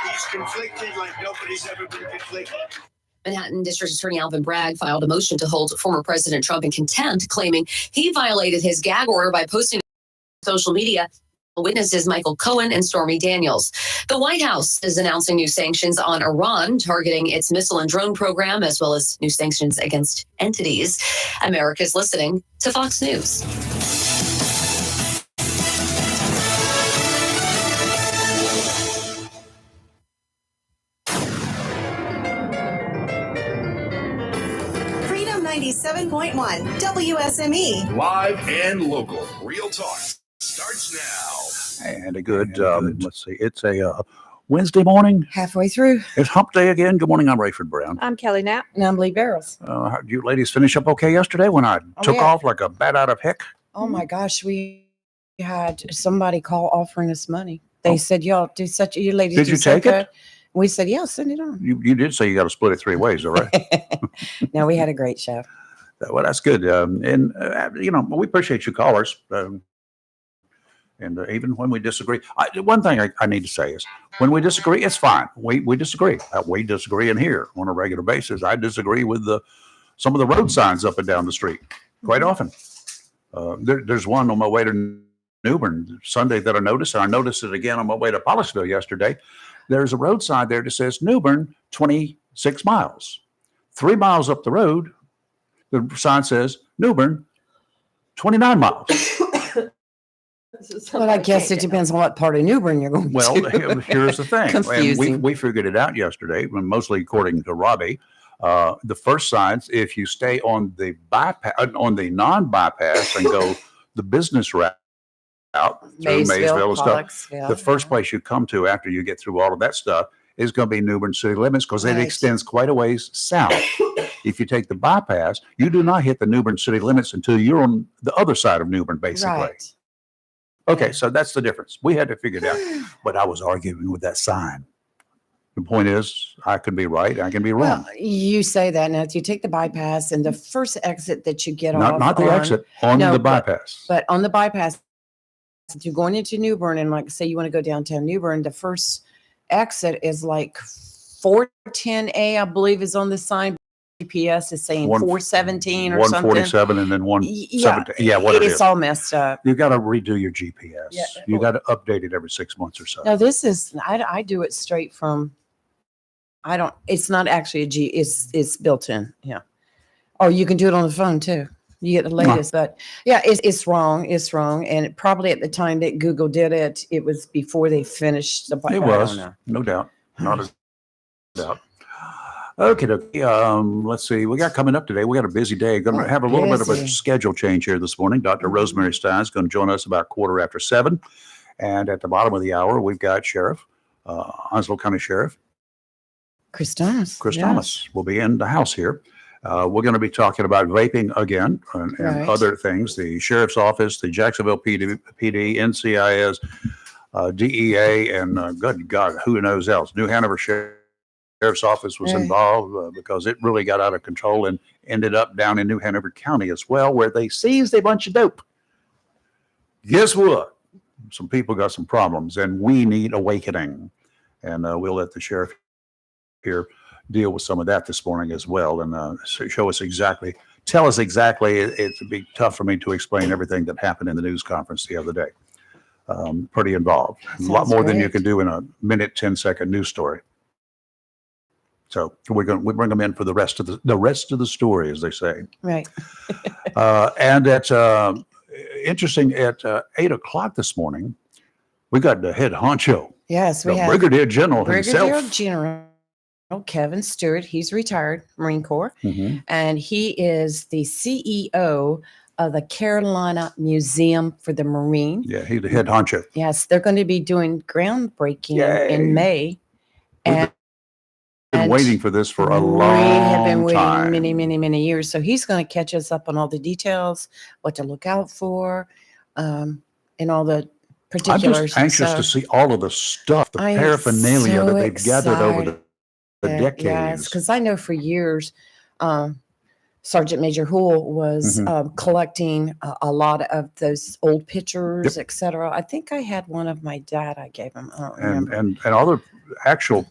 He's conflicted like nobody's ever been conflicted. Manhattan District Attorney Alvin Bragg filed a motion to hold former President Trump in contempt, claiming he violated his gag order by posting on social media witnesses Michael Cohen and Stormy Daniels. The White House is announcing new sanctions on Iran, targeting its missile and drone program, as well as new sanctions against entities. America's listening to Fox News. Freedom 97.1 WSME. Live and local. Real talk starts now. And a good, let's see, it's a Wednesday morning. Halfway through. It's hump day again. Good morning. I'm Rayford Brown. I'm Kelly Knapp. And I'm Lee Barrows. You ladies finish up okay yesterday when I took off like a bat out of heck? Oh my gosh, we had somebody call offering us money. They said, y'all do such, you ladies Did do you so take good. it? We said, yeah, send it on. You did say you got to split it 3 ways, all right? No, we had a great show. Well, that's good. We appreciate you callers. And even when we disagree, one thing I need to say is when we disagree, it's fine. We disagree. We disagree in here on a regular basis. I disagree with some of the road signs up and down the street quite often. There's one on my way to New Bern Sunday that I noticed, and I noticed it again on my way to Pollocksville yesterday. There's a road sign there that says New Bern, 26 miles. 3 miles up the road, the sign says New Bern, 29 miles. Well, I guess it depends on what part of New Bern you're going to. Well, here's the thing. Confusing. And we figured it out yesterday, mostly according to Robbie. The first signs, if you stay on the bypass, on the non-bypass and go the business route through Maysville and stuff, the first place you come to after you get through all of that stuff is going to be New Bern city limits because it extends quite a ways south. If you take the bypass, you do not hit the New Bern city limits until you're on the other side of New Bern, basically. Right. Okay, so that's the difference. We had to figure it out, but I was arguing with that sign. The point is, I could be right, I can be wrong. Well, you say that now. If you take the bypass and the first exit that you get off, not the exit on the bypass, but on the bypass, if you're going into New Bern and like say you want to go downtown New Bern, the first exit is like 410A, I believe, is on the sign. GPS is saying 417 or something. 147 and then 117. Yeah, what it is. It's all messed up. You got to redo your GPS. Yeah. You got to update it every 6 months or so. No, this is, I do it straight from, it's not actually it's built in. Yeah. Oh, you can do it on the phone too. You get the latest, but yeah, it's wrong. It's wrong. And probably at the time that Google did it, it was before they finished the bypass. It was, no doubt. Not a doubt. Okay, let's see. We got coming up today. We got a busy day. Going to have a little bit of a schedule change here this morning. Dr. Rosemary Stein is going to join us about 7:15. And at the bottom of the hour, we've got Sheriff, Onslow County Sheriff. Chris Thomas. Chris Thomas will be in the house here. We're going to be talking about vaping again and other things. The Sheriff's Office, the Jacksonville PD, NCIS, DEA, and good God, who knows else. New Hanover Sheriff's Office was involved because it really got out of control and ended up down in New Hanover County as well, where they seized a bunch of dope. Guess what? Some people got some problems, and we need awakening. And we'll let the sheriff here deal with some of that this morning as well, and tell us exactly. It'd be tough for me to explain everything that happened in the news conference the other day. Pretty involved. A lot more than you can do in a minute, 10-second news story. So we bring them in for the rest of the story, as they say. Right. And at interesting at 8:00 this morning, we got the head honcho. Yes, we have Brigadier General himself. Brigadier General Kevin Stewart. He's retired Marine Corps, and he is the CEO of the Carolina Museum for the Marine. Yeah, he's the head honcho. Yes, they're going to be doing groundbreaking in May, and been waiting for this for a long time. We have been waiting many years. So he's going to catch us up on all the details, what to look out for, and all the particulars. I'm just anxious to see all of the stuff, the paraphernalia that they've gathered over the decades. Yes, because I know for years, Sergeant Major Hoole was Mhm. collecting a lot of those old pictures, etc. I think I had one of my dad. I gave him. I don't remember. And other actual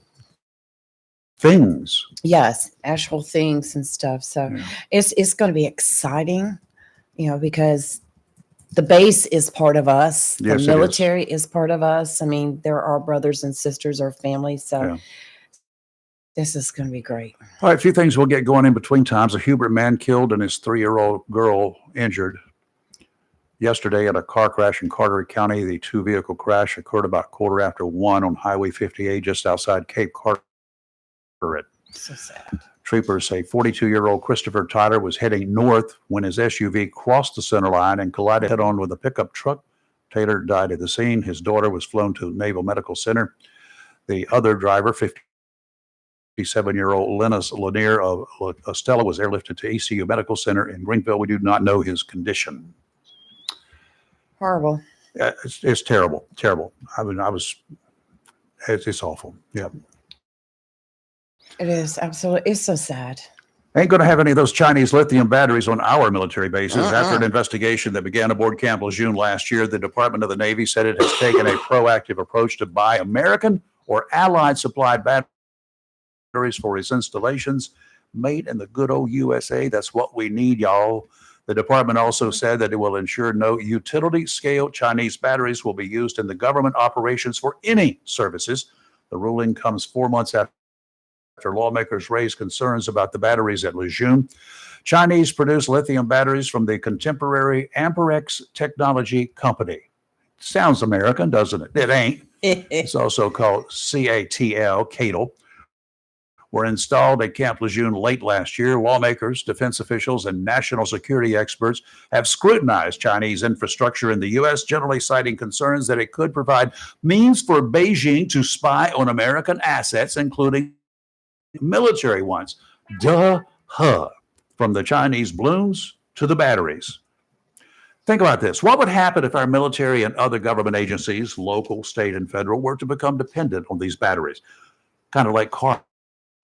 things. Yes, actual things and stuff. So Yeah. it's going to be exciting, because the base is part of us. Yes, it The is. military is part of us. I mean, they're our brothers and sisters, our family. So Yeah. this is going to be great. All right, a few things we'll get going in between times. A Hubert man killed and his 3-year-old girl injured yesterday at a car crash in Carteret County. The two-vehicle crash occurred about 1:15 on Highway 58 just outside Cape Carteret. So sad. Troopers say 42-year-old Christopher Tyler was heading north when his SUV crossed the center line and collided head-on with a pickup truck. Taylor died at the scene. His daughter was flown to Naval Medical Center. The other driver, 57-year-old Lennis Lanier of Estella, was airlifted to ECU Medical Center in Greenville. We do not know his condition. Horrible. It's terrible, terrible. It's awful. Yeah. It is absolutely. It's so sad. Ain't going to have any of those Chinese lithium batteries on our military bases. After an investigation that began aboard Camp Lejeune last year, the Department of the Navy said it has taken a proactive approach to buy American or Allied supplied batteries for its installations made in the good old USA. That's what we need, y'all. The department also said that it will ensure no utility scale Chinese batteries will be used in the government operations for any services. The ruling comes 4 months after lawmakers raised concerns about the batteries at Lejeune. Chinese produce lithium batteries from the contemporary Amperex Technology Company. Sounds American, doesn't it? It ain't. It's also called CATL, were installed at Camp Lejeune late last year. Lawmakers, defense officials, and national security experts have scrutinized Chinese infrastructure in the U.S., generally citing concerns that it could provide means for Beijing to spy on American assets, including military ones. From the Chinese balloons to the batteries. Think about this. What would happen if our military and other government agencies, local, state, and federal, were to become dependent on these batteries? Kind of like car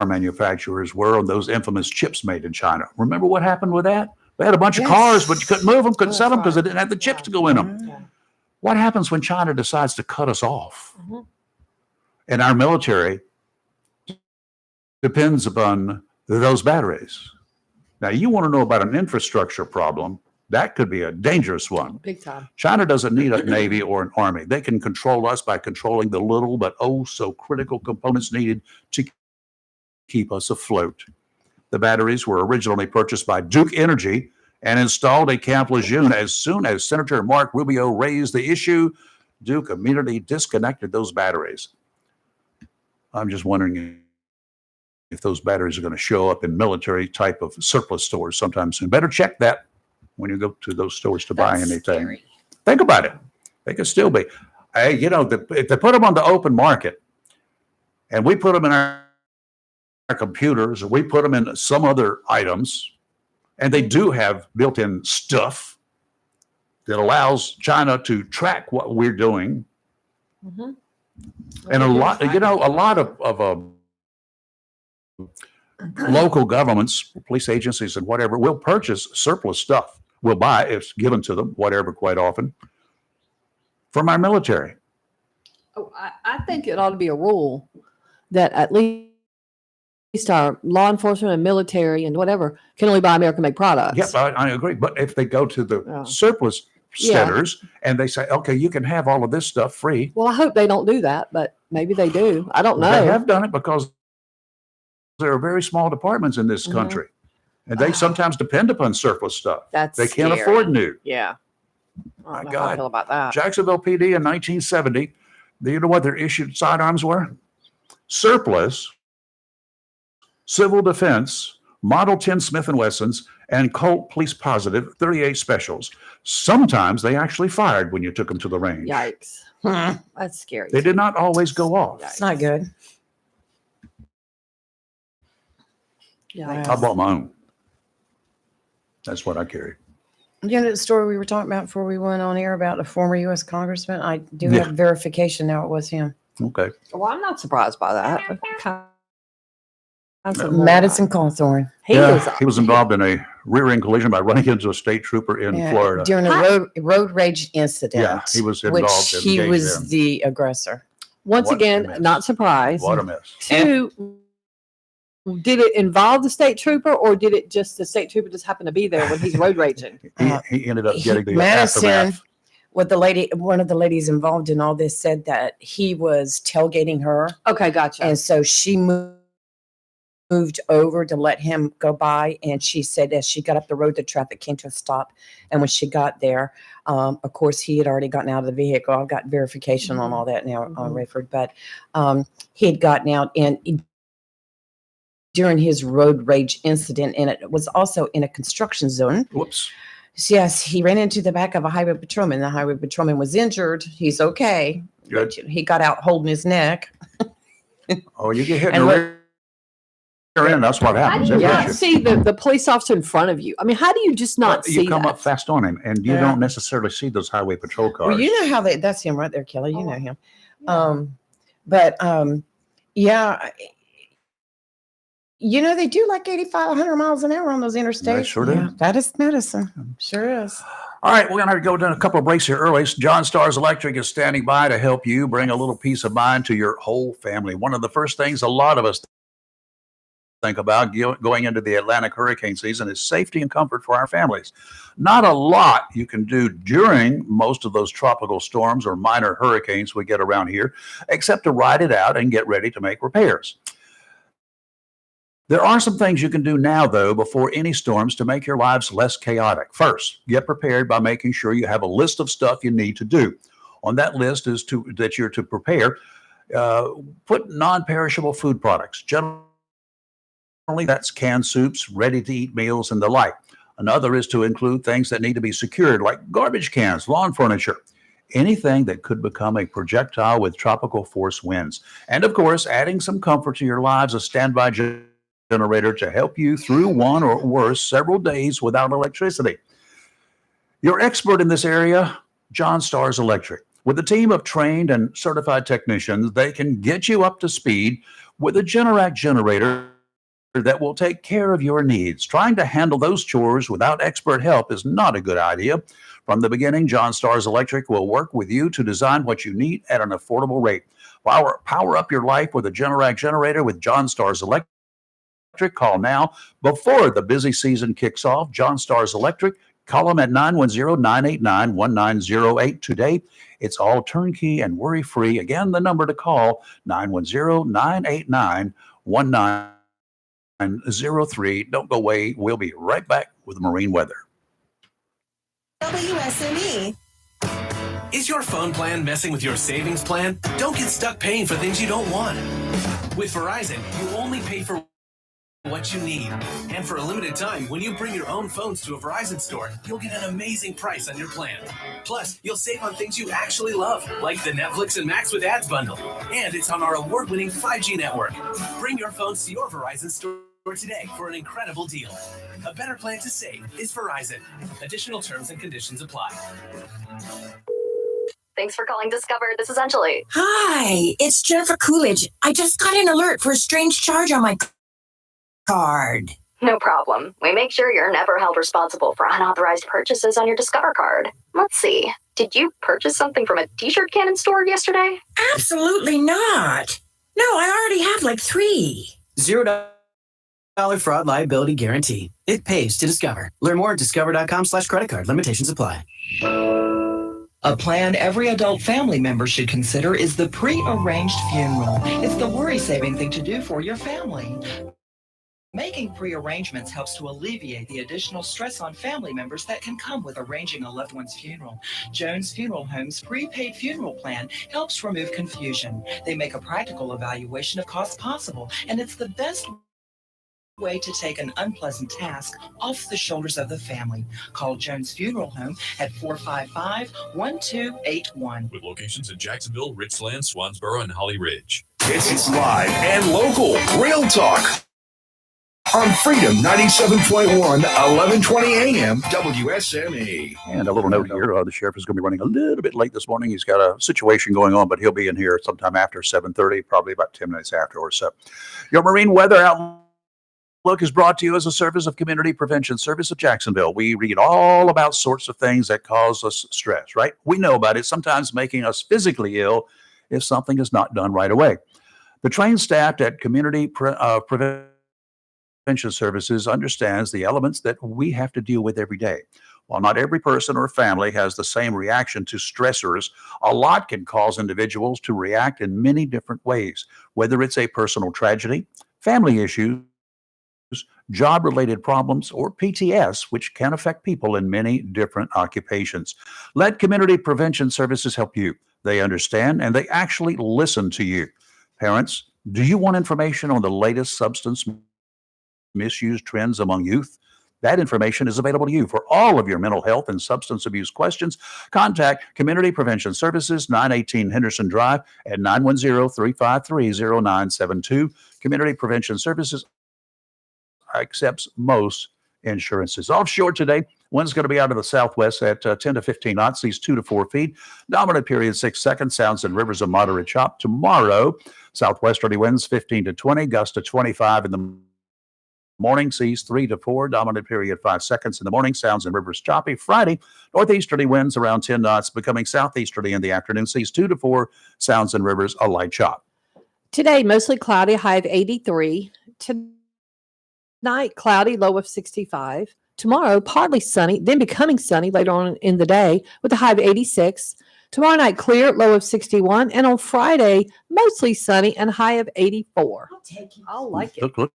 manufacturers were on those infamous chips made in China. Remember what happened with that? They had a bunch of cars, but you couldn't move them, couldn't sell them because they didn't have the chips to go in them. Yeah. What happens when China decides to cut us off? And our military depends upon those batteries. Now, you want to know about an infrastructure problem, that could be a dangerous one. Big time. China doesn't need a navy or an army. They can control us by controlling the little but oh so critical components needed to keep us afloat. The batteries were originally purchased by Duke Energy and installed at Camp Lejeune. As soon as Senator Mark Rubio raised the issue, Duke immediately disconnected those batteries. I'm just wondering if those batteries are going to show up in military type of surplus stores sometime soon. Better check that when you go to those stores to buy anything. Scary. Think about it. They could still be. Hey, if they put them on the open market and we put them in our computers or we put them in some other items, and they do have built-in stuff that allows China to track what we're doing. And a lot of local governments, police agencies and whatever will purchase surplus stuff. Will buy, it's given to them, whatever, quite often, from our military. Oh, I think it ought to be a rule that at least our law enforcement and military and whatever can only buy American-made products. Yes, I agree. But if they go to the Oh. surplus Yeah. centers and they say, okay, you can have all of this stuff free. Well, I hope they don't do that, but maybe they do. I don't know. They have done it because there are very small departments in this Mhm. country. And they sometimes depend upon surplus stuff. That's They can't scary. afford new. Yeah. I My don't know how I God. feel about that. Jacksonville PD in 1970, do you know what their issued sidearms were? Surplus, civil defense, Model 10 Smith & Wessons, and Colt Police Positive 38 Specials. Sometimes they actually fired when you took them to the range. Yikes. That's scary. They did not always go off. It's not good. Yikes. I bought my own. That's what I carry. You know the story we were talking about before we went on air about a former U.S. congressman? I do Yeah. have verification now it was him. Okay. Well, I'm not surprised by that. Kind of Madison Cawthorn. He Yeah, was. he was involved in a rear-end collision by running into a state trooper in Yeah, Florida. during a road rage incident. Yeah, he was involved which and he engaged was in. the aggressor. Once What a again, mess. not surprised. What a mess. Two, did it involve the state trooper, or did it just the state trooper just happened to be there when he's road raging? He ended up getting the Madison, aftermath. one of the ladies involved in all this said that he was tailgating her. Okay, gotcha. And so she moved over to let him go by. And she said as she got up the road, the traffic came to a stop. And when she got there, of course, he had already gotten out of the vehicle. I've got verification on all that now, Rayford. But he had gotten out and during his road rage incident, and it was also in a construction zone. Whoops. Yes, he ran into the back of a highway patrolman. The highway patrolman was injured. He's okay. Good. But he got out holding his neck. Oh, you get hit in And the what- rear end. That's what How happens. do you It not hits you. see the police officer in front of you? I mean, how do you just not see You come that? up fast on him, and you Yeah. don't necessarily see those highway patrol cars. Well, you know how that's him right there, Kelly. You know him. Yeah. You know, they do like 85, 100 miles an hour on those interstates. They sure do. Yeah, that is medicine. Sure is. All right, we're going to have to go down a couple of breaks here early. John Stars Electric is standing by to help you bring a little peace of mind to your whole family. One of the first things a lot of us think about going into the Atlantic hurricane season is safety and comfort for our families. Not a lot you can do during most of those tropical storms or minor hurricanes we get around here, except to ride it out and get ready to make repairs. There are some things you can do now, though, before any storms to make your lives less chaotic. First, get prepared by making sure you have a list of stuff you need to do. On that list is that you're to prepare, put non-perishable food products. Generally, that's canned soups, ready-to-eat meals, and the like. Another is to include things that need to be secured, like garbage cans, lawn furniture, anything that could become a projectile with tropical force winds. And, of course, adding some comfort to your lives, a standby generator to help you through one or worse several days without electricity. Your expert in this area, John Stars Electric. With a team of trained and certified technicians, they can get you up to speed with a Generac generator that will take care of your needs. Trying to handle those chores without expert help is not a good idea. From the beginning, John Stars Electric will work with you to design what you need at an affordable rate. Power up your life with a Generac generator with John Stars Electric. Call now before the busy season kicks off. John Stars Electric. Call them at 910-989-1908 today. It's all turnkey and worry-free. Again, the number to call, 910-989-1903. Don't go away. We'll be right back with marine weather. WSME. Is your phone plan messing with your savings plan? Don't get stuck paying for things you don't want. With Verizon, you only pay for what you need. And for a limited time, when you bring your own phones to a Verizon store, you'll get an amazing price on your plan. Plus, you'll save on things you actually love, like the Netflix and Max with Ads bundle. And it's on our award-winning 5G network. Bring your phones to your Verizon store today for an incredible deal. A better plan to save is Verizon. Additional terms and conditions apply. Thanks for calling Discover. This is Anjali. Hi, it's Jennifer Coolidge. I just got an alert for a strange charge on my card. No problem. We make sure you're never held responsible for unauthorized purchases on your Discover card. Let's see. Did you purchase something from a t-shirt cannon store yesterday? Absolutely not. No, I already have like 3. $0 fraud liability guarantee. It pays to Discover. Learn more at discover.com/credit card. Limitations apply. A plan every adult family member should consider is the pre-arranged funeral. It's the worry-saving thing to do for your family. Making pre-arrangements helps to alleviate the additional stress on family members that can come with arranging a loved one's funeral. Jones Funeral Home's prepaid funeral plan helps remove confusion. They make a practical evaluation of costs possible, and it's the best way to take an unpleasant task off the shoulders of the family. Call Jones Funeral Home at 455-1281. With locations in Jacksonville, Richland, Swansboro, and Holly Ridge. It's live and local. Real talk. On Freedom 97.1, 1120 AM, WSME. And a little note here, the sheriff is going to be running a little bit late this morning. He's got a situation going on, but he'll be in here sometime after 7:30, probably about 10 minutes after or so. Your marine weather outlook Look is brought to you as a service of Community Prevention Service of Jacksonville. We read all about sorts of things that cause us stress, right? We know about it, sometimes making us physically ill if something is not done right away. The trained staff at Community Prevention Services understands the elements that we have to deal with every day. While not every person or family has the same reaction to stressors, a lot can cause individuals to react in many different ways, whether it's a personal tragedy, family issues, job-related problems, or PTS, which can affect people in many different occupations. Let Community Prevention Services help you. They understand and they actually listen to you. Parents, do you want information on the latest substance misuse trends among youth? That information is available to you. For all of your mental health and substance abuse questions, contact Community Prevention Services, 918 Henderson Drive at 910-353-0972. Community Prevention Services accepts most insurances. Offshore today, wind's going to be out of the southwest at 10 to 15 knots, seas 2 to 4 feet. Dominant period 6 seconds, sounds and rivers of moderate chop. Tomorrow, southwesterly winds 15 to 20, gusts to 25 in the morning, seas 3 to 4, dominant period 5 seconds in the morning, sounds and rivers choppy. Friday, northeasterly winds around 10 knots, becoming southeasterly in the afternoon, seas 2 to 4, sounds and rivers a light chop. Today, mostly cloudy, high of 83. Tonight, cloudy, low of 65. Tomorrow, partly sunny, then becoming sunny later on in the day with a high of 86. Tomorrow night, clear, low of 61. And on Friday, mostly sunny and high of 84. I'll like it. Looks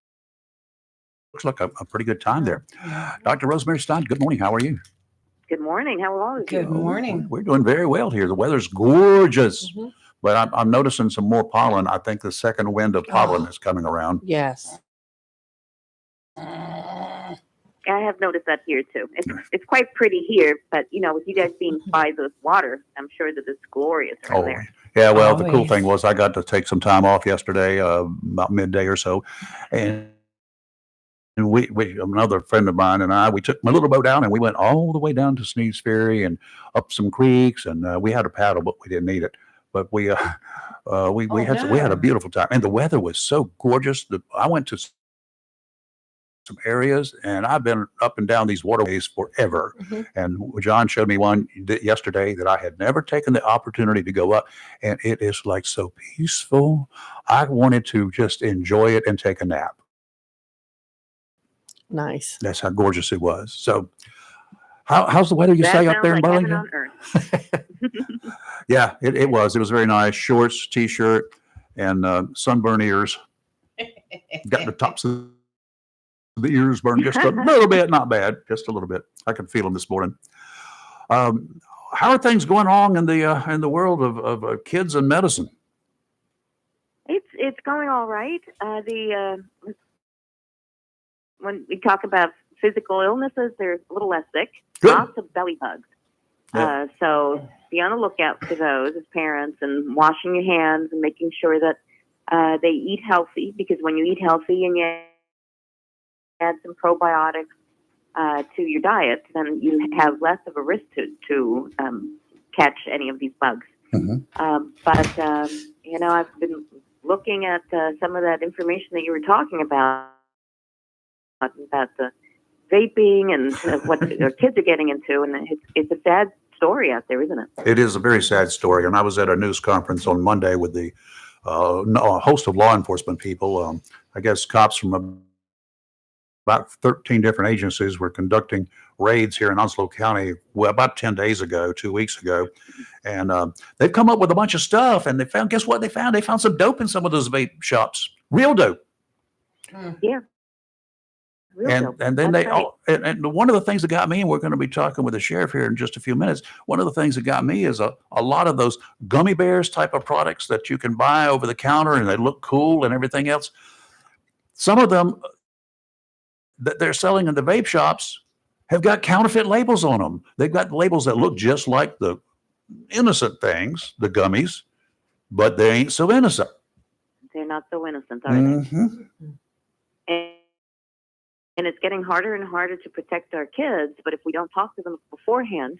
like a pretty good time there. Dr. Rosemary Stein, good morning. How are you? Good morning. How are you? Good morning. We're doing very well here. The weather's gorgeous, but I'm noticing some more pollen. I think the second wind of pollen is coming around. Yes. I have noticed that here too. It's quite pretty here, but with you guys being by the water, I'm sure that it's glorious around there. Yeah. Well, the cool thing was I got to take some time off yesterday, about midday or so, and we another friend of mine and we took my little boat down and we went all the way down to Sneed's Ferry and up some creeks, and we had a paddle, but we didn't need it. But we had a beautiful time, and the weather was so gorgeous. I went to some areas, and I've been up and down these waterways forever. And John showed me one yesterday that I had never taken the opportunity to go up, and it is like so peaceful. I wanted to just enjoy it and take a nap. Nice. That's how gorgeous it was. So how's the weather you say up there in Burlington? Yeah, it was. It was very nice. Shorts, t-shirt, and sunburn ears. Got the tops of the ears burned just a little bit, not bad, just a little bit. I could feel them this morning. How are things going on in the world of kids and medicine? It's going all right. When we talk about physical illnesses, they're a little less sick. Good. Lots of belly bugs. Yeah. So be on the lookout for those as parents, and washing your hands and making sure that they eat healthy, because when you eat healthy and you add some probiotics to your diet, then you have less of a risk to catch any of these bugs. But I've been looking at some of that information that you were talking about the vaping and what our kids are getting into, and it's a sad story out there, isn't it? It is a very sad story, and I was at a news conference on Monday with a host of law enforcement people. I guess cops from about 13 different agencies were conducting raids here in Onslow County about 10 days ago, 2 weeks ago. And they've come up with a bunch of stuff, and guess what they found? They found some dope in some of those vape shops. Real dope. Yeah. And then and one of the things that got me, and we're going to be talking with the sheriff here in just a few minutes, one of the things that got me is a lot of those gummy bears type of products that you can buy over the counter, and they look cool and everything else. Some of them that they're selling in the vape shops have got counterfeit labels on them. They've got labels that look just like the innocent things, the gummies, but they ain't so innocent. They're not so innocent, are they? And it's getting harder and harder to protect our kids. But if we don't talk to them beforehand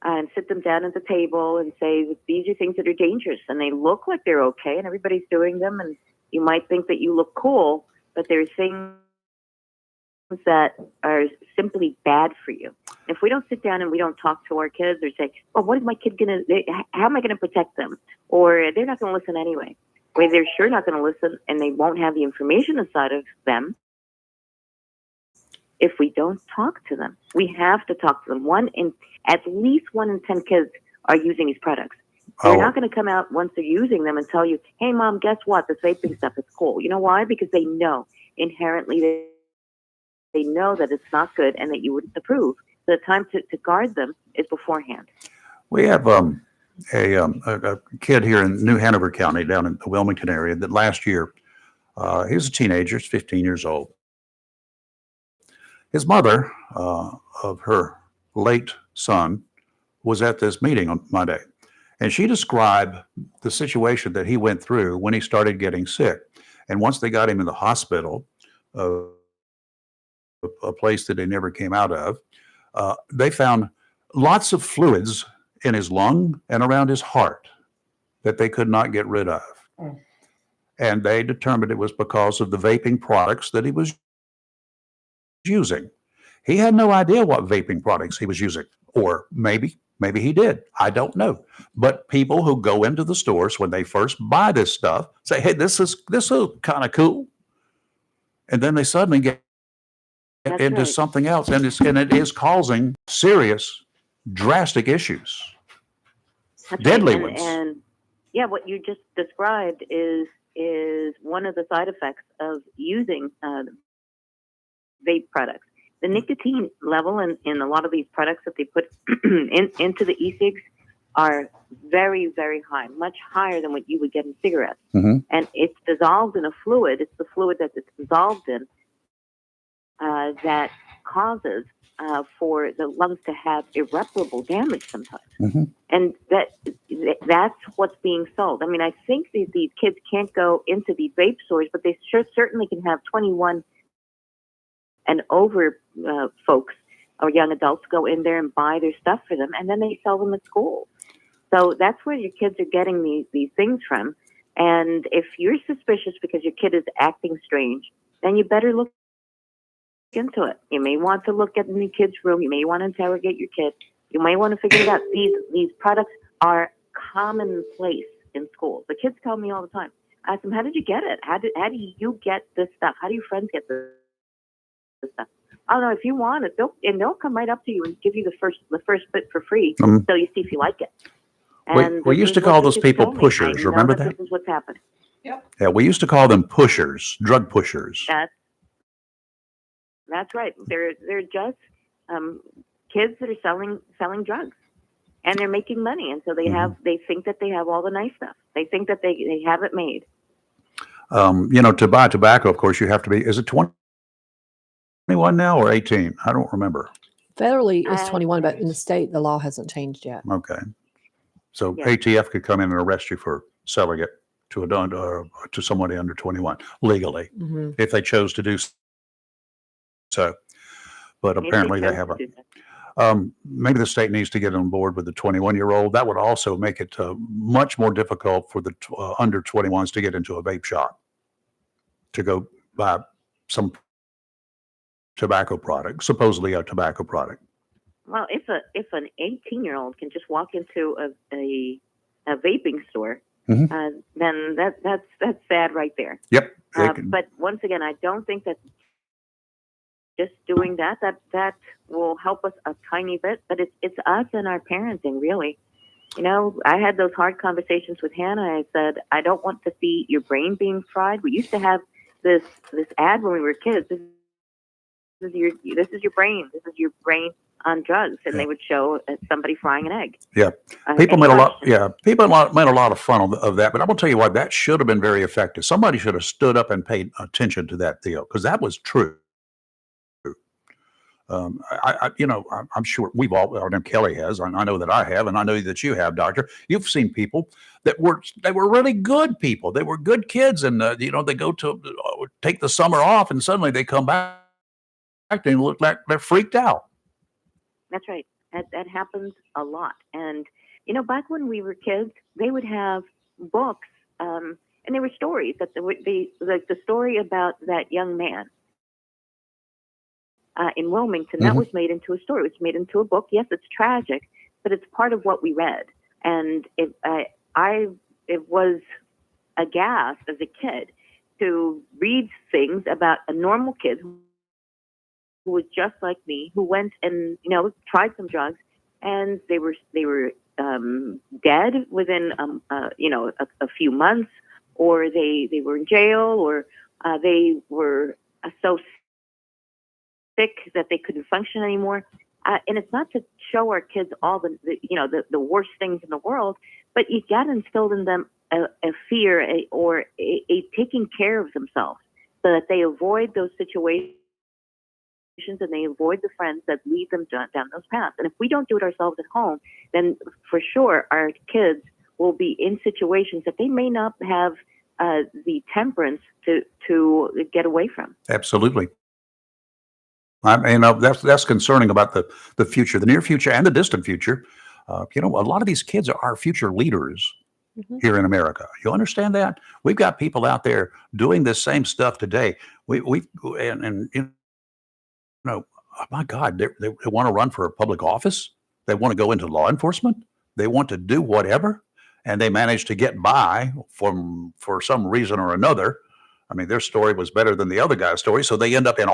and sit them down at the table and say, these are things that are dangerous, and they look like they're okay and everybody's doing them, and you might think that you look cool, but there's things that are simply bad for you. If we don't sit down and we don't talk to our kids or say, well, what is my kid going to, how am I going to protect them? Or they're not going to listen anyway. Well, they're sure not going to listen, and they won't have the information inside of them if we don't talk to them. We have to talk to them. At least 1 in 10 kids are using these products. They're not going to come out once they're using them and tell you, hey, Mom, guess what? This vaping stuff is cool. You know why? Because they know inherently they know that it's not good and that you wouldn't approve. The time to guard them is beforehand. We have a kid here in New Hanover County down in the Wilmington area that last year, he was a teenager, he's 15 years old. His mother of her late son was at this meeting on Monday, and she described the situation that he went through when he started getting sick. And once they got him in the hospital, a place that he never came out of, they found lots of fluids in his lung and around his heart that they could not get rid of. And they determined it was because of the vaping products that he was using. He had no idea what vaping products he was using, or maybe he did. I don't know. But people who go into the stores when they first buy this stuff say, hey, this is kind of cool. And then they suddenly get into something else, and it is causing serious, drastic issues. Deadly ones. And yeah, what you just described is one of the side effects of using vape products. The nicotine level in a lot of these products that they put into the e-cigs are very, very high, much higher than what you would get in cigarettes. Mm-hmm. And it's dissolved in a fluid. It's the fluid that it's dissolved in that causes for the lungs to have irreparable damage sometimes. Mm-hmm. And that's what's being sold. I mean, I think these kids can't go into these vape stores, but they certainly can have 21 and over folks or young adults go in there and buy their stuff for them, and then they sell them at school. So that's where your kids are getting these things from. And if you're suspicious because your kid is acting strange, then you better look into it. You may want to look at in the kid's room. You may want to interrogate your kid. You may want to figure it out. These products are commonplace in schools. The kids tell me all the time. I ask them, how did you get it? How do you get this stuff? How do your friends get this stuff? Oh no, if you want it, they'll come right up to you and give you the first bit for free, so you see if you like it. And we used to call those people pushers. Remember that? This is what's happening. Yep. Yeah, we used to call them pushers, drug pushers. That's right. They're just kids that are selling drugs, and they're making money, and so they think that they have all the nice stuff. They think that they have it made. To buy tobacco, of course, you have to be. Is it 21 now or 18? I don't remember. Federally, it's 21, but in the state, the law hasn't changed yet. Okay. So Yeah. ATF could come in and arrest you for selling it to somebody under 21 legally, Mm-hmm. if they chose to do so. But apparently they haven't. Maybe the state needs to get on board with the 21-year-old. That would also make it much more difficult for the under 21s to get into a vape shop, to go buy some tobacco product, supposedly a tobacco product. Well, if an 18-year-old can just walk into a vaping store, Mm-hmm. then that's sad right there. Yep. But once again, I don't think that just doing that will help us a tiny bit. But it's us and our parenting, really. I had those hard conversations with Hannah. I said, I don't want to see your brain being fried. We used to have this ad when we were kids. This is your brain. This is your brain on drugs, and they would show somebody frying an egg. Yeah, people made a lot. Yeah, people made a lot of fun of that. But I'm gonna tell you what, that should have been very effective. Somebody should have stood up and paid attention to that deal, because that was true. I'm sure we've all. I know Kelly has. I know that I have, and I know that you have, Doctor. You've seen people that were really good people. They were good kids, and they go to take the summer off, and suddenly they come back and look like they're freaked out. That's right. That happens a lot. And, back when we were kids, they would have books, and there were stories that would be like the story about that young man in Wilmington. That was made into a story. It was made into a book. Yes, it's tragic, but it's part of what we read. And it was aghast as a kid to read things about a normal kid who was just like me, who went and tried some drugs, and they were dead within a few months, or they were in jail, or they were so sick that they couldn't function anymore. And it's not to show our kids all the worst things in the world, but you got to instill in them a fear or a taking care of themselves, so that they avoid those situations and they avoid the friends that lead them down those paths. And if we don't do it ourselves at home, then for sure our kids will be in situations that they may not have the temperance to get away from. Absolutely. I mean, that's concerning about the future, the near future and the distant future. A lot of these kids are our future leaders here in America. You understand that? We've got people out there doing this same stuff today. Oh my God, they want to run for a public office. They want to go into law enforcement. They want to do whatever, and they manage to get by for some reason or another. I mean, their story was better than the other guy's story, so they end up in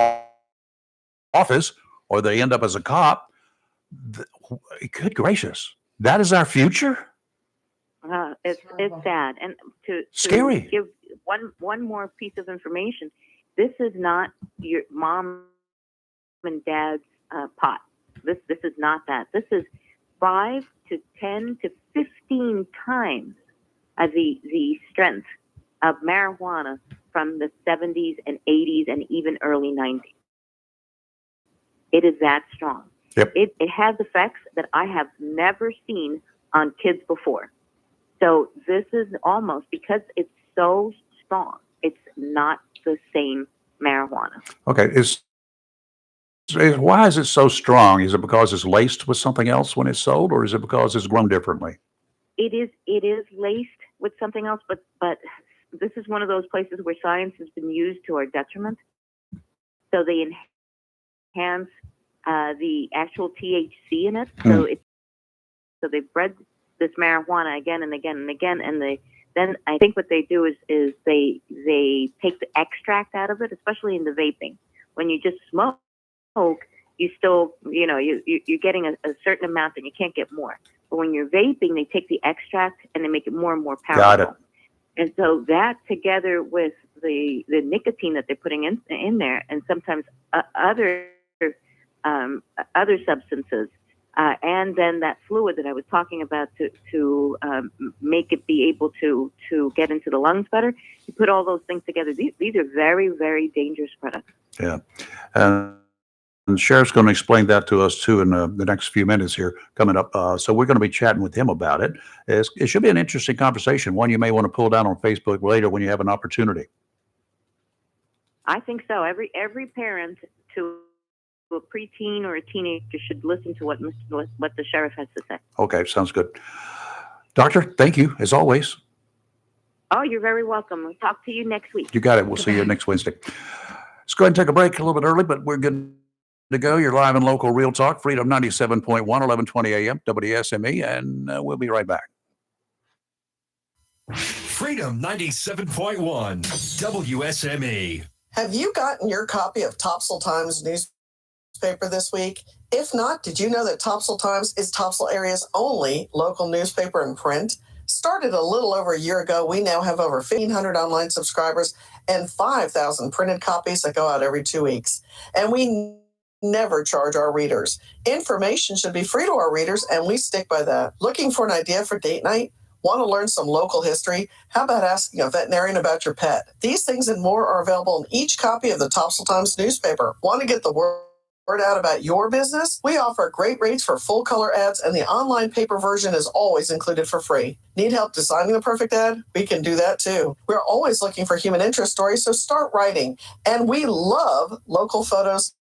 office, or they end up as a cop. Good gracious, that is our future. It's sad, and to scary. Give one more piece of information. This is not your mom and dad's pot. This is not that. This is 5 to 10 to 15 times the strength of marijuana from the 70s and 80s and even early 90s. It is that strong. Yep. It has effects that I have never seen on kids before. So this is almost, because it's so strong, it's not the same marijuana. Okay, why is it so strong? Is it because it's laced with something else when it's sold, or is it because it's grown differently? It is laced with something else, but this is one of those places where science has been used to our detriment. So they enhance the actual THC in it. So they've bred this marijuana again and again and again, and then I think what they do is they take the extract out of it, especially in the vaping. When you just smoke, you still, you're getting a certain amount and you can't get more. But when you're vaping, they take the extract and they make it more and more powerful. Got it. And so that, together with the nicotine that they're putting in there, and sometimes other substances, and then that fluid that I was talking about to make it be able to get into the lungs better, you put all those things together. These are very, very dangerous products. Yeah. And the Sheriff's going to explain that to us too in the next few minutes here coming up. So we're going to be chatting with him about it. It should be an interesting conversation, one you may want to pull down on Facebook later when you have an opportunity. I think so. Every parent to a preteen or a teenager should listen to what the sheriff has to say. Okay, sounds good. Doctor, thank you as always. Oh, you're very welcome. We'll talk to you next week. You got it. We'll see you next Wednesday. Let's go ahead and take a break a little bit early, but we're good to go. You're live and local Real Talk, Freedom 97.1, 1120 a.m., WSME, and we'll be right back. Freedom 97.1, WSME. Have you gotten your copy of Topsail Times newspaper this week? If not, did you know that Topsail Times is Topsail area's only local newspaper in print? Started a little over a year ago, we now have over 1,500 online subscribers and 5,000 printed copies that go out every 2 weeks. And we never charge our readers. Information should be free to our readers, and we stick by that. Looking for an idea for date night? Want to learn some local history? How about asking a veterinarian about your pet? These things and more are available in each copy of the Topsail Times newspaper. Want to get the word out about your business? We offer great rates for full color ads, and the online paper version is always included for free. Need help designing the perfect ad? We can do that too. We're always looking for human interest stories, so start writing. And we love local photos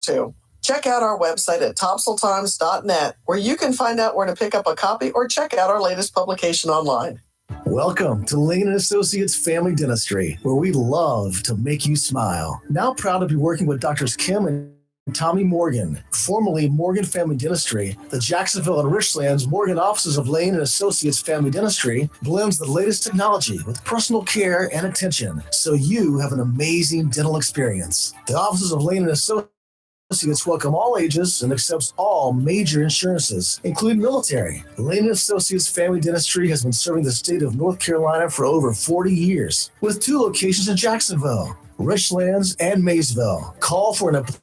too. Check out our website at topsailtimes.net, where you can find out where to pick up a copy or check out our latest publication online. Welcome to Lane & Associates Family Dentistry, where we love to make you smile. Now proud to be working with Doctors Kim and Tommy Morgan, formerly Morgan Family Dentistry, the Jacksonville and Richlands Morgan offices of Lane and Associates Family Dentistry blends the latest technology with personal care and attention, so you have an amazing dental experience. The offices of Lane and Associates welcome all ages and accepts all major insurances, including military. Lane and Associates Family Dentistry has been serving the state of North Carolina for over 40 years, with 2 locations in Jacksonville, Richlands, and Maysville. Call for an appointment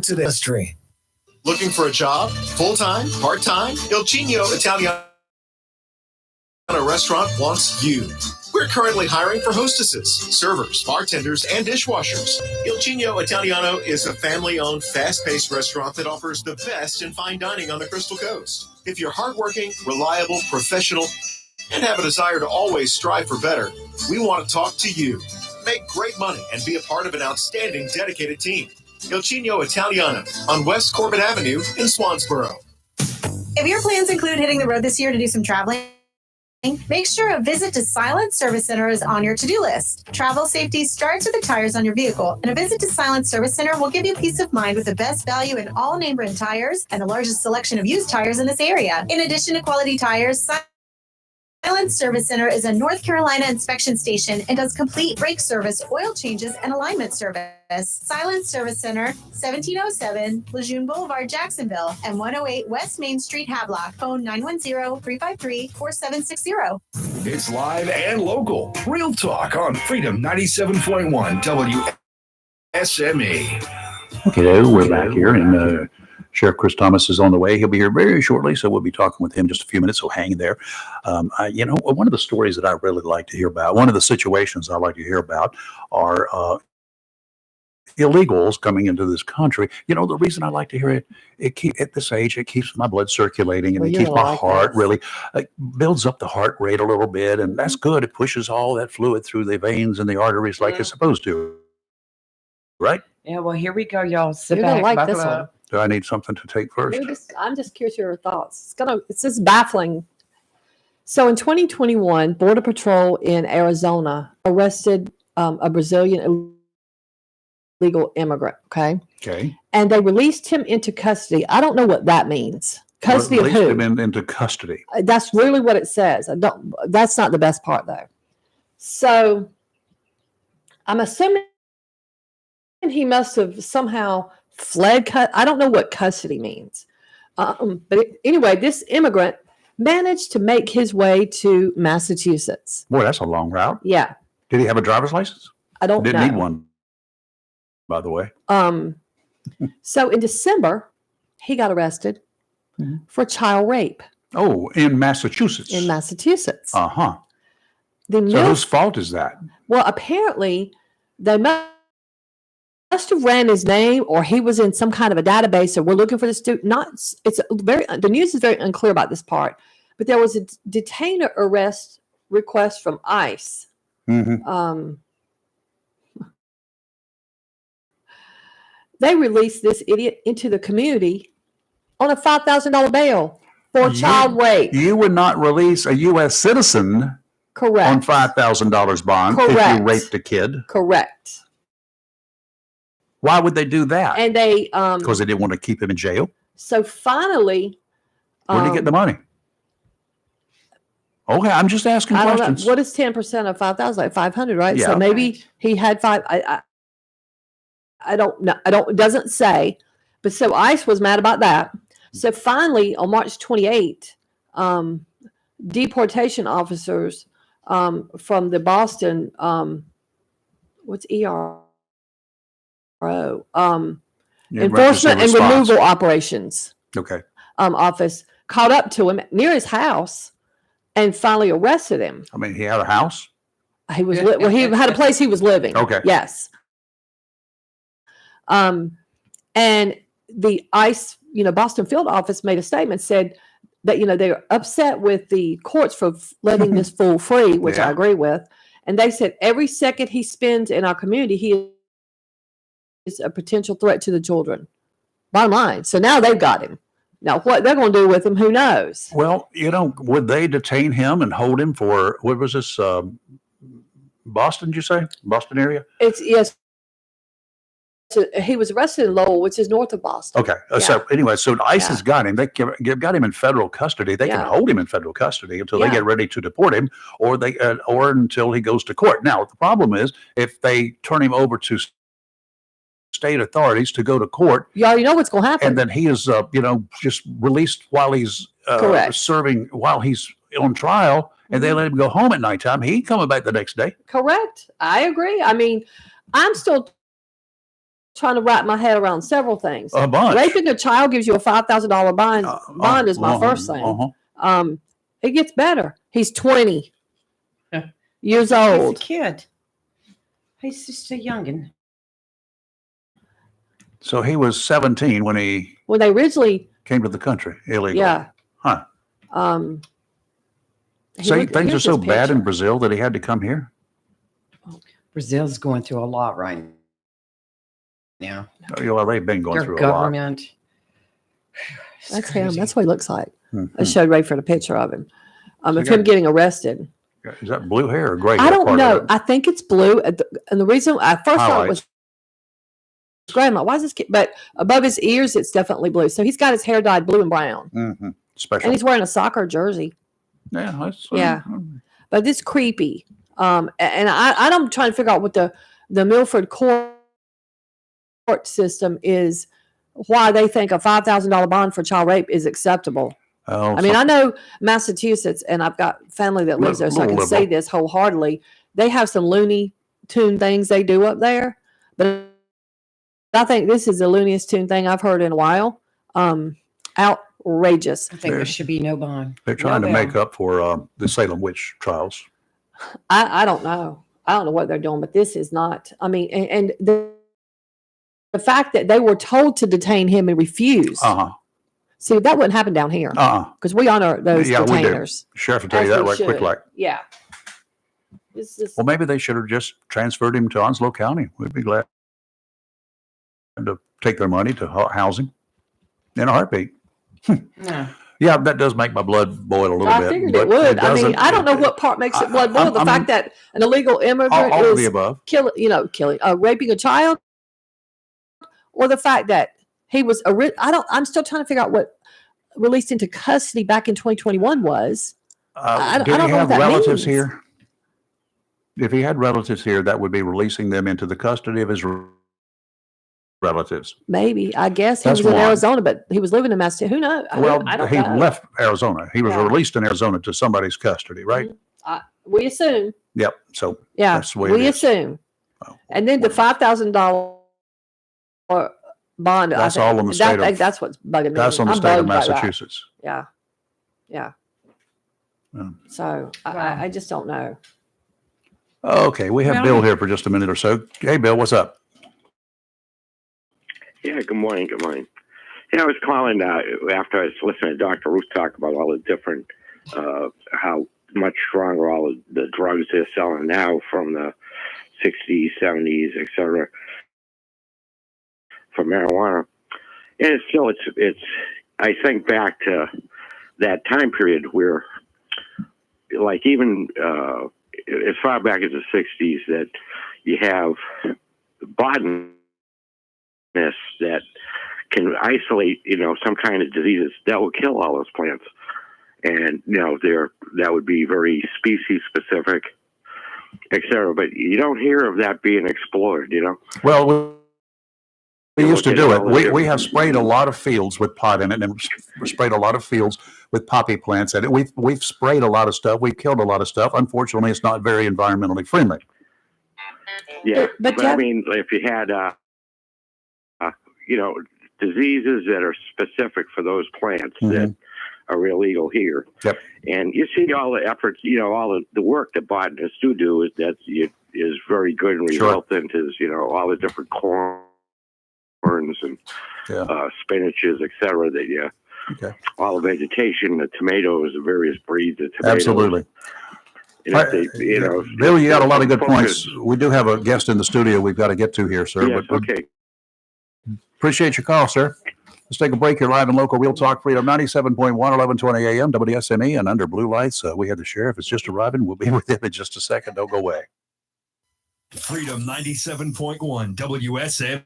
today. Dentistry. Looking for a job? Full-time? Part-time? Il Cigno Italiano restaurant wants you. We're currently hiring for hostesses, servers, bartenders, and dishwashers. Il Cigno Italiano is a family-owned, fast-paced restaurant that offers the best in fine dining on the Crystal Coast. If you're hardworking, reliable, professional, and have a desire to always strive for better, we want to talk to you. Make great money and be a part of an outstanding, dedicated team. Il Cigno Italiano on West Corbin Avenue in Swansboro. If your plans include hitting the road this year to do some traveling, make sure a visit to Silent Service Center is on your to-do list. Travel safety starts with the tires on your vehicle, and a visit to Silent Service Center will give you peace of mind with the best value in all name brand tires and the largest selection of used tires in this area. In addition to quality tires, Silent Service Center is a North Carolina inspection station and does complete brake service, oil changes, and alignment service. Silent Service Center, 1707 Lejeune Boulevard, Jacksonville, and 108 West Main Street, Havelock. Phone 910-353-4760. It's live and local. Real talk on Freedom 97.1 WSME. Okay, we're back here, and Sheriff Chris Thomas is on the way. He'll be here very shortly, so we'll be talking with him just a few minutes, so hang there. One of the stories that I really like to hear about, one of the situations I like to hear about are illegals coming into this country. You know, the reason I like to hear it, at this age, it keeps my blood circulating, and it keeps my heart really, builds up the heart rate a little bit, and that's good. It pushes all that fluid through the veins and the arteries like it's supposed to, right? Yeah, well, here we go, y'all. Sit You're gonna back, like this buckle one. up. Do I need something to take first? I'm just curious your thoughts. It's just baffling. So in 2021, Border Patrol in Arizona arrested a Brazilian illegal immigrant. Okay. Okay. And they released him into custody. I don't know what that means. Custody of Released who? him into custody. That's really what it says. That's not the best part though. So I'm assuming he must have somehow fled. I don't know what custody means. But anyway, this immigrant managed to make his way to Massachusetts. Boy, that's a long route. Yeah. Did he have a driver's license? I don't Didn't know. need one, by the way. So in December, he got arrested for child rape. Oh, in Massachusetts. In Massachusetts. Uh-huh. The So whose fault is that? Well, apparently they must have ran his name, or he was in some kind of a database, or we're looking for this dude. The news is very unclear about this part, but there was a detainer arrest request from ICE. They released this idiot into the community on a $5,000 bail for child rape. You would not release a U.S. citizen Correct. on $5,000 bond if Correct. you raped a kid. Correct. Why would they do that? And they Because they didn't want to keep him in jail. so finally, Where did he get the money? Okay, I'm just asking I don't know. questions. What is 10% of 5,000? Like 500, right? Yeah. So maybe he had five. I don't know. It doesn't say. But so ICE was mad about that. So finally, on March 28, deportation officers from the Boston, what's ERO? Enforcement and Removal Operations Okay. Office caught up to him near his house and finally arrested him. I mean, he had a house? He was he had a place he was living. Okay. Yes. And the ICE, Boston field office made a statement, said that they're upset with the courts for letting this fool free, which I agree with. And they said every second he spends in our community, he is a potential threat to the children. Bottom line. So now they've got him. Now what they're going to do with him, who knows? Well, would they detain him and hold him for, what was this, Boston, did you say? Boston area? Yes. he was arrested in Lowell, which is north of Boston. Okay. So anyway, so ICE has got him. They got him in federal custody. They can Yeah. hold him in federal custody until they Yeah. get ready to deport him, or or until he goes to court. Now, the problem is if they turn him over to state authorities to go to court, You already know what's going to happen. and then he is, just released while he's Correct. serving, while he's on trial, and Mm-hmm. they let him go home at nighttime. He ain't coming back the next day. Correct. I agree. I mean, I'm still trying to wrap my head around several things. A bunch. Raping a child gives you a $5,000 bond. Bond is my first thing. It gets better. He's 20 years He's a old. kid. He's just a youngin. So he was 17 when he When they originally, came to the country illegally. yeah. Huh. He So looked- things are here's so his bad in picture. Brazil that he had to come here? Brazil's going through a lot right now. Well, they've been going Their through a lot. government. That's him. That's what he looks like. I Mhm. showed Rayford a picture of him. Of So him getting arrested. Is that blue hair or gray I hair? don't part of know. it? I think it's blue. And the reason I first thought it was gray. I'm like, why is this kid? But above his ears, it's definitely blue. So he's got his hair dyed blue and brown. Mm-hmm. Special. And he's wearing a soccer jersey. Yeah, that's, Yeah. But it's creepy. And I'm trying to figure out what the Milford court system is, why they think a $5,000 bond for child rape is acceptable. Oh, I mean, I know Massachusetts, and I've got family that lives there, so I can say this wholeheartedly. They have some Looney Tune things they do up there, but I think this is the looniest tune thing I've heard in a while. Outrageous. I think there should be no bond. They're trying No to make bail. up for the Salem witch trials. I don't know. I don't know what they're doing, but this is not. I mean, and the fact that they were told to detain him and refused. See, that wouldn't happen down here because we honor those Yeah, we do. detainers. Sheriff will tell As you that we right quick should. like. Yeah. This is Well, maybe they should have just transferred him to Onslow County. We'd be glad to take their money to housing in a heartbeat. No. Yeah, that does make my blood boil a little I bit. figured but it would. I mean, doesn't- I don't know what part makes it blood boil. The I'm- fact that an illegal immigrant all of is the above. raping a child, or the fact that he was I'm still trying to figure out what released into custody back in 2021 was. I Did don't he know what have that relatives means. here? If he had relatives here, that would be releasing them into the custody of his relatives. Maybe, I guess he That's was in one. Arizona, but he was living in Massachusetts. Who knows? I don't He know. left Arizona. He was Yeah. released in Arizona to somebody's custody, right? We assume. Yep. So Yeah, that's the way it we is. assume. And then the $5,000 bond. That's all on the state of- That's what's bugging me. That's on the I'm state of bugged by that. Massachusetts. Yeah. Yeah. Yeah. So I just don't know. Okay, we have Well- Bill here for just a minute or so. Hey, Bill, what's up? Yeah, good morning. Good morning. I was calling after I was listening to Dr. Ruth talk about all the different, how much stronger all the drugs they're selling now from the 60s, 70s, et cetera, for marijuana. And it's still, I think back to that time period where, like, even as far back as the 60s, that you have botanists that can isolate, some kind of diseases that will kill all those plants. And, that would be very species specific, et cetera. But you don't hear of that being explored, Well, we used to look do at it. all the We different- have sprayed a lot of fields with pot in it, and sprayed a lot of fields with poppy plants in it. We've sprayed a lot of stuff. We've killed a lot of stuff. Unfortunately, it's not very environmentally friendly. Yeah, But but I mean, if you had, diseases that are specific for those plants that are illegal here, Yep. and you see all the efforts, all the work that botanists do is very good and Sure. result into, all the different corns and spinaches, et cetera, that all the vegetation, the tomatoes, the various breeds of tomatoes. Absolutely. And if they, Bill, you got a lot of good focus- points. We do have a guest in the studio we've got to get to here, sir. Yes, but okay. Appreciate your call, sir. Let's take a break here live and local. Real Talk Freedom 97.1, 1120 a.m. WSME, and under blue lights. We have the sheriff. It's just arriving. We'll be with him in just a second. Don't go away. Freedom 97.1 WSM.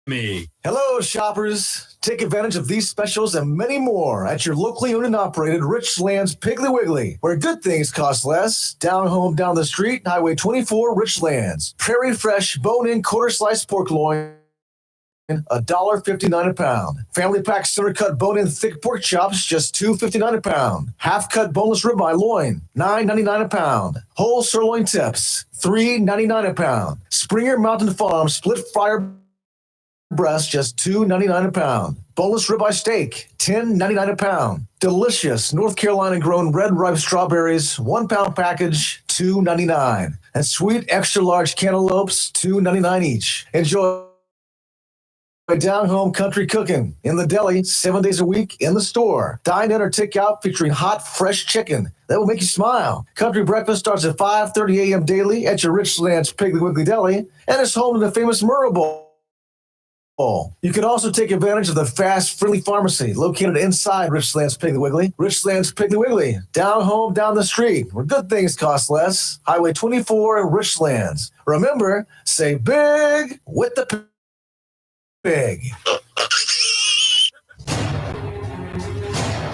Me. Hello, shoppers. Take advantage of these specials and many more at your locally owned and operated Richlands Piggly Wiggly, where good things cost less. Down home, down the street, Highway 24, Richlands. Prairie fresh, bone-in quarter-sliced pork loin, $1.59 a pound. Family pack center cut bone-in thick pork chops, just $2.59 a pound. Half cut boneless ribeye loin, $9.99 a pound. Whole sirloin tips, $3.99 a pound. Springer Mountain Farm split fryer breast, just $2.99 a pound. Boneless ribeye steak, $10.99 a pound. Delicious North Carolina grown red ripe strawberries, 1 pound package, $2.99. And sweet extra large cantaloupes, $2.99 each. Enjoy down home country cooking in the deli 7 days a week in the store. Dine in or take out featuring hot, fresh chicken that will make you smile. Country breakfast starts at 5:30 a.m. daily at your Richlands Piggly Wiggly Deli and is home to the famous Murrow Bowl. You can also take advantage of the fast, friendly pharmacy located inside Richlands Piggly Wiggly. Richlands Piggly Wiggly, down home, down the street, where good things cost less. Highway 24 in Richlands. Remember, save big with the Big.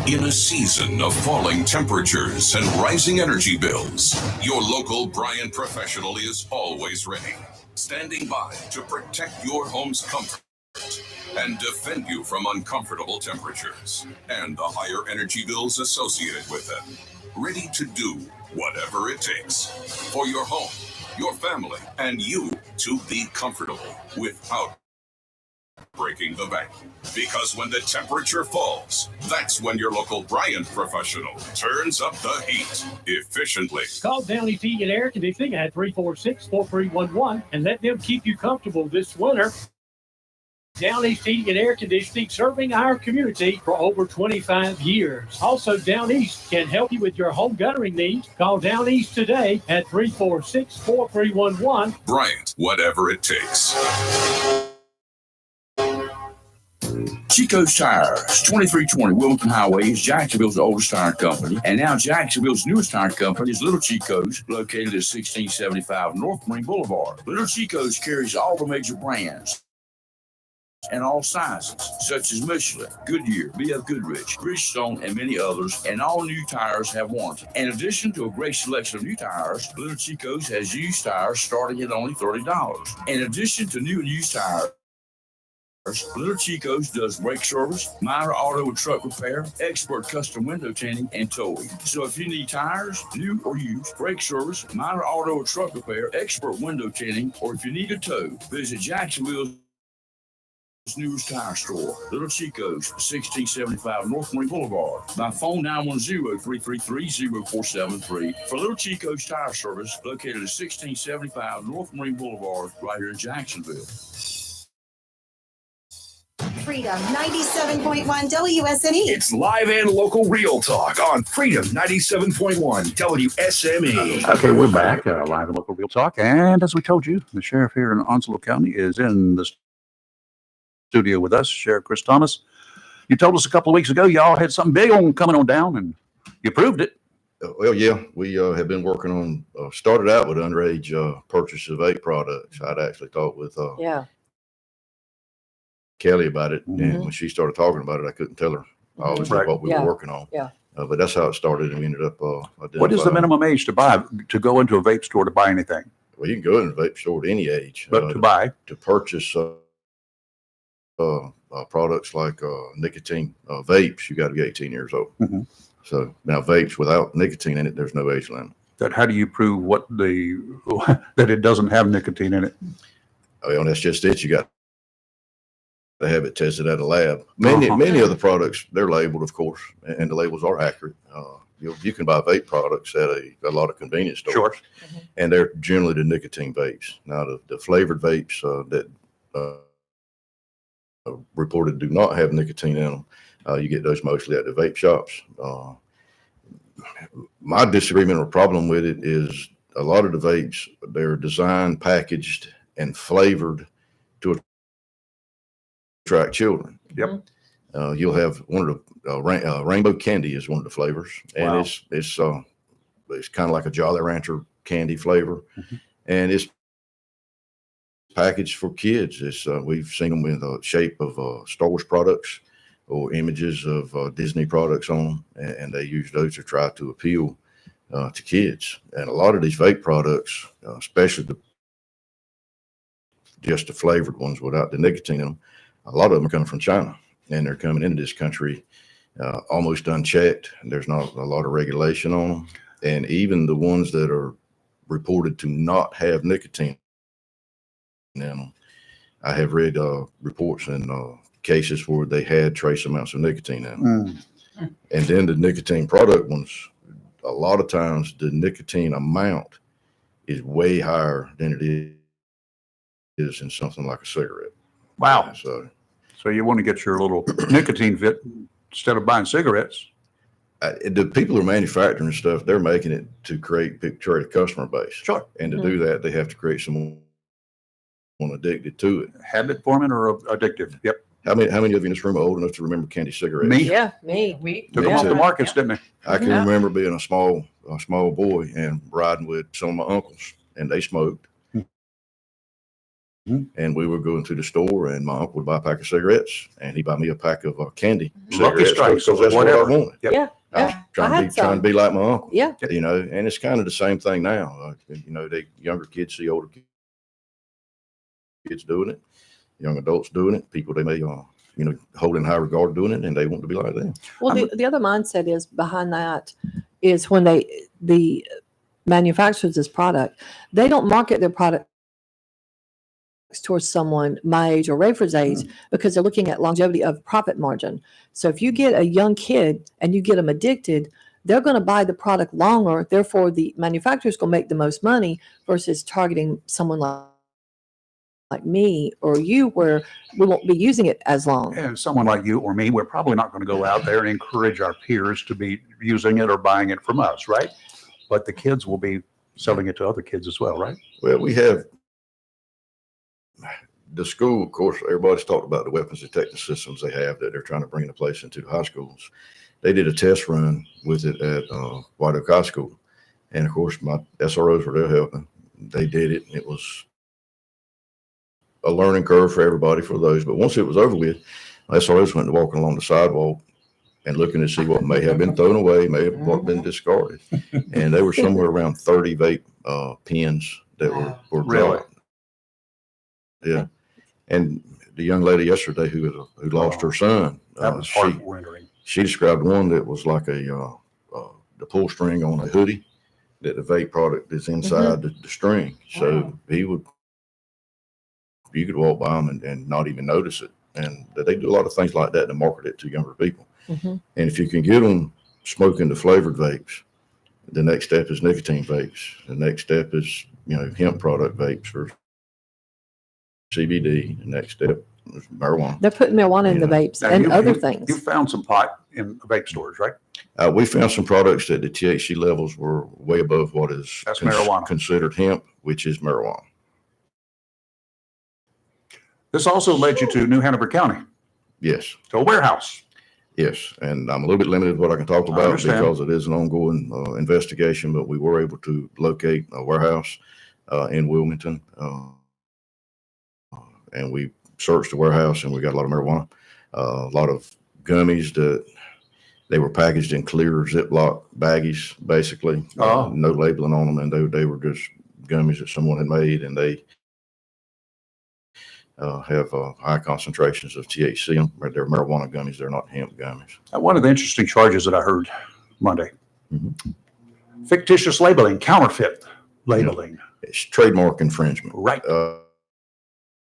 In a season of falling temperatures and rising energy bills, your local Bryant professional is always ready, standing by to protect your home's comfort and defend you from uncomfortable temperatures and the higher energy bills associated with them. Ready to do whatever it takes for your home, your family, and you to be comfortable without breaking the bank. Because when the temperature falls, that's when your local Bryant professional turns up the heat efficiently. Call Downey Heating and Air Conditioning at 346-4311 and let them keep you comfortable this winter. Downey's Heating and Air Conditioning, serving our community for over 25 years. Also, Down East can help you with your home guttering needs. Call Down East today at 346-4311. Bryant, whatever it takes. Chico's Tires, 2320 Wilmington Highway, is Jacksonville's oldest tire company. And now Jacksonville's newest tire company is Little Chico's, located at 1675 North Marine Boulevard. Little Chico's carries all the major brands and all sizes, such as Michelin, Goodyear, B.F. Goodrich, Bridgestone, and many others, and all new tires have warranty. In addition to a great selection of new tires, Little Chico's has used tires starting at only $30. In addition to new and used tires, Little Chico's does brake service, minor auto and truck repair, expert custom window tinting, and towing. So if you need tires, new or used, brake service, minor auto or truck repair, expert window tinting, or if you need a tow, visit Jacksonville's newest tire store, Little Chico's, 1675 North Marine Boulevard. By phone 910-333-0473 for Little Chico's Tire Service, located at 1675 North Marine Boulevard, right here in Jacksonville. Freedom 97.1 WSNE. It's live and local real talk on Freedom 97.1 WSME. Okay, we're back, live and local real talk. And as we told you, the sheriff here in Onslow County is in the studio with us, Sheriff Chris Thomas. You told us a couple of weeks ago y'all had something big on coming on down, and you proved it. Well, yeah, we have been working on, started out with underage purchase of vape products. I'd actually talked with Kelly about it, and when she started talking about it, I couldn't tell her obviously what we were working on. But that's how it started, and we ended up what is the minimum age to go into a vape store to buy anything? Well, you can go in a vape store at any age, but to purchase products like nicotine vapes, you got to be 18 years old. So now vapes without nicotine in it, there's no age limit. How do you prove that it doesn't have nicotine in it? Well, that's just it. You got to have it tested at a lab. Many of the products, they're labeled, of course, and the labels are accurate. You can buy vape products at a lot of convenience stores, and they're generally the nicotine vapes. Now, the flavored vapes that reported do not have nicotine in them, you get those mostly at the vape shops. My disagreement or problem with it is a lot of the vapes, they're designed, packaged, and flavored to attract children. Yep. You'll have one of the rainbow candy is one of the flavors, and it's kind of like a Jolly Rancher candy flavor, and it's packaged for kids. We've seen them in the shape of Star Wars products or images of Disney products on them, and they use those to try to appeal to kids. And a lot of these vape products, especially just the flavored ones without the nicotine in them, a lot of them are coming from China, and they're coming into this country almost unchecked. There's not a lot of regulation on them, and even the ones that are reported to not have nicotine in them, I have read reports and cases where they had trace amounts of nicotine in them. And then the nicotine product ones, a lot of times the nicotine amount is way higher than it is in something like a cigarette. Wow. So you want to get your little nicotine fit instead of buying cigarettes. The people who are manufacturing stuff, they're making it to create a customer base. Sure. And to do that, they have to create someone addicted to it. Habit forming or addictive? Yep. How many of you in this room are old enough to remember candy cigarettes? Me. Yeah, me. We Took them off the markets, didn't they? I can remember being a small boy and riding with some of my uncles, and they smoked. And we would go into the store, and my uncle would buy a pack of cigarettes, and he'd buy me a pack of candy Lucky cigarettes Strikes, because that's whatever. what I wanted. Yeah. I was trying to be like my uncle. Yeah. You know, and it's kind of the same thing now. You know, the younger kids see older kids doing it, young adults doing it, people they may hold in high regard doing it, and they want to be like them. Well, the other mindset is behind that is when the manufacturers this product, they don't market their product towards someone my age or Rayford's age because they're looking at longevity of profit margin. So if you get a young kid and you get them addicted, they're going to buy the product longer. Therefore, the manufacturer's going to make the most money versus targeting someone like me or you, where we won't be using it as long. And someone like you or me, we're probably not going to go out there and encourage our peers to be using it or buying it from us, right? But the kids will be selling it to other kids as well, right? Well, we have the school, of course, everybody's talked about the weapons detection systems they have that they're trying to bring into place into the high schools. They did a test run with it at White Oak High School. And of course, my SROs were there helping. They did it. It was a learning curve for everybody for those. But once it was over with, my SROs went to walking along the sidewalk and looking to see what may have been thrown away, may have been discarded. And they were somewhere around 30 vape pens that were dropped. Yeah. And the young lady yesterday who lost her son, That was heart-rendering. she described one that was like the pull string on a hoodie that the vape product is inside the string. So you could walk by them and not even notice it. And they do a lot of things like that to market it to younger people. And if you can get them smoking the flavored vapes, the next step is nicotine vapes. The next step is, hemp product vapes for CBD. The next step is marijuana. They're putting marijuana in the vapes Now, and other things. You found some pot in vape stores, right? We found some products that the THC levels were way above what is That's marijuana. considered hemp, which is marijuana. This also led you to New Hanover County, Yes. to a warehouse. Yes, and I'm a little bit limited what I can talk I about understand. because it is an ongoing investigation, but we were able to locate a warehouse in Wilmington, and we searched the warehouse, and we got a lot of marijuana, a lot of gummies that they were packaged in clear Ziploc baggies, basically, no labeling on them, and they were just gummies that someone had made, and they have high concentrations of THC in them. They're marijuana gummies. They're not hemp gummies. One of the interesting charges that I heard Monday, fictitious labeling, counterfeit labeling. It's trademark infringement. Right.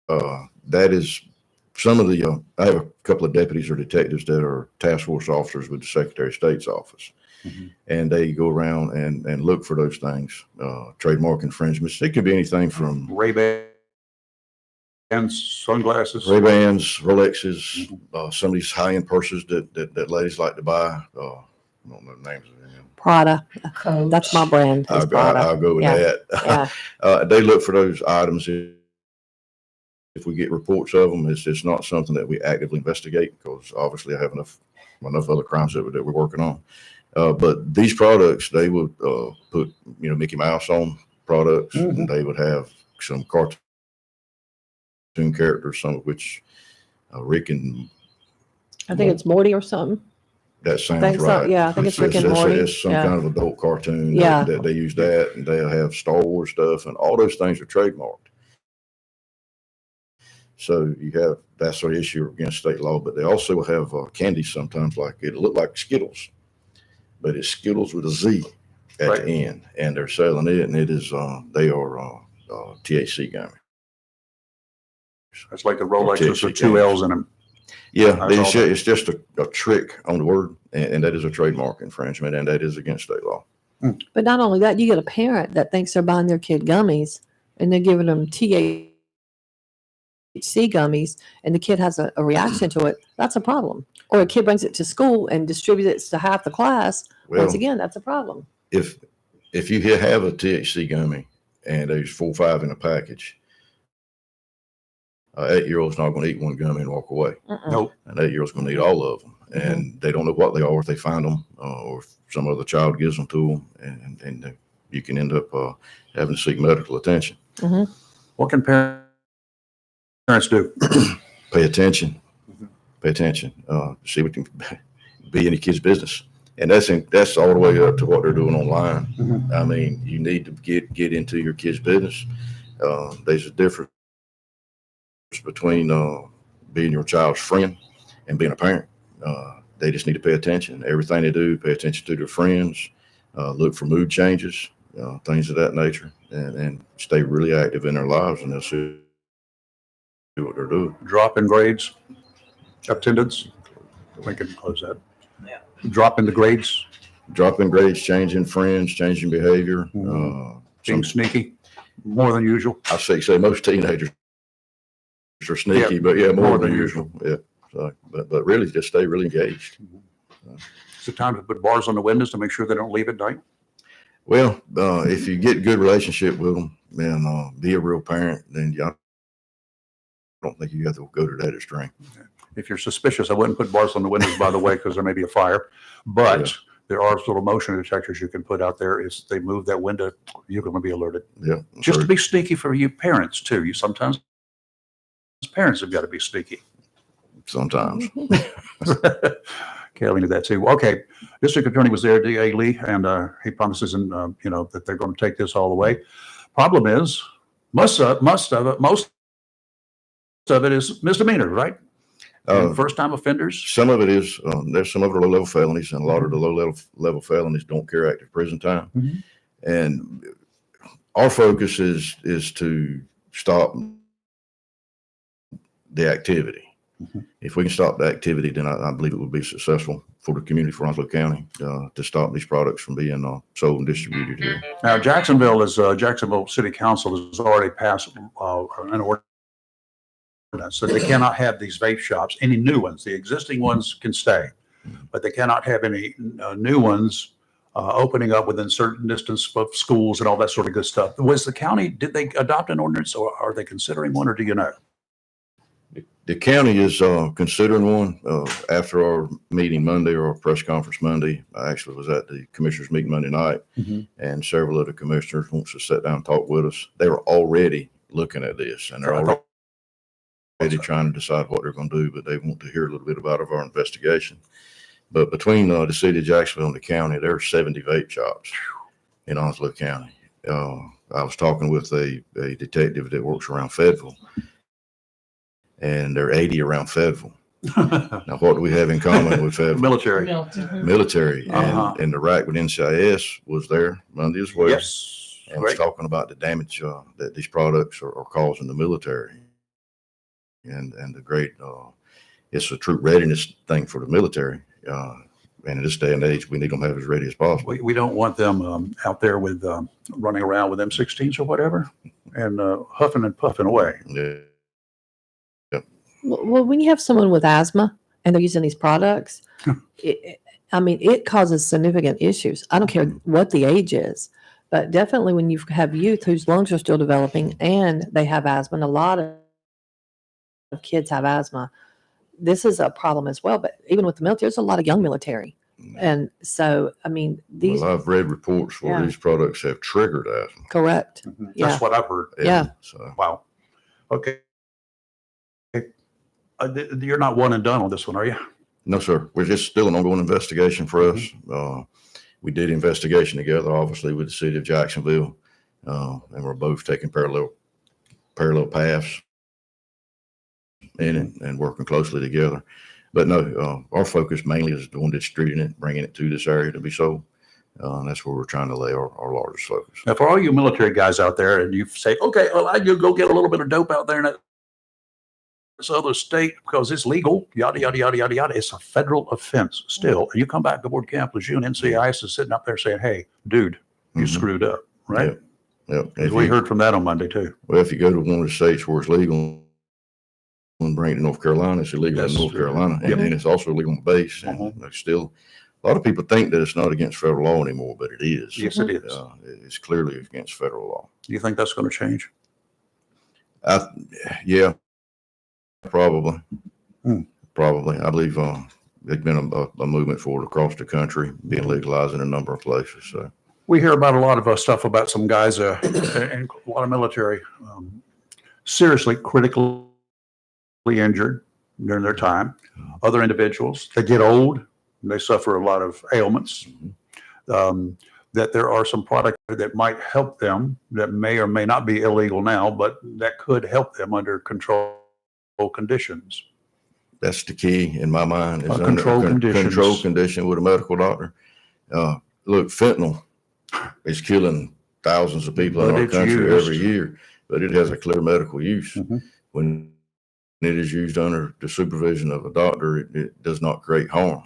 That is some of the, I have a couple of deputies or detectives that are task force officers with the Secretary of State's office. And they go around and look for those things, trademark infringements. It could be anything from Ray-Bans, sunglasses. Ray-Bans, Rolexes, some of these high-end purses that ladies like to buy. I don't know the names of them. Prada. That's my brand. is Prada. I'll go with that. They look for those items. If we get reports of them, it's not something that we actively investigate because obviously I have enough other crimes that we're working on. But these products, they would put Mickey Mouse on products, and they would have some cartoon characters, some of which Rick and I think it's Morty or something. that sounds Think so, right. yeah, I think it's Rick and Morty. It's some Yeah. kind of adult cartoon Yeah. that they use that, and they'll have Star Wars stuff, and all those things are trademarked. So you have that sort of issue against state law, but they also have candy sometimes like it look like Skittles, but it's Skittles with a Z at Right. the end, and they're selling it, and it is they are THC gummy. It's like the Rolexes with THC two L's in them. Yeah, That's all it's just a trick on the word, and that is a trademark infringement, and that is against state law. But not only that, you get a parent that thinks they're buying their kid gummies and they're giving them THC gummies, and the kid has a reaction to it. That's a problem. Or a kid brings it to school and distributes it to half the class. Well, Once again, that's a problem. If you have a THC gummy and there's 4 or 5 in a package, 8-year-old's not going to eat one gummy and walk away. Nope. An 8-year-old's going to eat all of them, and they don't know what they are if they find them, or if some other child gives them to them, and you can end up having to seek medical attention. What can parents do? Pay attention. Pay attention. See what can be in the kid's business, and that's all the way up to what they're doing online. I mean, you need to get into your kid's business. There's a difference between being your child's friend and being a parent. They just need to pay attention. Everything they do, pay attention to their friends, look for mood changes, things of that nature, and stay really active in their lives, and they'll see what they're doing. Drop in grades, attendance. We can close that. Drop in the grades. Drop in grades, changing friends, changing behavior. Being sneaky, more than usual. I say most teenagers are sneaky, Yeah, but yeah, more more than than usual. Yeah. So, but really just stay really engaged. Is it time to put bars on the windows to make sure they don't leave at night? Well, if you get a good relationship with them and be a real parent, then I don't think you have to go to that extreme. If you're suspicious, I wouldn't put bars on the windows, by the way, because there may be a fire. But there are little motion detectors you can put out there. If they move that window, you're going to be alerted. Yeah. Just to be sneaky for you parents too. You sometimes parents have got to be sneaky. Sometimes. Kelly knew that too. Okay, District Attorney was there, D.A. Lee, and he promises, that they're going to take this all the way. Problem is, most of it is misdemeanor, right? First-time offenders. Some of it is. There's some of the low-level felonies, and a lot of the low-level felonies don't carry active prison time. And our focus is to stop the activity. If we can stop the activity, then I believe it would be successful for the community for Onslow County to stop these products from being sold and distributed here. Now, Jacksonville City Council has already passed an ordinance that they cannot have these vape shops, any new ones. The existing ones can stay, but they cannot have any new ones opening up within certain distance of schools and all that sort of good stuff. Was the county, did they adopt an ordinance, or are they considering one, or do you know? The county is considering one. After our meeting Monday, or our press conference Monday, I actually was at the commissioners meeting Monday night, and several of the commissioners wants to sit down and talk with us. They were already looking at this, and they're already trying to decide what they're going to do, but they want to hear a little bit about our investigation. But between the city of Jacksonville and the county, there are 70 vape shops in Onslow County. I was talking with a detective that works around Fayetteville, and there are 80 around Fayetteville. Now, what do we have in common with Fayetteville? Military. And the rack with NCIS was there Monday as well. Yes. And was talking about the damage that these products are causing the military. And the great, it's a troop readiness thing for the military. And in this day and age, we need them to have as ready as possible. We don't want them out there with running around with M16s or whatever and huffing and puffing away. Yeah. Well, when you have someone with asthma and they're using these products, it causes significant issues. I don't care what the age is, but definitely when you have youth whose lungs are still developing and they have asthma, and a lot of kids have asthma, this is a problem as well. But even with the military, there's a lot of young military. And so, these. Well, I've read reports where these products have triggered asthma. Correct. That's what I've heard. Yeah. So, wow. Okay. You're not one and done on this one, are you? No, sir. We're just still an ongoing investigation for us. We did investigation together, obviously, with the city of Jacksonville, and we're both taking parallel paths in it and working closely together. But no, our focus mainly is doing distributing it, bringing it to this area to be sold. That's where we're trying to lay our largest focus. Now, for all you military guys out there, and you say, okay, well, I go get a little bit of dope out there in this other state because it's legal, yada, yada, yada, yada, yada. It's a federal offense still. And you come back to board camp as you and NCIS is sitting up there saying, hey, dude, you screwed up, right? Yep. We heard from that on Monday, too. Well, if you go to one of the states where it's legal and bring it to North Carolina, it's illegal in North Carolina. And then it's also illegal on the base. And still, a lot of people think that it's not against federal law anymore, but it is. Yes, it is. It's clearly against federal law. Do you think that's going to change? Yeah, probably. Probably. I believe there's been a movement for it across the country, being legalized in a number of places. So we hear about a lot of stuff about some guys and a lot of military seriously critically injured during their time. Other individuals, they get old, and they suffer a lot of ailments. That there are some products that might help them that may or may not be illegal now, but that could help them under control conditions. That's the key in my mind. Is Control condition with a medical doctor. Look, fentanyl is killing thousands of people in our country every year, but it has a clear medical use. When it is used under the supervision of a doctor, it does not create harm.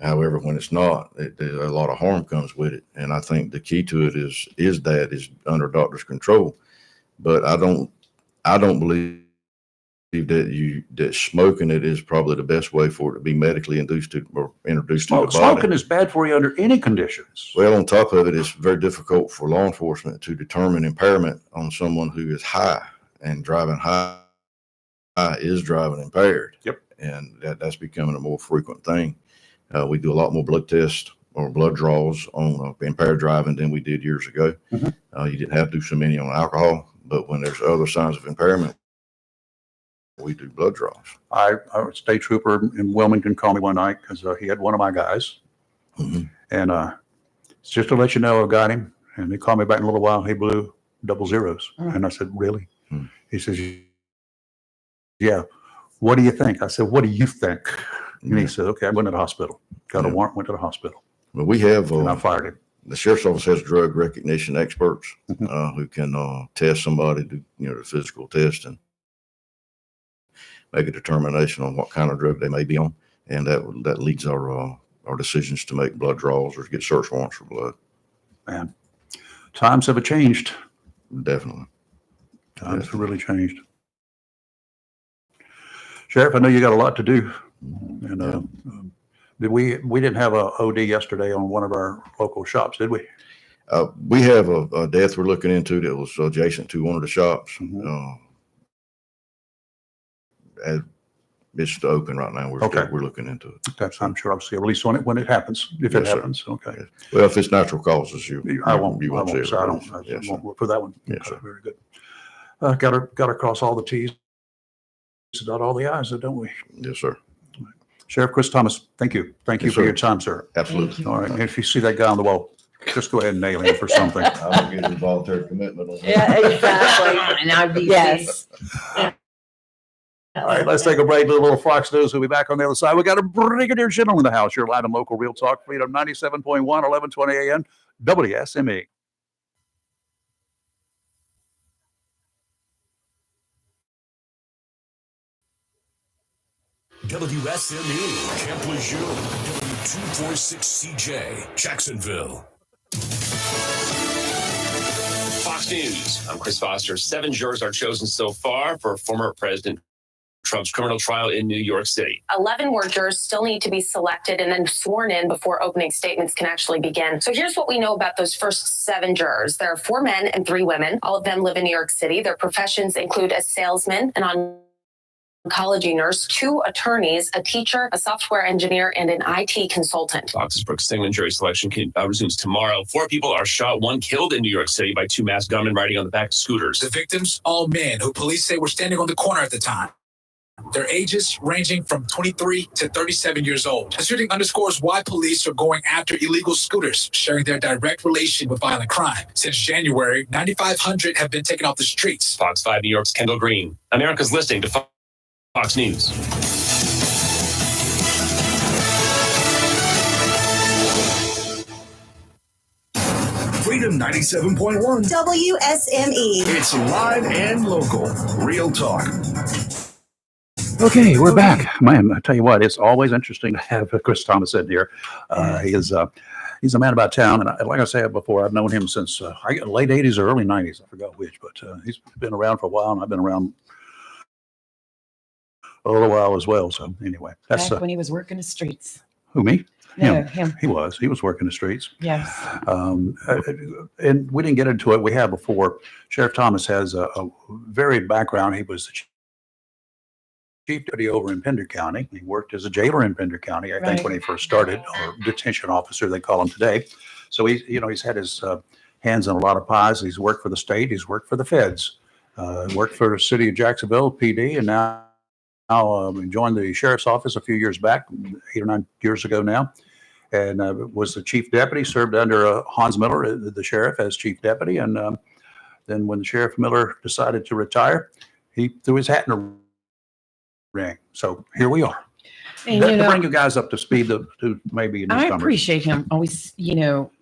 However, when it's not, a lot of harm comes with it. And I think the key to it is under doctor's control. But I don't believe that smoking it is probably the best way for it to be medically induced or introduced to the body. Smoking is bad for you under any conditions. Well, on top of it, it's very difficult for law enforcement to determine impairment on someone who is high, and driving high is driving impaired. Yep. And that's becoming a more frequent thing. We do a lot more blood tests or blood draws on impaired driving than we did years ago. You didn't have to do so many on alcohol, but when there's other signs of impairment, we do blood draws. A state trooper in Wilmington called me one night because he had one of my guys. And it's just to let you know, I got him. And he called me back in a little while. He blew double zeros. And I said, really? He says, yeah. What do you think? I said, what do you think? And he said, okay, I went to the hospital. Got a warrant, went to the hospital. Well, we have, and I fired him. The sheriff's office has drug recognition experts who can test somebody, do the physical test and make a determination on what kind of drug they may be on. And that leads our decisions to make blood draws or to get search warrants for blood. Man, times have changed. Definitely. Times have really changed. Sheriff, I know you got a lot to do. And we didn't have a OD yesterday on one of our local shops, did we? We have a death we're looking into that was adjacent to one of the shops. It's open right now. We're looking into it. Okay, so I'm sure I'll see a release on it when it happens, if it happens. Okay. Yes. Well, if it's natural causes, I won't. You won't see it. I won't look for that one. Yes, Okay, sir. very good. Got to cross all the T's, dot all the I's, don't we? Yes, sir. Sheriff Chris Thomas, thank you. Thank you Yes, for sir. your time, sir. Absolutely. All right. And if you see that guy on the wall, just go ahead and nail him for something. I'm going to get a voluntary commitment on that. Yeah, exactly. And I'd be Yes. All right, let's take a break. A little Fox News. We'll be back on the other side. We got a Brigadier General in the house. You're live on local Real Talk Freedom 97.1, 1120 AM, WSME. WSME, Camp Lejeune, W246CJ, Jacksonville. Fox News. I'm Chris Foster. 7 jurors are chosen so far for former President Trump's criminal trial in New York City. 11 more jurors still need to be selected and then sworn in before opening statements can actually begin. So here's what we know about those first 7 jurors. There are 4 men and 3 women. All of them live in New York City. Their professions include a salesman, an oncology nurse, 2 attorneys, a teacher, a software engineer, and an IT consultant. Fox's Brooks Stingman jury selection resumes tomorrow. 4 people are shot, 1 killed in New York City by 2 masked gunmen riding on the back of scooters. The victims, all men who police say were standing on the corner at the time. their ages ranging from 23 to 37 years old. The shooting underscores why police are going after illegal scooters, sharing their direct relation with violent crime. Since January, 9,500 have been taken off the streets. Fox 5 New York's Kendall Green. America's listening to Fox News. Freedom 97.1 WSME. It's live and local. Real talk. Okay, we're back. Man, I tell you what, it's always interesting to have Chris Thomas in here. He's a man about town, and like I said before, I've known him since late 80s or early 90s. I forgot which, but he's been around for a while, and I've been around a little while as well. So anyway, that's Back when he was working the streets. who, me? No, him. He was working the streets. Yes. And we didn't get into it. We have before. Sheriff Thomas has a varied background. He was the chief deputy over in Pender County. He worked as a jailer in Pender County, I think, when he first started, or detention officer, they call him today. So he's had his hands in a lot of pies. He's worked for the state. He's worked for the feds. Worked for the city of Jacksonville PD, and now joined the sheriff's office a few years back, 8 or 9 years ago now, and was the chief deputy, served under Hans Miller, the sheriff, as chief deputy. And then when Sheriff Miller decided to retire, he threw his hat in the ring. So here we are. And, to bring you guys up to speed to maybe I appreciate him always,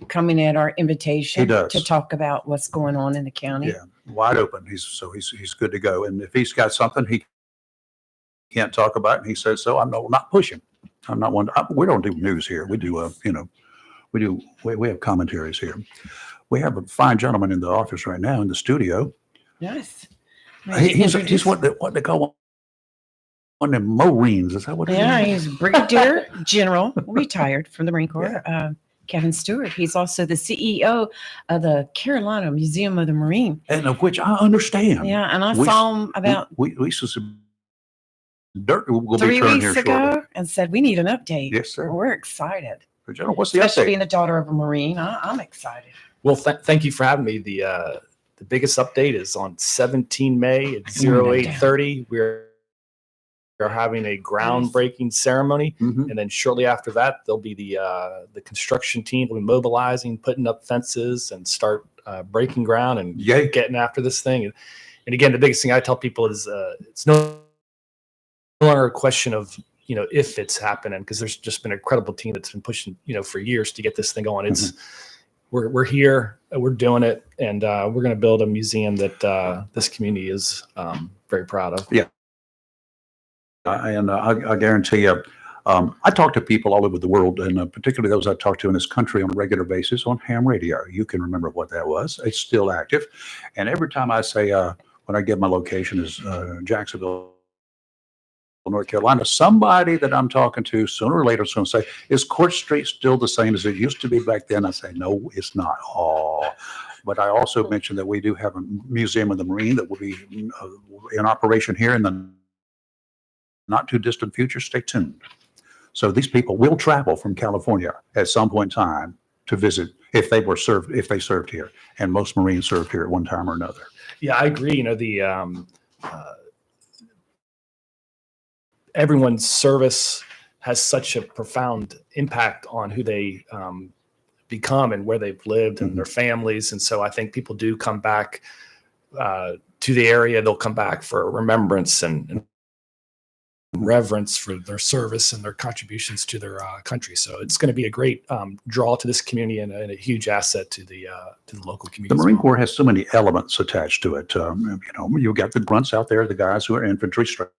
coming at our invitation He does. to talk about what's going on in the county. Yeah, wide open. He's good to go. And if he's got something he can't talk about, and he says so, I'm not pushing. I'm not one. We don't do news here. We do, we have commentaries here. We have a fine gentleman in the office right now in the studio. Yes. He's what they call one of them Marines. Is that what? Yeah, he's Brigadier General, retired from the Marine Corps. Kevin Stewart. He's also the CEO of the Carolina Museum of the Marine, and of which I understand. Yeah, and I saw him about we saw some dirt. We'll 3 be turning weeks here ago, shortly. and said we need an update. Yes, sir. We're excited. General, what's the Especially update? being the daughter of a Marine, I'm excited. Well, thank you for having me. The biggest update is on 17 May at 08:30. We're having a groundbreaking ceremony, and then shortly after that, there'll be the construction team will be mobilizing, putting up fences, and start breaking ground and getting after this thing. And again, the biggest thing I tell people is it's no longer a question of if it's happening, because there's just been an incredible team that's been pushing for years to get this thing going. It's we're here, we're doing it, and we're going to build a museum that this community is very proud of. Yeah. And I guarantee you, I talk to people all over the world, and particularly those I talk to in this country on a regular basis on ham radio. You can remember what that was. It's still active. And every time I say, when I give my location is Jacksonville, North Carolina, somebody that I'm talking to sooner or later is going to say, is Court Street still the same as it used to be back then? I say, no, it's not. But I also mentioned that we do have a Museum of the Marine that will be in operation here in the not too distant future. Stay tuned. So these people will travel from California at some point in time to visit if they served here, and most Marines served here at one time or another. Yeah, I agree. Everyone's service has such a profound impact on who they become and where they've lived and their families. And so I think people do come back to the area. They'll come back for remembrance and reverence for their service and their contributions to their country. So it's going to be a great draw to this community and a huge asset to the local community. The Marine Corps has so many elements attached to it. You've got the grunts out there, the guys who are infantry, straight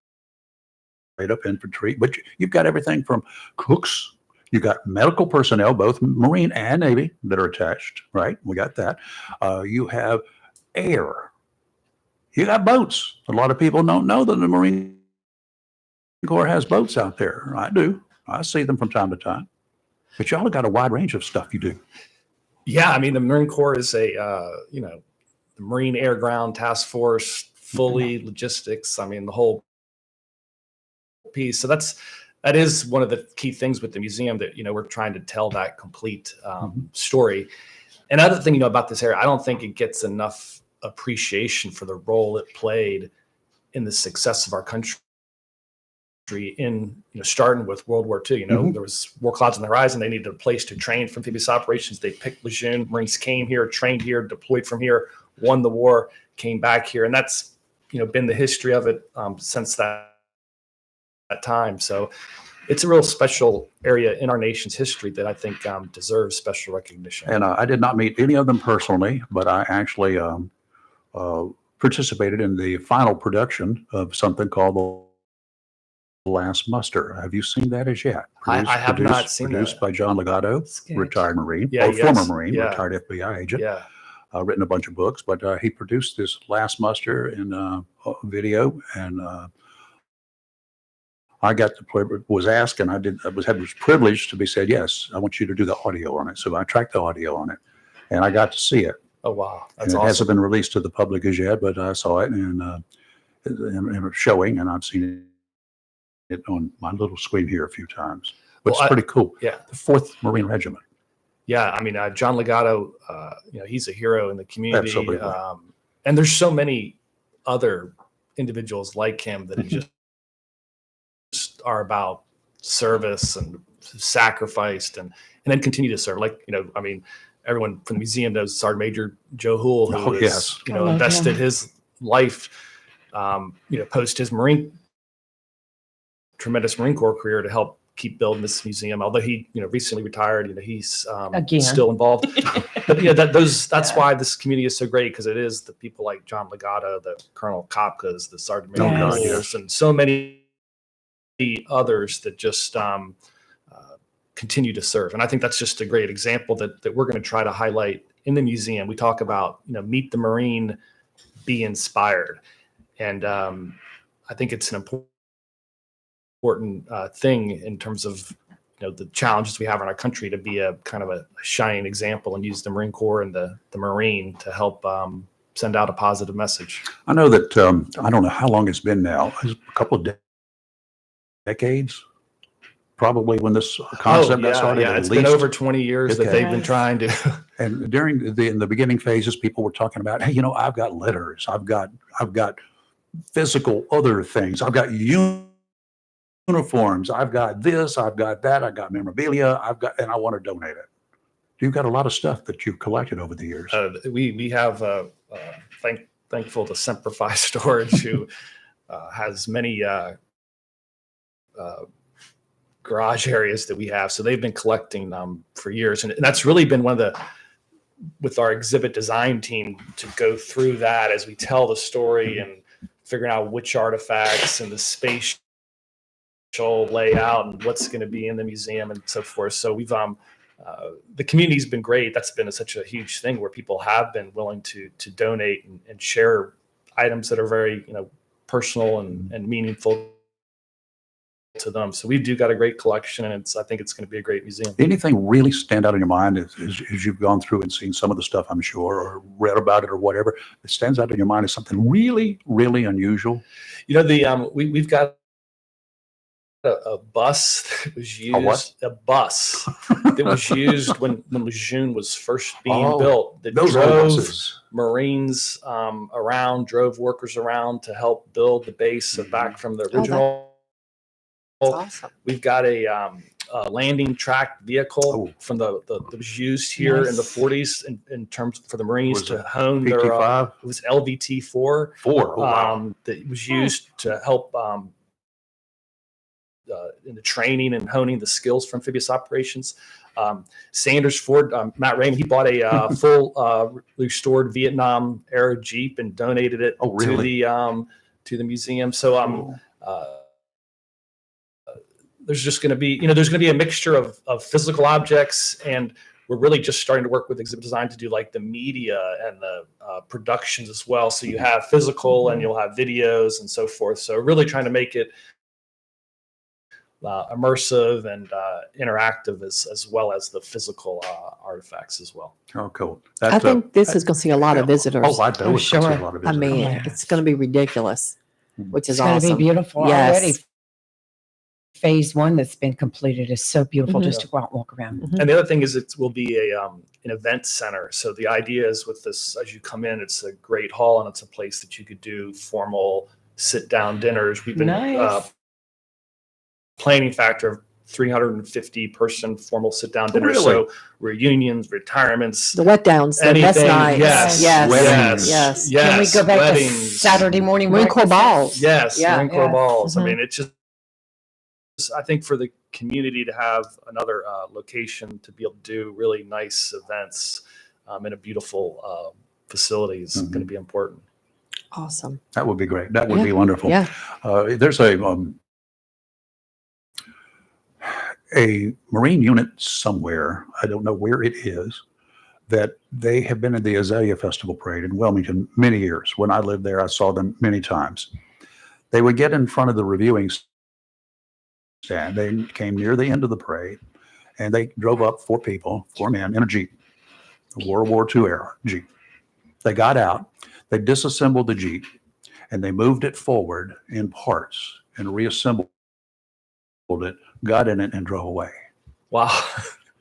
up infantry, but you've got everything from cooks. You've got medical personnel, both Marine and Navy, that are attached, right? We got that. You have air. You got boats. A lot of people don't know that the Marine Corps has boats out there. I do. I see them from time to time. But y'all have got a wide range of stuff you do. Yeah, I mean, the Marine Corps is the Marine Air Ground Task Force, fully logistics. I mean, the whole piece. So that is one of the key things with the museum, that we're trying to tell that complete story. Another thing about this area, I don't think it gets enough appreciation for the role it played in the success of our country in, starting with World War II. There was war clouds on the horizon. They needed a place to train for amphibious operations. They picked Lejeune. Marines came here, trained here, deployed from here, won the war, came back here. And that's, been the history of it since that time. So it's a real special area in our nation's history that I think deserves special recognition. And I did not meet any of them personally, but I actually participated in the final production of something called The Last Muster. Have you seen that as yet? I have not seen Produced that. by John Legato, retired Marine, Yeah, or yes, former Marine, yeah. retired FBI agent. Yeah. Written a bunch of books, but he produced this Last Muster in video, and I was asked, and I was privileged to be said, yes, I want you to do the audio on it. So I tracked the audio on it, and I got to see it. Oh, wow. And That's it awesome. hasn't been released to the public as yet, but I saw it and showing, and I've seen it on my little screen here a few times. But Well, it's pretty cool. Yeah. The 4th Marine Regiment. Yeah. I mean, John Legato, he's a hero in the community. Absolutely. And there's so many other individuals like him that just are about service and sacrificed and then continue to serve. Like, everyone from the museum knows Sergeant Major Joe Hoole, who Oh, yes. I love invested his life, post his tremendous Marine Corps career to help keep building this museum. Although he, recently retired, he's Again. still involved. But that's why this community is so great, because it is the people like John Legato, the Colonel Kopkas, the Sergeant Major Yes. Hooles, and so many others that just continue to serve. And I think that's just a great example that we're going to try to highlight in the museum. We talk about, meet the Marine, be inspired. And I think it's an important thing in terms of, the challenges we have in our country, to be a kind of a shining example and use the Marine Corps and the Marine to help send out a positive message. I know that, I don't know how long it's been now, it's a couple of decades, probably, when this concept got started. Yeah, at it's least. been over 20 years that Okay. they've been trying to. And in the beginning phases, people were talking about, hey, I've got letters, I've got physical other things, I've got uniforms, I've got this, I've got that, I've got memorabilia, and I want to donate it. You've got a lot of stuff that you've collected over the years. We have thankful to Semperfi Storage, who has many garage areas that we have. So they've been collecting for years, and that's really been one of with our exhibit design team, to go through that as we tell the story and figuring out which artifacts and the spatial layout and what's going to be in the museum and so forth. So we've the community's been great. That's been such a huge thing, where people have been willing to donate and share items that are very personal and meaningful to them. So we do got a great collection, and I think it's going to be a great museum. Anything really stand out in your mind as you've gone through and seen some of the stuff, I'm sure, or read about it or whatever, that stands out in your mind as something really, really unusual? We've got a bus that was used. A bus that was used when Lejeune was first being built. That those old drove buses. Marines around, drove workers around to help build the base back from the original. Awesome. We've got a landing track vehicle from that was used here in the 40s in terms for the Marines to hone their. PT-5? It was LVT-4. That was used to help in the training and honing the skills for amphibious operations. Sanders Ford, Matt Raymond, he bought a full restored Vietnam era Jeep and donated it to the museum. So there's just going to be, there's going to be a mixture of physical objects, and we're really just starting to work with exhibit design to do like the media and the productions as well. So you have physical and you'll have videos and so forth. So really trying to make it immersive and interactive as well as the physical artifacts as well. Oh, cool. I think this is going to see a lot of visitors. Oh, I know it's gonna see a lot of I visitors. mean, it's going to be ridiculous, which is It's going to awesome. be beautiful Yes. already. Phase 1 that's been completed is so beautiful just to go out and walk around. And the other thing is it will be an event center. So the idea is with this, as you come in, it's a great hall and it's a place that you could do formal sit down dinners. We've been Nice. planning factor of 350 person formal sit down dinner. Really? So reunions, retirements, The wet downs, the best anything. nights. Yes. Yes. Yes. Yes. Yes. Can we go back to Weddings. Saturday morning Marine Corps breakfasts? balls. Yes. Yeah. Marine Corps Yeah. balls. Mhm. I mean, it's just, I think for the community to have another location to be able to do really nice events in a beautiful facility is going to be important. Awesome. That would be great. That would Yeah. be wonderful. Yeah. There's a Marine unit somewhere, I don't know where it is, that they have been in the Azalea Festival Parade in Wilmington many years. When I lived there, I saw them many times. They would get in front of the reviewing stand. They came near the end of the parade, and they drove up 4 people, 4 men in a Jeep, a World War II era Jeep. They got out, they disassembled the Jeep, and they moved it forward in parts and reassembled it, got in it, and drove away. Wow.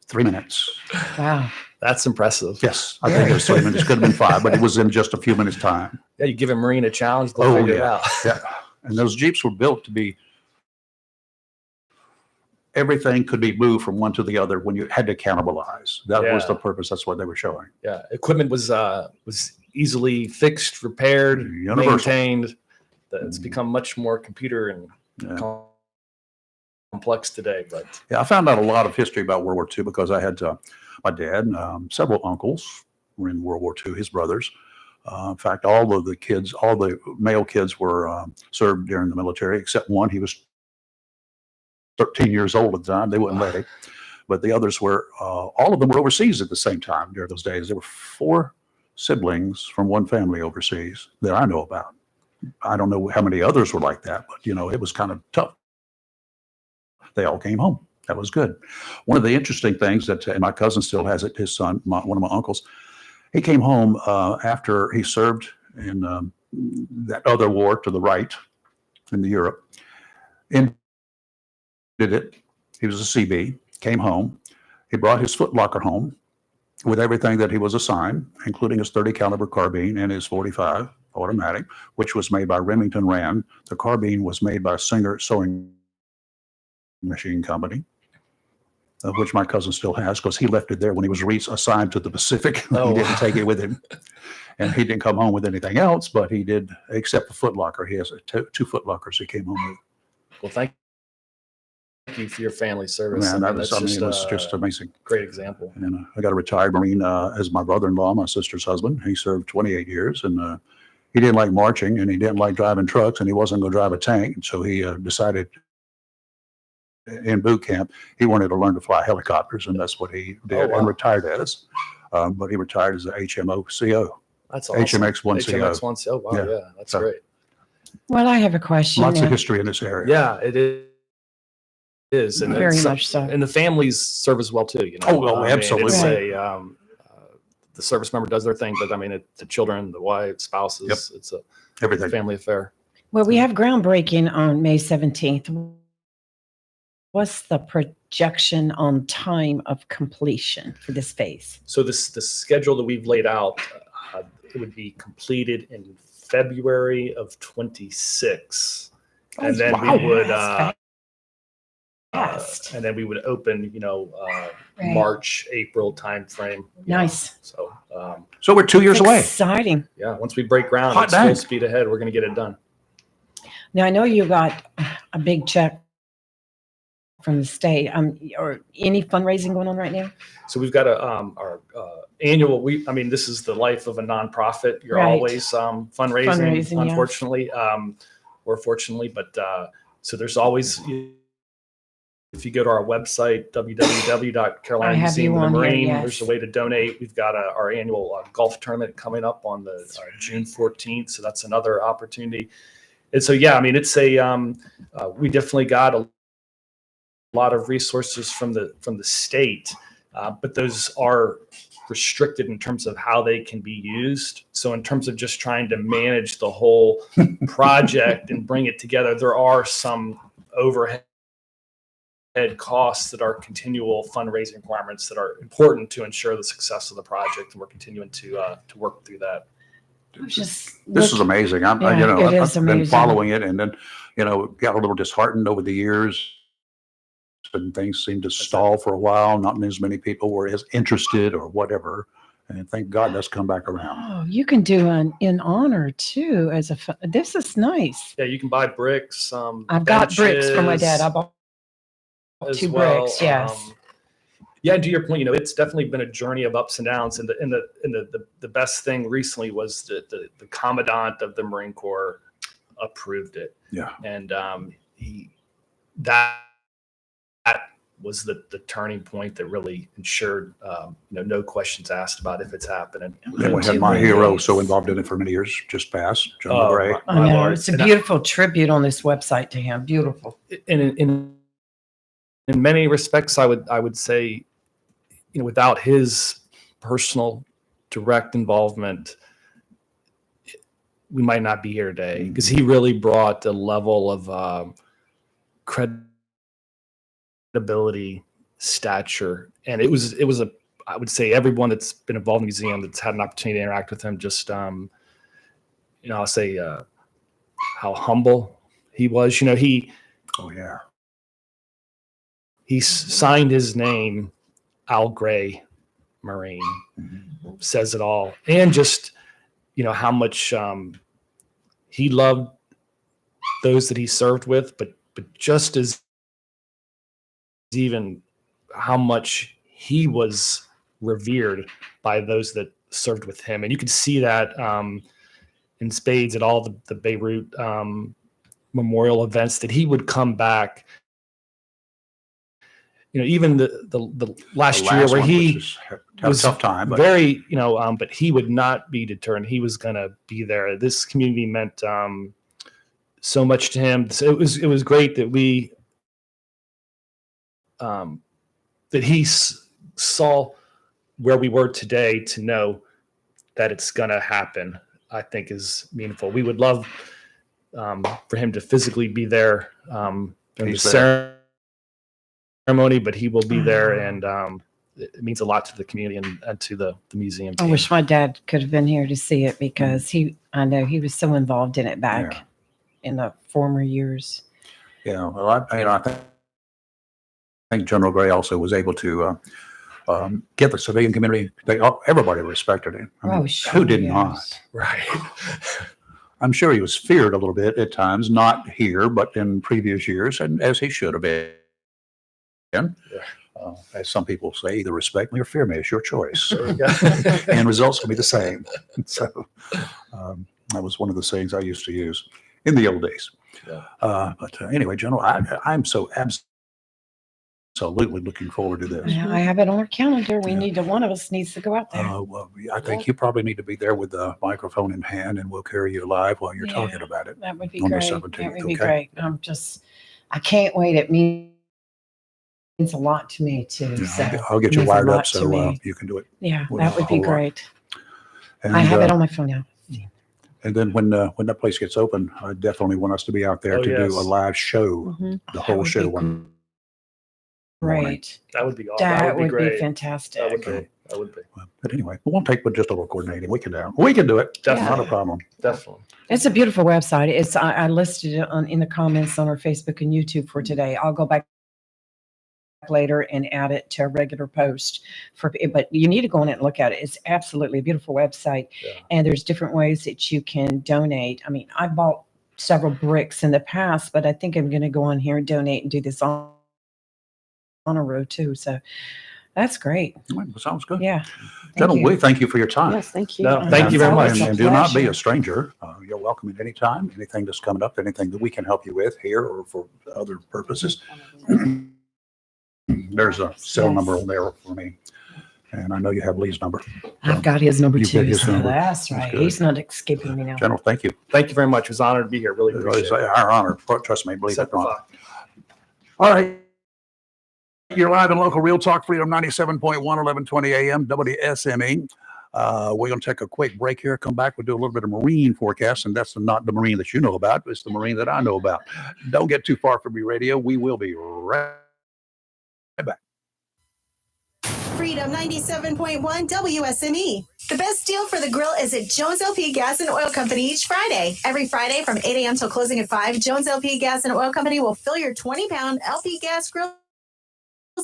3 minutes. Wow. That's impressive. Yes, I think it was 3 minutes. Could have been 5, but it was in just a few minutes' time. Yeah, you give a Marine a challenge, they'll figure it out. Yeah. And those Jeeps were built to be, everything could be moved from one to the other when you had to cannibalize. That was Yeah. the purpose. That's what they were showing. Yeah, equipment was easily fixed, repaired, Universal. maintained. It's become much more computer and complex today. But Yeah, I found out a lot of history about World War II because I had my dad, several uncles were in World War II, his brothers. In fact, all of the kids, all the male kids were served during the military, except one. He was 13 years old at the time. They wouldn't let him. But the others were, all of them were overseas at the same time during those days. There were 4 siblings from one family overseas that I know about. I don't know how many others were like that, but, it was kind of tough. They all came home. That was good. One of the interesting things that, and my cousin still has it, his son, one of my uncles, he came home after he served in that other war to the right in Europe. Did it. He was a CB, came home. He brought his Foot Locker home with everything that he was assigned, including his 30 caliber carbine and his 45 automatic, which was made by Remington Rand. The carbine was made by Singer Sewing Machine Company, which my cousin still has because he left it there when he was assigned to the Pacific. Oh. He didn't take it with him. And he didn't come home with anything else, but he did, except the Foot Locker. He has 2 Foot Lockers he came home with. well, thank you for your family service. Man, I that mean, was, that's it was just a amazing. great example. And I got a retired Marine as my brother-in-law, my sister's husband. He served 28 years, and he didn't like marching, and he didn't like driving trucks, and he wasn't going to drive a tank. So he decided in boot camp he wanted to learn to fly helicopters, and that's what he did, wow. and retired as. But he retired as the HMO CO. That's awesome. HMX-1CO. HMX-1CO. Wow, yeah, that's So, great. Well, I have a question. Lots now. of history in this area. Yeah, it is. And Very it's, much so. And the families serve as well too. Oh, well, I mean, absolutely. It's the service member does their thing, but I mean, the children, the wives, spouses, it's a Everything. family affair. Well, we have groundbreaking on May 17th. What's the projection on time of completion for this phase? So the schedule that we've laid out, it would be completed in February of 26, and then wow, we would that's fast. and then we would open, Right. March, April timeframe. Nice. So So we're 2 years away. Exciting. yeah, once we break ground, Hot it's full dang. speed ahead. We're going to get it done. Now, I know you got a big check from the state, or any fundraising going on right now? So we've got our annual. This is the life of a nonprofit. You're Right. always fundraising. Fundraising, yes. Unfortunately, or fortunately, but so there's always. If you go to our website, www.carolina I have Museum you of the on here, Marine, yes. there's a way to donate. We've got our annual golf tournament coming up on the June 14th, so that's another opportunity. And so, yeah, it's a we definitely got a lot of resources from the state, but those are restricted in terms of how they can be used. So in terms of just trying to manage the whole project and bring it together, there are some overhead costs that are continual fundraising requirements that are important to ensure the success of the project, and we're continuing to work through that. Just This is amazing. Yeah, it is I've been amazing. following it, and then, got a little disheartened over the years and things seemed to stall for a while. Not as many people were as interested or whatever. And thank God that's come back around. Oh, you can do an in honor too as a. This is nice. Yeah, you can buy bricks. I've got bricks for my dad. I bought as 2 well. bricks. Yes. Yeah, to your point, it's definitely been a journey of ups and downs. And the best thing recently was the Commandant of the Marine Corps approved it. Yeah. And that was the turning point that really ensured no questions asked about if it's happening. Then we had my hero so involved in it for many years, just passed, John LeBray. I know. It's a beautiful tribute on this website to him. Beautiful. And in many respects, I would say, without his personal direct involvement, we might not be here today, because he really brought a level of credibility, stature, and it was I would say everyone that's been involved in the museum that's had an opportunity to interact with him, just I'll say how humble he was. He signed his name, Al Gray, Marine. Says it all. And just how much he loved those that he served with, but just as even how much he was revered by those that served with him. And you could see that in spades at all the Beirut memorial events, that he would come back. Even the last year where he was a tough time, but very, but he would not be deterred. He was going to be there. This community meant so much to him. So it was great that we, that he saw where we were today, to know that it's going to happen, I think is meaningful. We would love for him to physically be there in the ceremony, but he will be there, and it means a lot to the community and to the museum I team. wish my dad could have been here to see it, because I know he was so involved in it back in the former years. Yeah, well, I think General Gray also was able to get the civilian community. Everybody respected him. I mean, who did not? Right. I'm sure he was feared a little bit at times, not here, but in previous years, and as he should have been. As some people say, either respect me or fear me. It's your choice. And results will be the same. So that was one of the sayings I used to use in the old days. But anyway, General, I'm so absolutely looking forward to this. Yeah, I have it on our calendar. We need to, one of us needs to go out there. Well, I think you probably need to be there with the microphone in hand, and we'll carry you live while you're talking about it. That would be on the great. 17th, That would be okay? great. I can't wait. It means a lot to me too. Yeah, So I'll get you it means a wired up lot to so me. you can do it. Yeah, with that a would be whole lot. great. And, I have it on my phone now. And then when that place gets open, I definitely want us to be out there to do a live show, Mhm. the whole would show. be one morning. Great. That would be awesome. That would be would be great. fantastic. That would be. That would be. But anyway, it won't take but just a little coordinating. We can do it. Definitely. Not a problem. Definitely. It's a beautiful website. I listed it in the comments on our Facebook and YouTube for today. I'll go back later and add it to a regular post but you need to go on it and look at it. It's absolutely a beautiful website. And there's different ways that you can donate. I mean, I bought several bricks in the past, but I think I'm going to go on here and donate and do this on a row too. So that's great. Sounds good. Yeah. Gentlemen, we thank you for your time. Yes, thank you. No, thank you very much. And do not be a stranger. You're welcome at any time. Anything that's coming up, anything that we can help you with here or for other purposes. There's a cell number on there for me. And I know you have Lee's number. I've got his number You've got too. his So number. that's That's right. good. He's not escaping me now. General, thank you. Thank you very much. It was an honor to be here. Really It's appreciate it. our honor. Trust me, believe it or Semper not. All right. You're live in local Real Talk Freedom 97.1, 1120 AM, WSME. We're going to take a quick break here. Come back. We'll do a little bit of marine forecast, and that's not the marine that you know about. It's the marine that I know about. Don't get too far from your radio. We will be right back. Freedom 97.1 WSME. The best deal for the grill is at Jones LP Gas and Oil Company each Friday. Every Friday from 8 a.m. till closing at 5, Jones LP Gas and Oil Company will fill your 20-pound LP gas grill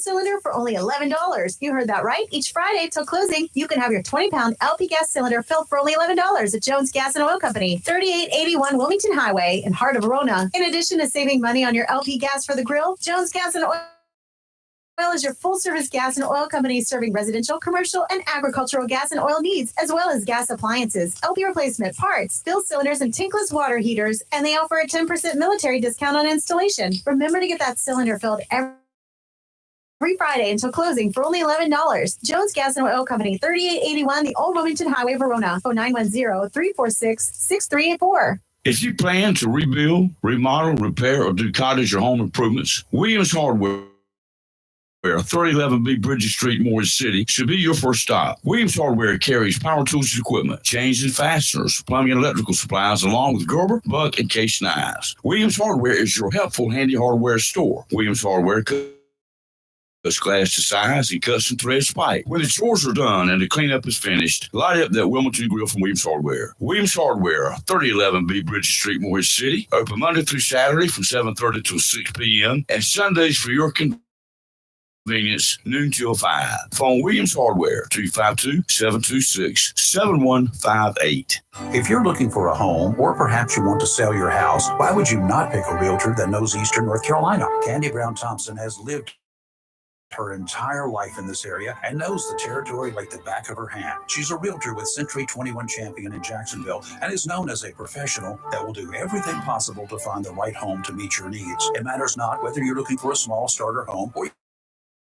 cylinder for only $11. You heard that right. Each Friday till closing, you can have your 20-pound LP gas cylinder filled for only $11 at Jones Gas and Oil Company, 3881 Wilmington Highway in heart of Verona. In addition to saving money on your LP gas for the grill, Jones Gas and Oil is your full-service gas and oil company serving residential, commercial, and agricultural gas and oil needs, as well as gas appliances, LP replacement parts, fill cylinders, and tankless water heaters, and they offer a 10% military discount on installation. Remember to get that cylinder filled every Friday until closing for only $11. Jones Gas and Oil Company, 3881 the Old Wilmington Highway, Verona, 0910-346-6384. If you plan to rebuild, remodel, repair, or do cottage or home improvements, Williams Hardware, 3011B Bridges Street, Morris City, should be your first stop. Williams Hardware carries power tools and equipment, chains and fasteners, plumbing and electrical supplies, along with Gerber, Buck, and Case knives. Williams Hardware is your helpful, handy hardware store. Williams Hardware cuts glass to size and custom threads pipe. When the chores are done and the cleanup is finished, light up that Wilmington grill from Williams Hardware. Williams Hardware, 3011B Bridges Street, Morris City, open Monday through Saturday from 7:30 till 6 p.m. and Sundays for your convenience, noon till 5. Phone Williams Hardware, 252-726-7158. If you're looking for a home, or perhaps you want to sell your house, why would you not pick a realtor that knows Eastern North Carolina? Candy Brown Thompson has lived her entire life in this area and knows the territory like the back of her hand. She's a realtor with Century 21 Champion in Jacksonville and is known as a professional that will do everything possible to find the right home to meet your needs. It matters not whether you're looking for a small starter home or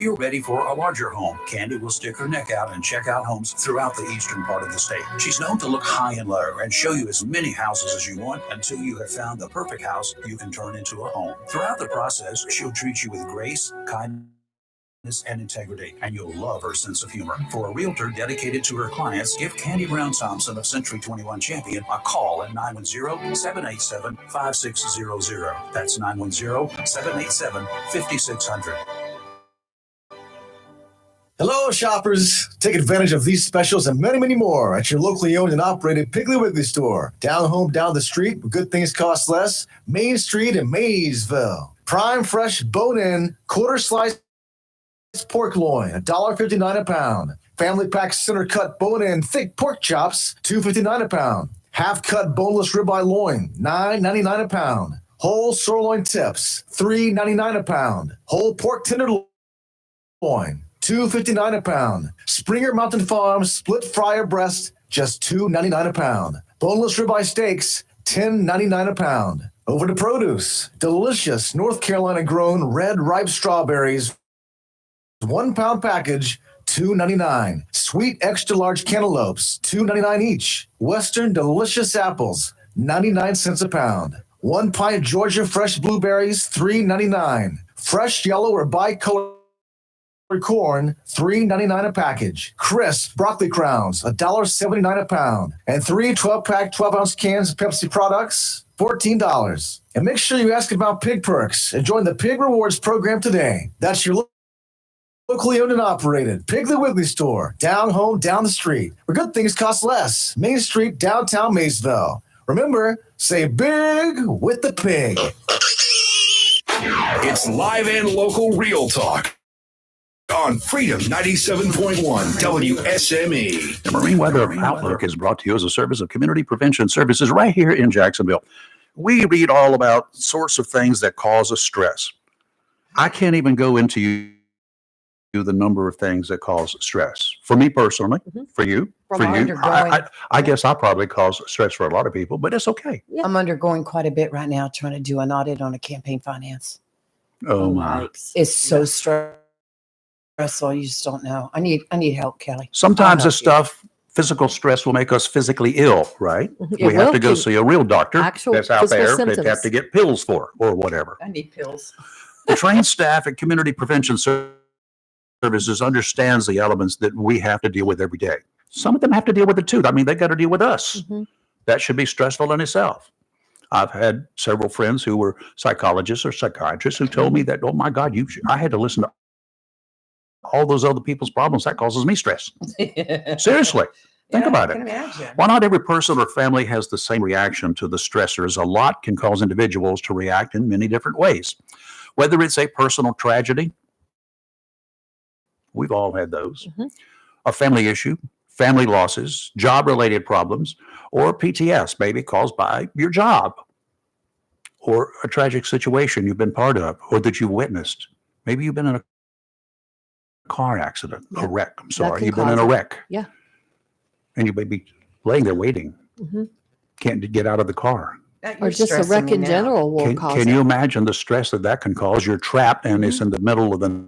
you're ready for a larger home. Candy will stick her neck out and check out homes throughout the eastern part of the state. She's known to look high and low and show you as many houses as you want until you have found the perfect house you can turn into a home. Throughout the process, she'll treat you with grace, kindness, and integrity, and you'll love her sense of humor. For a realtor dedicated to her clients, give Candy Brown Thompson of Century 21 Champion a call at 910-787-5600. That's 910-787-5600. Hello, shoppers. Take advantage of these specials and many, many more at your locally owned and operated Piggly Wiggly store. Down home, down the street, where good things cost less. Main Street in Maysville. Prime, fresh, bone-in, quarter-slice pork loin, $1.59 a pound. Family pack center cut bone-in thick pork chops, $2.59 a pound. Half cut boneless ribeye loin, $9.99 a pound. Whole sirloin tips, $3.99 a pound. Whole pork tenderloin, $2.59 a pound. Springer Mountain Farms split fryer breast, just $2.99 a pound. Boneless ribeye steaks, $10.99 a pound. Over to produce, delicious North Carolina grown red ripe strawberries, 1 pound package, $2.99. Sweet extra large cantaloupes, $2.99 each. Western delicious apples, 99 cents a pound. 1 pint Georgia fresh blueberries, $3.99. Fresh yellow or bicolor corn, $3.99 a package. Crisp broccoli crowns, $1.79 a pound. And 3 12-pack 12-ounce cans of Pepsi products, $14. And make sure you ask about Pig Perks and join the Pig Rewards program today. That's your locally owned and operated Piggly Wiggly store, down home, down the street, where good things cost less. Main Street, downtown Maysville. Remember, say big with the pig. It's live and local real talk on Freedom 97.1 WSME. The Marine Weather Outlook is brought to you as a service of Community Prevention Services right here in Jacksonville. We read all about sorts of things that cause us stress. I can't even go into the number of things that cause stress. For me personally, for you, I guess I probably cause stress for a lot of people, but it's okay. I'm undergoing quite a bit right now trying to do an audit on a campaign finance. Oh my. It's so stressful. You just don't know. I need help, Kelly. Sometimes this stuff, physical stress will make us physically ill, right? We have to go see a real doctor that's out there that have to get pills for or whatever. I need pills. The trained staff at Community Prevention Services understands the elements that we have to deal with every day. Some of them have to deal with it too. I mean, they got to deal with us. That should be stressful in itself. I've had several friends who were psychologists or psychiatrists who told me that, oh my God, I had to listen to all those other people's problems. That causes me stress. Seriously. Think about it. Why not every person or family has the same reaction to the stressors? A lot can cause individuals to react in many different ways. Whether it's a personal tragedy, We've all had those. A family issue, family losses, job-related problems, or PTS, maybe caused by your job, or a tragic situation you've been part of or that you witnessed. Maybe you've been in a car accident, a wreck. I'm sorry. You've been in a wreck. Yeah. And you may be laying there waiting. Mm-hmm. Can't get out of the car. Or just a wreck in general will cause Can it. you imagine the stress that can cause? You're trapped and it's in the middle of the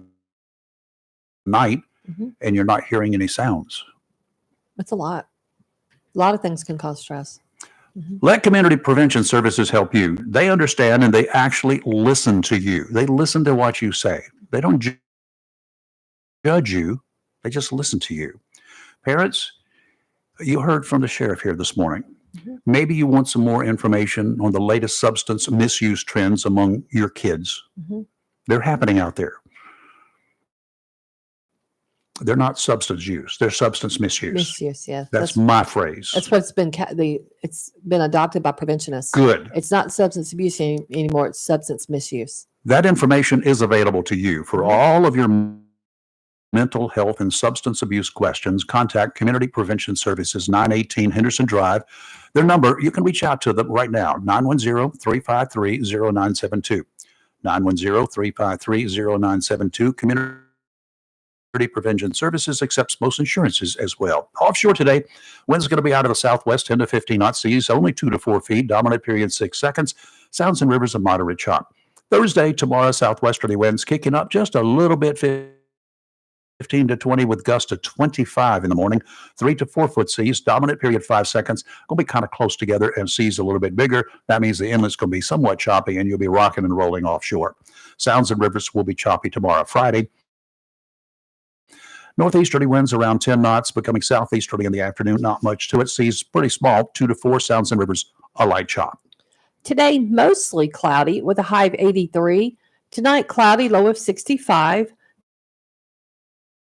night and you're not hearing any sounds. That's a lot. A lot of things can cause stress. Let Community Prevention Services help you. They understand and they actually listen to you. They listen to what you say. They don't judge you. They just listen to you. Parents, you heard from the sheriff here this morning. Maybe you want some more information on the latest substance misuse trends among your kids. They're happening out there. They're not substance use. They're substance misuse. Misuse, yeah. That's my phrase. That's what's been it's been adopted by preventionists. Good. It's not substance abuse anymore. It's substance misuse. That information is available to you for all of your mental health and substance abuse questions. Contact Community Prevention Services, 918 Henderson Drive. Their number, you can reach out to them right now, 910-353-0972. 910-353-0972. Community Prevention Services accepts most insurances as well. Offshore today, winds going to be out of the southwest, 10 to 15 knot, seas only 2 to 4 feet, dominant period 6 seconds, sounds and rivers of moderate chop. Thursday, tomorrow, southwesterly winds kicking up just a little bit, 15 to 20 with gusts to 25 in the morning, 3 to 4 foot seas, dominant period 5 seconds, going to be kind of close together and seas a little bit bigger. That means the inlet's going to be somewhat choppy and you'll be rocking and rolling offshore. Sounds and rivers will be choppy tomorrow. Friday, northeasterly winds around 10 knots, becoming southeasterly in the afternoon. Not much to it. Seas pretty small, 2 to 4. Sounds and rivers, a light chop. Today, mostly cloudy with a high of 83. Tonight, cloudy, low of 65.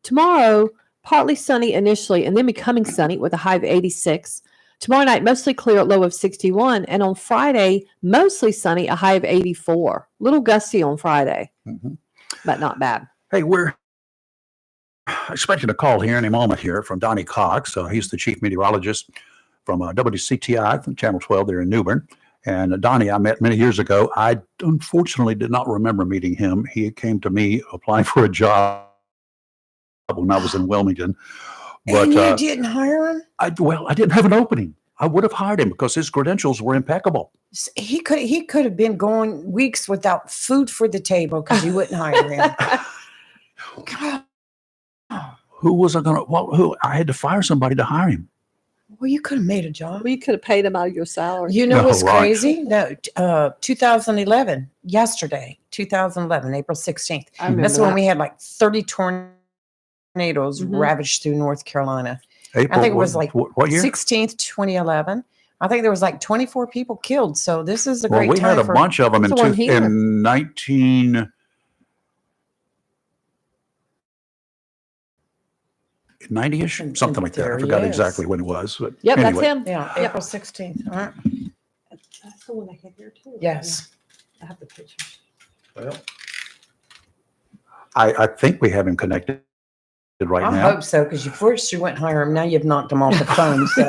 Tomorrow, partly sunny initially and then becoming sunny with a high of 86. Tomorrow night, mostly clear, low of 61. And on Friday, mostly sunny, a high of 84. Little gusty on Friday, but not bad. Hey, we're expecting a call here any moment here from Donnie Cox. He's the chief meteorologist from WCTI, from Channel 12 there in New Bern. And Donnie, I met many years ago. I unfortunately did not remember meeting him. He came to me applying for a job when I was in Wilmington. But and you didn't hire him? I didn't have an opening. I would have hired him because his credentials were impeccable. He could have been going weeks without food for the table because you wouldn't hire him. God. Who was I going to? Who I had to fire somebody to hire him. Well, you could have made a job. Well, you could have paid him out of your salary. You know what's crazy? No, 2011, yesterday, 2011, April 16th. That's when we had like 30 tornadoes ravaged through North Carolina. April, I think it was like what year? 16th, 2011. I think there was like 24 people killed. So this is a great we time had a bunch of them in 1990-ish, something like that. I forgot exactly when it was. But yep, anyway. that's him. Yeah, April 16th. All right. That's the one I had here too. Yes. I have the picture. Well, I think we have him connected right I now. hope so, because first you went hire him, now you've knocked him off the phone. So.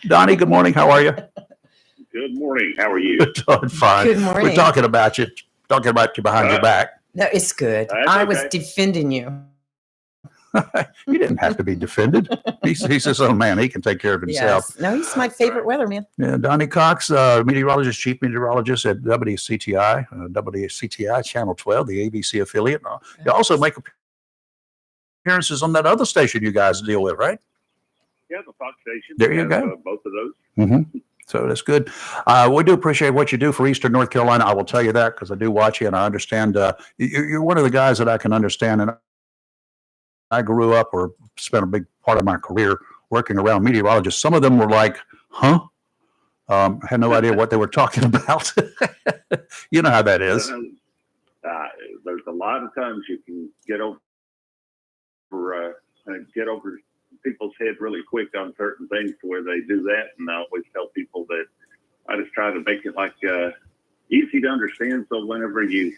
Donnie, good morning. How are you? Good morning. How are you? Doing fine. Good morning. We're talking about you behind your back. No, it's good. That's I was okay. defending you. You didn't have to be defended. He's his own man. He can take care of himself. Yes. No, he's my favorite weatherman. Yeah, Donnie Cox, meteorologist, chief meteorologist at WCTI Channel 12, the ABC affiliate. You also make appearances on that other station you guys deal with, right? Yeah, the Fox station. There you go. Both of those. So that's good. We do appreciate what you do for Eastern North Carolina. I will tell you that because I do watch you and I understand. You're one of the guys that I can understand. And I grew up or spent a big part of my career working around meteorologists. Some of them were like, huh? I had no idea what they were talking about. You know how that is. There's a lot of times you can get over people's head really quick on certain things to where they do that. And I always tell people that I just try to make it like easy to understand. So whenever you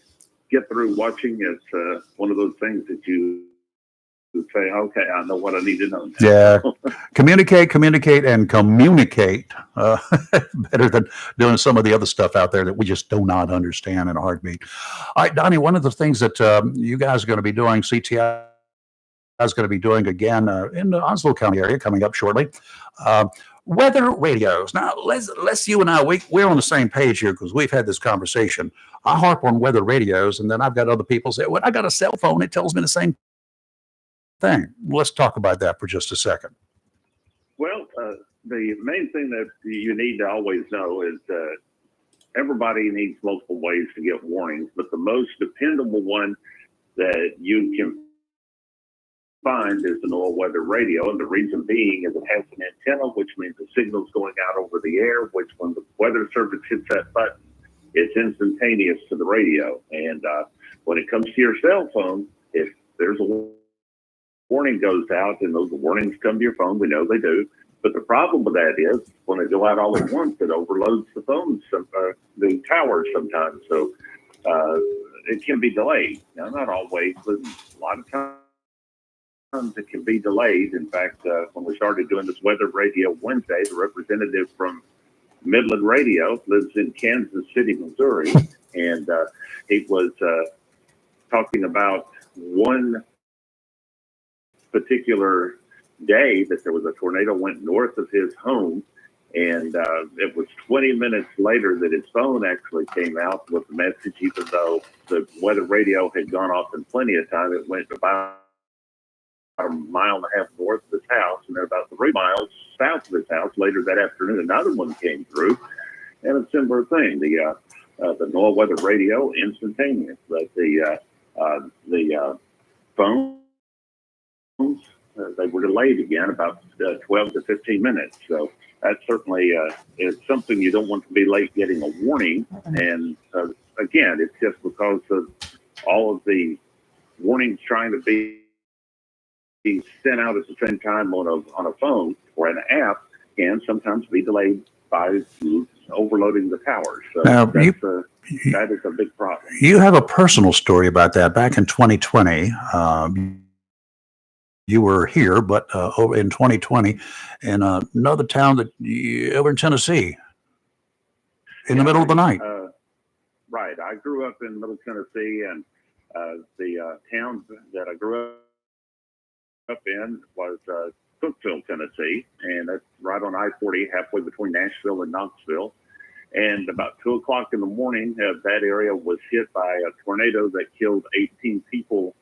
get through watching, it's one of those things that you say, okay, I know what I need to know now. Yeah. Communicate, and communicate better than doing some of the other stuff out there that we just do not understand in a heartbeat. All right, Donnie, one of the things that you guys are going to be doing, CTI is going to be doing again in the Onslow County area coming up shortly. Weather radios. Now, let's you and I, we're on the same page here because we've had this conversation. I harp on weather radios, and then I've got other people say, well, I got a cell phone. It tells me the same thing. Let's talk about that for just a second. Well, the main thing that you need to always know is everybody needs multiple ways to get warnings, but the most dependable one that you can find is the NOAA weather radio. And the reason being is it has an antenna, which means the signal's going out over the air, which when the weather service hits that button, it's instantaneous to the radio. And when it comes to your cell phone, if there's a warning goes out, and those warnings come to your phone, we know they do. But the problem with that is when they go out all at once, it overloads the phones, the towers sometimes. So it can be delayed. Now, not always, but a lot of times it can be delayed. In fact, when we started doing this weather radio Wednesday, the representative from Midland Radio lives in Kansas City, Missouri, and he was talking about one particular day that there was a tornado went north of his home, and it was 20 minutes later that his phone actually came out with the message, even though the weather radio had gone off in plenty of time. It went about a mile and a half north of his house, and then about 3 miles south of his house. Later that afternoon, another one came through, and a similar thing. The NOAA weather radio, instantaneous, but the phone, they were delayed again about 12 to 15 minutes. So that certainly is something you don't want to be late getting a warning. And again, it's just because of all of the warnings trying to be sent out at the same time on a phone or an app can sometimes be delayed by overloading the towers. So Now, that is a big problem. You have a personal story about that. Back in 2020, you were here, but over in 2020, in another town over in Tennessee, in the middle of the night. Right. I grew up in Middle Tennessee, and the town that I grew up in was Cookeville, Tennessee, and that's right on I-40, halfway between Nashville and Knoxville. And about 2 o'clock in the morning, that area was hit by a tornado that killed 18 people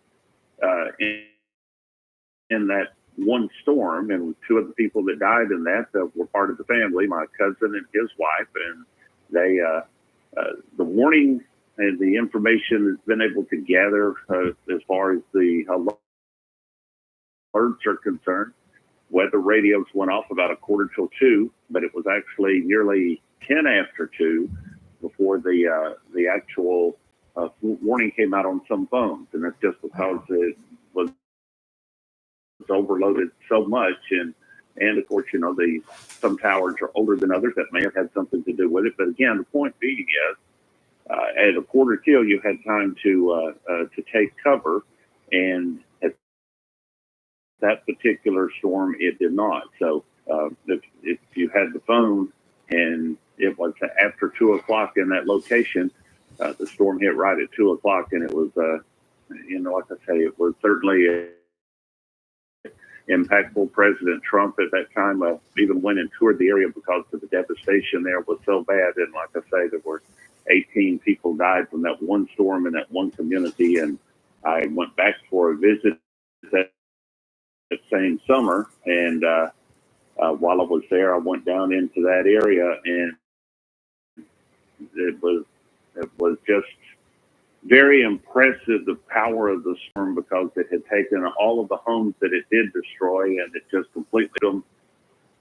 in that one storm. And 2 of the people that died in that were part of the family, my cousin and his wife. And they, the warning and the information has been able to gather as far as the alerts are concerned. Weather radios went off about 1:45, but it was actually nearly 10 after 2 before the actual warning came out on some phones. And that's just because it was overloaded so much. And of course, some towers are older than others. That may have had something to do with it. But again, the point being is, at 1:45, you had time to take cover, and at that particular storm, it did not. So if you had the phone and it was after 2 o'clock in that location, the storm hit right at 2 o'clock, and it was, like I say, it was certainly impactful. President Trump at that time even went and toured the area because of the devastation there was so bad. And like I say, there were 18 people died from that one storm in that one community. And I went back for a visit that same summer. And while I was there, I went down into that area, and it was just very impressive, the power of the storm, because it had taken all of the homes that it did destroy, and it just completely took them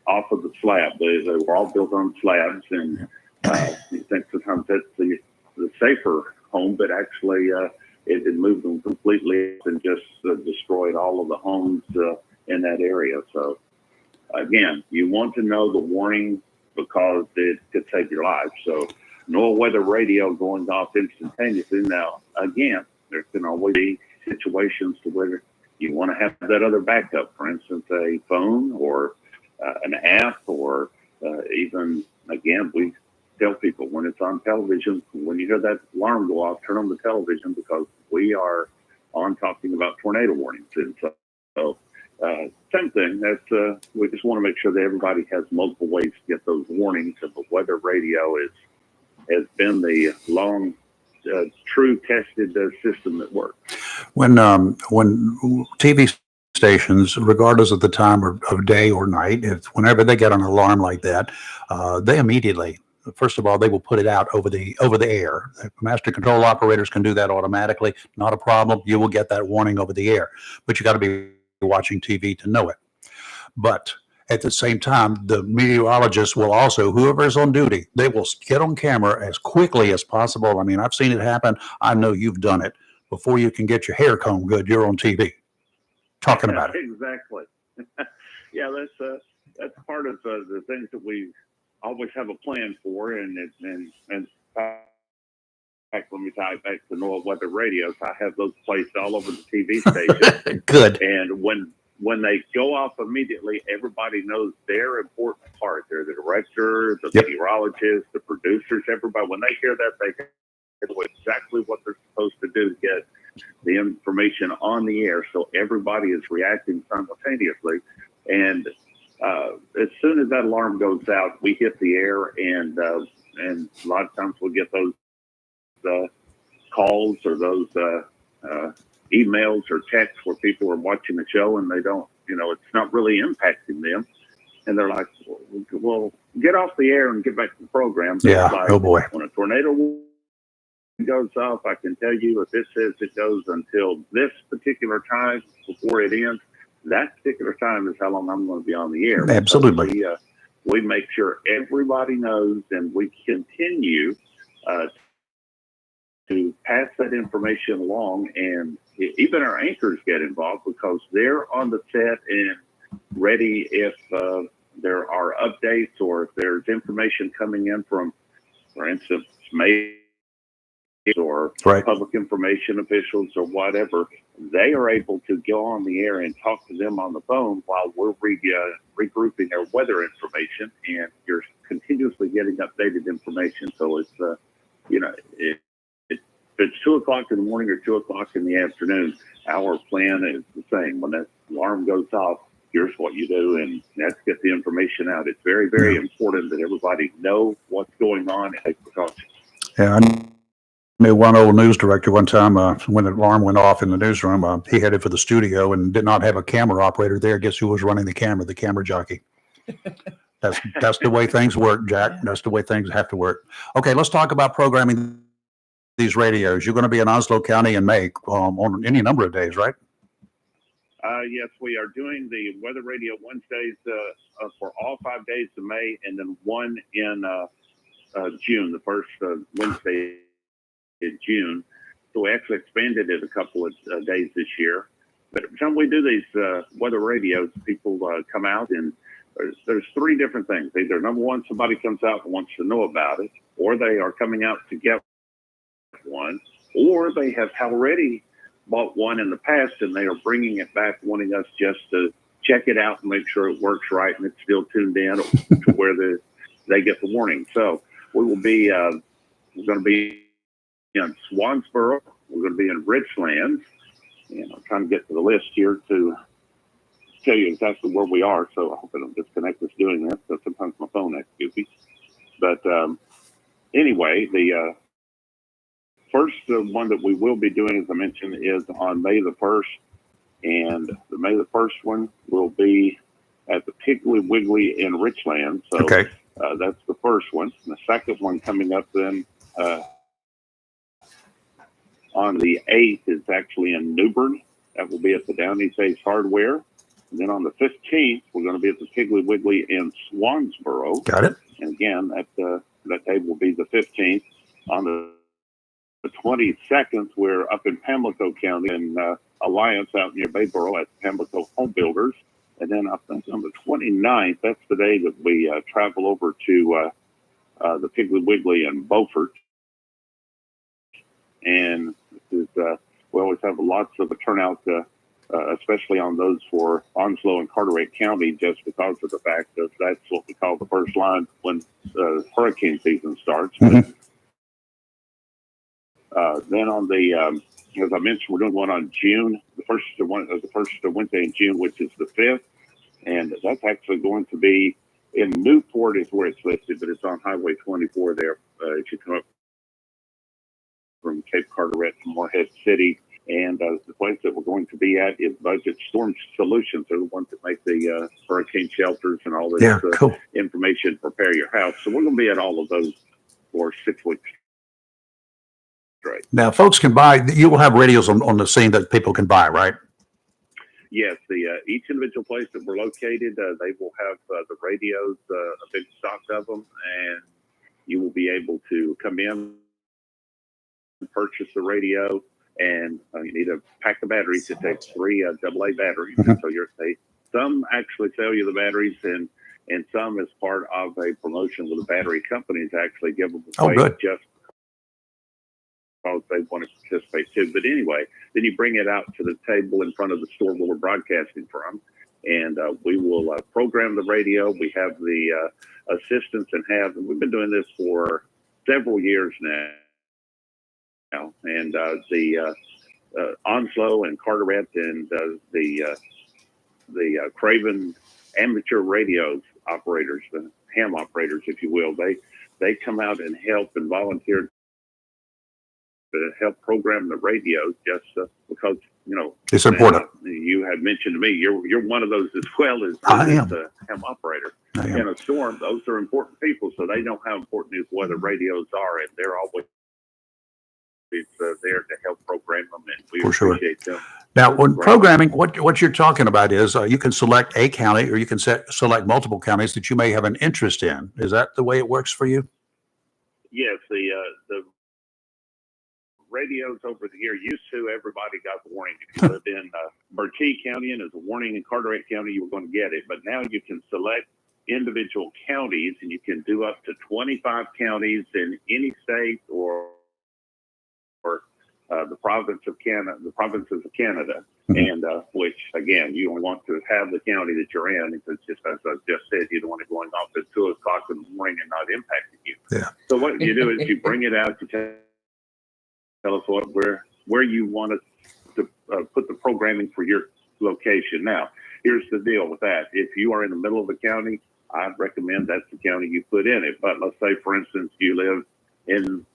off of the slab. They were all built on slabs, and you think sometimes that's the safer home, but actually it had moved them completely and just destroyed all of the homes in that area. So again, you want to know the warning because it could save your life. So NOAA weather radio going off instantaneously. Now, again, there can always be situations to where you want to have that other backup, for instance, a phone or an app, or even, again, we tell people when it's on television, when you hear that alarm go off, turn on the television, because we are on talking about tornado warnings. And so same thing. That's we just want to make sure that everybody has multiple ways to get those warnings. And the weather radio has been the long, true tested system that works. When TV stations, regardless of the time of day or night, whenever they get an alarm like that, they immediately, first of all, they will put it out over the air. Master control operators can do that automatically. Not a problem. You will get that warning over the air, but you got to be watching TV to know it. But at the same time, the meteorologists will also, whoever is on duty, they will get on camera as quickly as possible. I mean, I've seen it happen. I know you've done it. Before you can get your hair combed good, you're on TV talking about it. Exactly. Yeah, that's part of the things that we always have a plan for, and in fact, let me tie it back to NOAA Weather Radios. I have those placed all over the TV station. Good. And when they go off immediately, everybody knows their important part. They're the director, the meteorologist, the producers, everybody. When they hear that, they know exactly what they're supposed to do to get the information on the air, so everybody is reacting simultaneously. And as soon as that alarm goes out, we hit the air, and a lot of times we'll get those calls or those emails or texts where people are watching the show and they don't, it's not really impacting them. And they're like, well, get off the air and get back to the program. So Yeah. like, Oh boy. when a tornado goes off, I can tell you if it says it goes until this particular time before it ends, that particular time is how long I'm going to be on the air. Absolutely. So we make sure everybody knows, and we continue to pass that information along, and even our anchors get involved because they're on the set and ready if there are updates or if there's information coming in from, for instance, maybe or public information officials or whatever. They are able to go on the air and talk to them on the phone while we're regrouping their weather information, and you're continuously getting updated information. So it's if it's 2 o'clock in the morning or 2 o'clock in the afternoon, our plan is the same. When that alarm goes off, here's what you do, and let's get the information out. It's very, very important that everybody know what's going on and take precautions. Yeah, I knew one old news director one time when the alarm went off in the newsroom, he headed for the studio and did not have a camera operator there. Guess who was running the camera? The camera jockey. That's the way things work, Jack. That's the way things have to work. Okay, let's talk about programming these radios. You're going to be in Onslow County in May on any number of days, right? Yes, we are doing the weather radio Wednesdays for all 5 days of May, and then one in June, the first Wednesday in June. So we actually expanded it a couple of days this year. But every time we do these weather radios, people come out, and there's three different things. Either number one, somebody comes out and wants to know about it, or they are coming out to get one, or they have already bought one in the past and they are bringing it back, wanting us just to check it out and make sure it works right and it's still tuned in to where they get the warning. So we will be we're going to be in Swansboro, we're going to be in Richlands, and I'm trying to get to the list here to tell you exactly where we are. So I hope I don't disconnect us doing that. So sometimes my phone acts goofy. But anyway, the first one that we will be doing, as I mentioned, is on May the 1st. And the May the 1st one will be at the Piggly Wiggly in Richland. So that's the first one. And the second one coming up then on the 8th is actually in Newbern. That will be at the Down East Ace Hardware. And then on the 15th, we're going to be at the Piggly Wiggly in Swansboro. Got it. And again, that day will be the 15th. On the 22nd, we're up in Pamlico County in Alliance out near Bayboro at Pamlico Home Builders. And then I think on the 29th, that's the day that we travel over to the Piggly Wiggly in Beaufort. And this is, we always have lots of a turnout especially on those for Onslow and Carteret County, just because of the fact that that's what we call the first line when hurricane season starts. Mhm. Then on the, as I mentioned, we're doing one on June, the first Wednesday in June, which is the 5th. And that's actually going to be in Newport is where it's listed, but it's on Highway 24 there. If you come up from Cape Carteret to Morehead City. And the place that we're going to be at is Budget Storm Solutions. They're the ones that make the hurricane shelters and all this cool. information to prepare your house. So we're going to be at all of those for 6 weeks straight. Now, folks can buy, you will have radios on the scene that people can buy, right? Yes, each individual place that we're located, they will have the radios, a big stock of them, and you will be able to come in and purchase the radio. And you need a pack of batteries. It takes 3 AA batteries. Mhm. So some actually sell you the batteries, and some as part of a promotion with the battery companies actually give them away just because they want to participate too. But anyway, then you bring it out to the table in front of the store where we're broadcasting from, and we will program the radio. We have the assistants and we've been doing this for several years now. And the Onslow and Carteret and the Craven amateur radios operators, the ham operators, if you will, they come out and help and volunteer to help program the radios just because, it's important. You had mentioned to me, you're one of those as well as the ham operator. In a storm, those are important people, so they know how important these weather radios are, and they're always there to help program them, and we appreciate them. Now, when programming, what you're talking about is you can select a county, or you can select multiple counties that you may have an interest in. Is that the way it works for you? Yes, the radios over the year used to, everybody got the warning. If you lived in Bertie County and as a warning in Carteret County, you were going to get it. But now you can select individual counties, and you can do up to 25 counties in any state or the provinces of Canada, and which again, you only want to have the county that you're in, because just as I just said, you don't want it going off at 2 o'clock in the morning and not impacting you. Yeah. So what you do is you bring it out, you tell us where you want us to put the programming for your location. Now, here's the deal with that: if you are in the middle of a county, I'd recommend that's the county you put in it. But let's say, for instance, you live in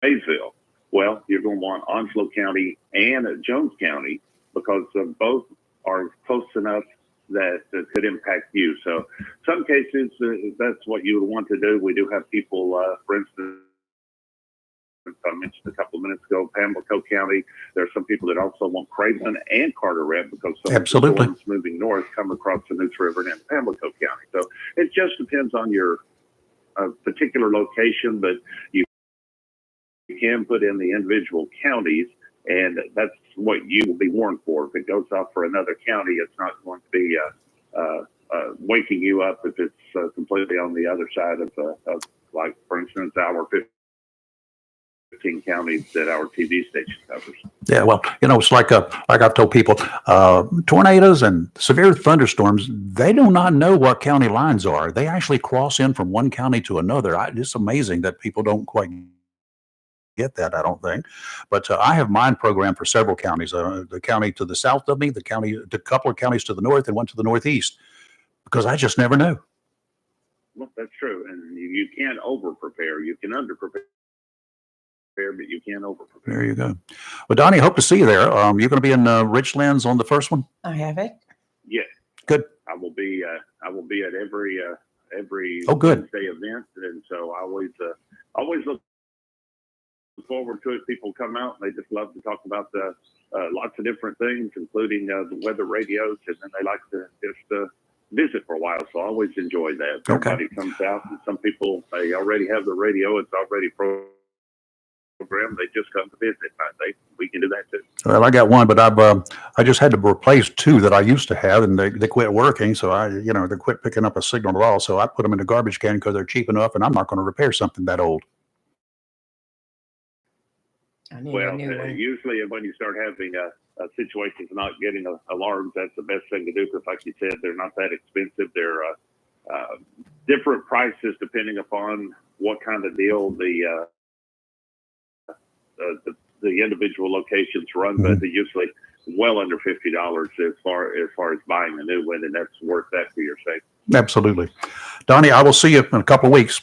Maysville. Well, you're going to want Onslow County and Jones County, because both are close enough that could impact you. So some cases, that's what you would want to do. We do have people, for instance, I mentioned a couple of minutes ago, Pamlico County. There are some people that also want Craven and Carteret, because some of the storms moving north come across the Neuse River and Pamlico County. So it just depends on your particular location, but you can put in the individual counties, and that's what you will be warned for. If it goes off for another county, it's not going to be waking you up if it's completely on the other side of like, for instance, our 15 counties that our TV station covers. Yeah, well, it's like I've told people, tornadoes and severe thunderstorms, they do not know what county lines are. They actually cross in from one county to another. It's amazing that people don't quite get that, I don't think. But I have mine programmed for several counties. The county to the south of me, the couple of counties to the north, and one to the northeast, because I just never knew. Well, that's true. And you can't over-prepare. You can under-prepare, but you can't over-prepare. There you go. Well, Donnie, hope to see you there. You're going to be in Richlands on the first one? I have it. Yes. Good. I will be at every good. Wednesday event, and so I always look forward to it. People come out and they just love to talk about the lots of different things, including the weather radios, and then they like to just visit for a while. So I always enjoy that. Everybody comes out, and some people, they already have the radio. It's already programmed. They just come to visit. We can do that too. Well, I got one, but I just had to replace 2 that I used to have, and they quit working. So they quit picking up a signal at all. So I put them in a garbage can because they're cheap enough, and I'm not going to repair something that old. Well, usually when you start having situations not getting alarms, that's the best thing to do because, like you said, they're not that expensive. They're different prices depending upon what kind of deal the individual locations run, but they're usually well under $50 as far as buying a new one, and that's worth that for your safety. Absolutely. Donnie, I will see you in a couple of weeks.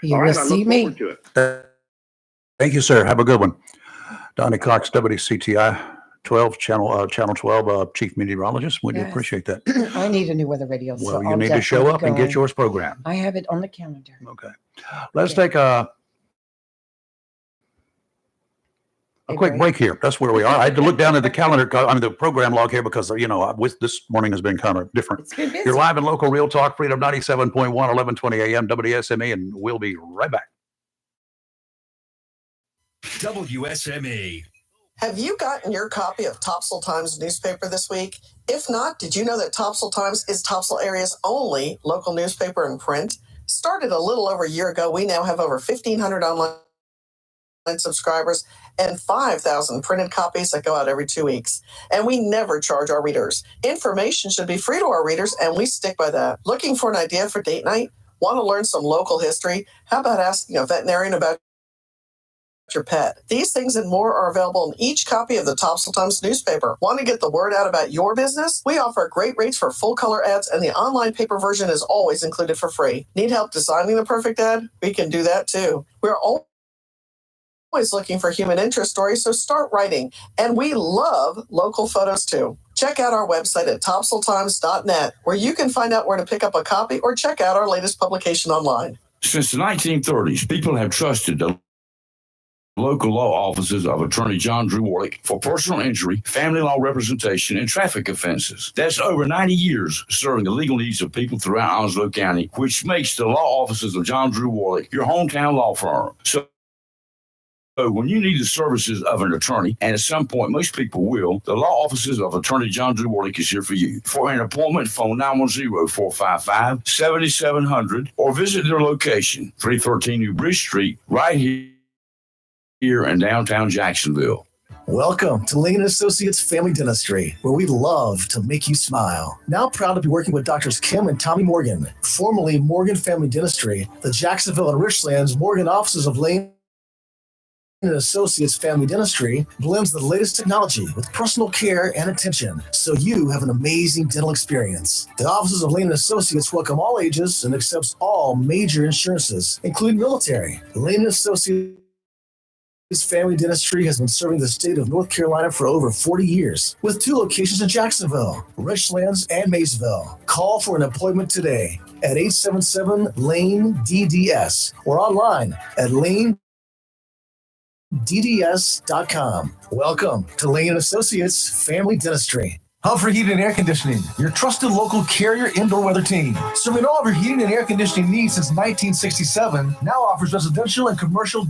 You All will right, I see look me. forward to it. Thank you, sir. Have a good one. Donnie Cox, WCTI 12, Channel 12, Chief Meteorologist. We do Yes. appreciate that. I need a new weather radio. Well, so you I'll need to show definitely up and go get yours programmed. I have it on the calendar. Okay. Let's take a quick break here. That's where we are. I had to look down at the calendar, the program log here because, with this morning has been kind of different. It's been busy. You're live and local, Real Talk, Freedom 97.1, 1120 a.m., WSME, and we'll be right back. WSME. Have you gotten your copy of Topsail Times newspaper this week? If not, did you know that Topsail Times is Topsail area's only local newspaper in print? Started a little over a year ago, we now have over 1,500 online subscribers and 5,000 printed copies that go out every 2 weeks. And we never charge our readers. Information should be free to our readers, and we stick by that. Looking for an idea for date night? Want to learn some local history? How about asking a veterinarian about your pet? These things and more are available in each copy of the Topsail Times newspaper. Want to get the word out about your business? We offer great rates for full color ads, and the online paper version is always included for free. Need help designing the perfect ad? We can do that too. We're always looking for human interest stories, so start writing. And we love local photos too. Check out our website at topsailtimes.net, where you can find out where to pick up a copy or check out our latest publication online. Since the 1930s, people have trusted the local law offices of Attorney John Drew Warlick for personal injury, family law representation, and traffic offenses. That's over 90 years serving the legal needs of people throughout Onslow County, which makes the law offices of John Drew Warlick your hometown law firm. So when you need the services of an attorney, and at some point most people will, the law offices of Attorney John Drew Warlick is here for you. For an appointment, phone 910-455-7700 or visit their location, 313 New Bridge Street, right here in downtown Jacksonville. Welcome to Lane & Associates Family Dentistry, where we love to make you smile. Now proud to be working with Doctors Kim and Tommy Morgan, formerly Morgan Family Dentistry, the Jacksonville and Richlands Morgan offices of Lane & Associates Family Dentistry blends the latest technology with personal care and attention, so you have an amazing dental experience. The offices of Lane & Associates welcome all ages and accepts all major insurances, including military. Lane & Associates Family Dentistry has been serving the state of North Carolina for over 40 years, with 2 locations in Jacksonville, Richlands, and Maysville. Call for an appointment today at 877-LANE-DDS or online at lanedds.com. Welcome to Lane & Associates Family Dentistry. Humphrey Heating and Air Conditioning, your trusted local Carrier indoor weather team. Serving all of your heating and air conditioning needs since 1967, now offers residential and commercial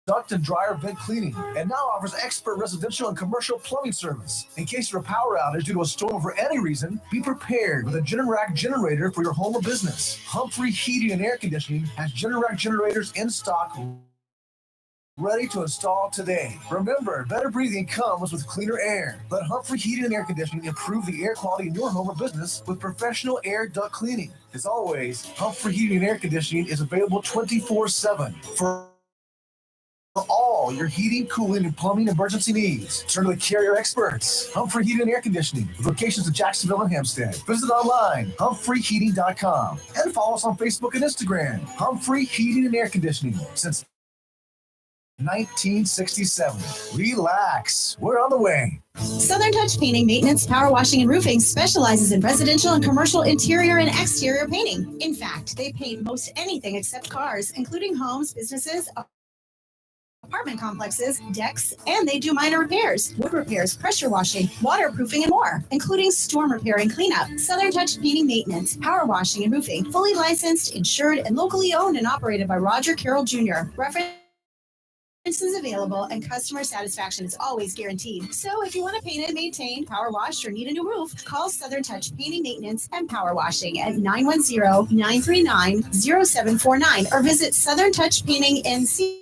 duct and dryer vent cleaning, and now offers expert residential and commercial plumbing service. In case of a power outage due to a storm for any reason, be prepared with a Generac generator for your home or business. Humphrey Heating and Air Conditioning has Generac generators in stock, ready to install today. Remember, better breathing comes with cleaner air. Let Humphrey Heating and Air Conditioning improve the air quality in your home or business with professional air duct cleaning. As always, Humphrey Heating and Air Conditioning is available 24/7 for all your heating, cooling, and plumbing emergency needs. Turn to the Carrier experts. Humphrey Heating and Air Conditioning, with locations in Jacksonville and Hampstead. Visit online, humphreyheating.com, and follow us on Facebook and Instagram. Humphrey Heating and Air Conditioning, since 1967. Relax, we're on the way. Southern Touch Painting, Maintenance, Power Washing, and Roofing specializes in residential and commercial interior and exterior painting. In fact, they paint most anything except cars, including homes, businesses, apartment complexes, decks, and they do minor repairs, wood repairs, pressure washing, waterproofing, and more, including storm repair and cleanup. Southern Touch Painting, Maintenance, Power Washing, and Roofing, fully licensed, insured, and locally owned and operated by Roger Carroll Jr. References available, and customer satisfaction is always guaranteed. So if you want to paint it, maintain, power wash, or need a new roof, call Southern Touch Painting, Maintenance, and Power Washing at 910-939-0749 or visit Southern Touch Painting NC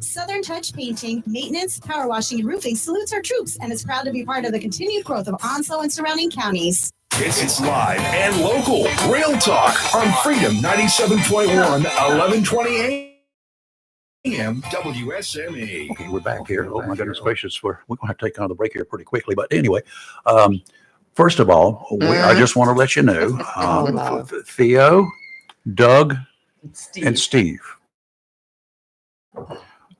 Southern Touch Painting, Maintenance, Power Washing, and Roofing salutes our troops and is proud to be part of the continued growth of Onslow and surrounding counties. It's live and local. Real Talk on Freedom 97.1, 1120 AM WSME. Okay, we're back here. Oh my goodness gracious, we're going to have to take another break here pretty quickly. But anyway, first of all, I just want to let you know, Theo, Doug, and Steve.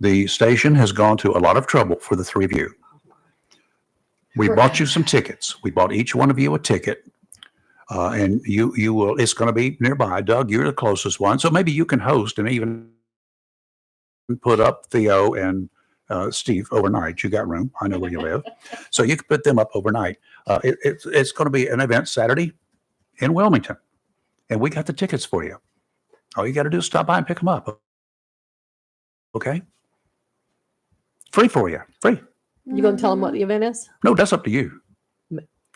The station has gone to a lot of trouble for the three of you. We bought you some tickets. We bought each one of you a ticket. And you will, it's going to be nearby. Doug, you're the closest one. So maybe you can host and even put up Theo and Steve overnight. You got room. I know where you live. So you can put them up overnight. It's going to be an event Saturday in Wilmington. And we got the tickets for you. All you got to do is stop by and pick them up. Okay? Free for you. Free. You going to tell them what the event is? No, that's up to you.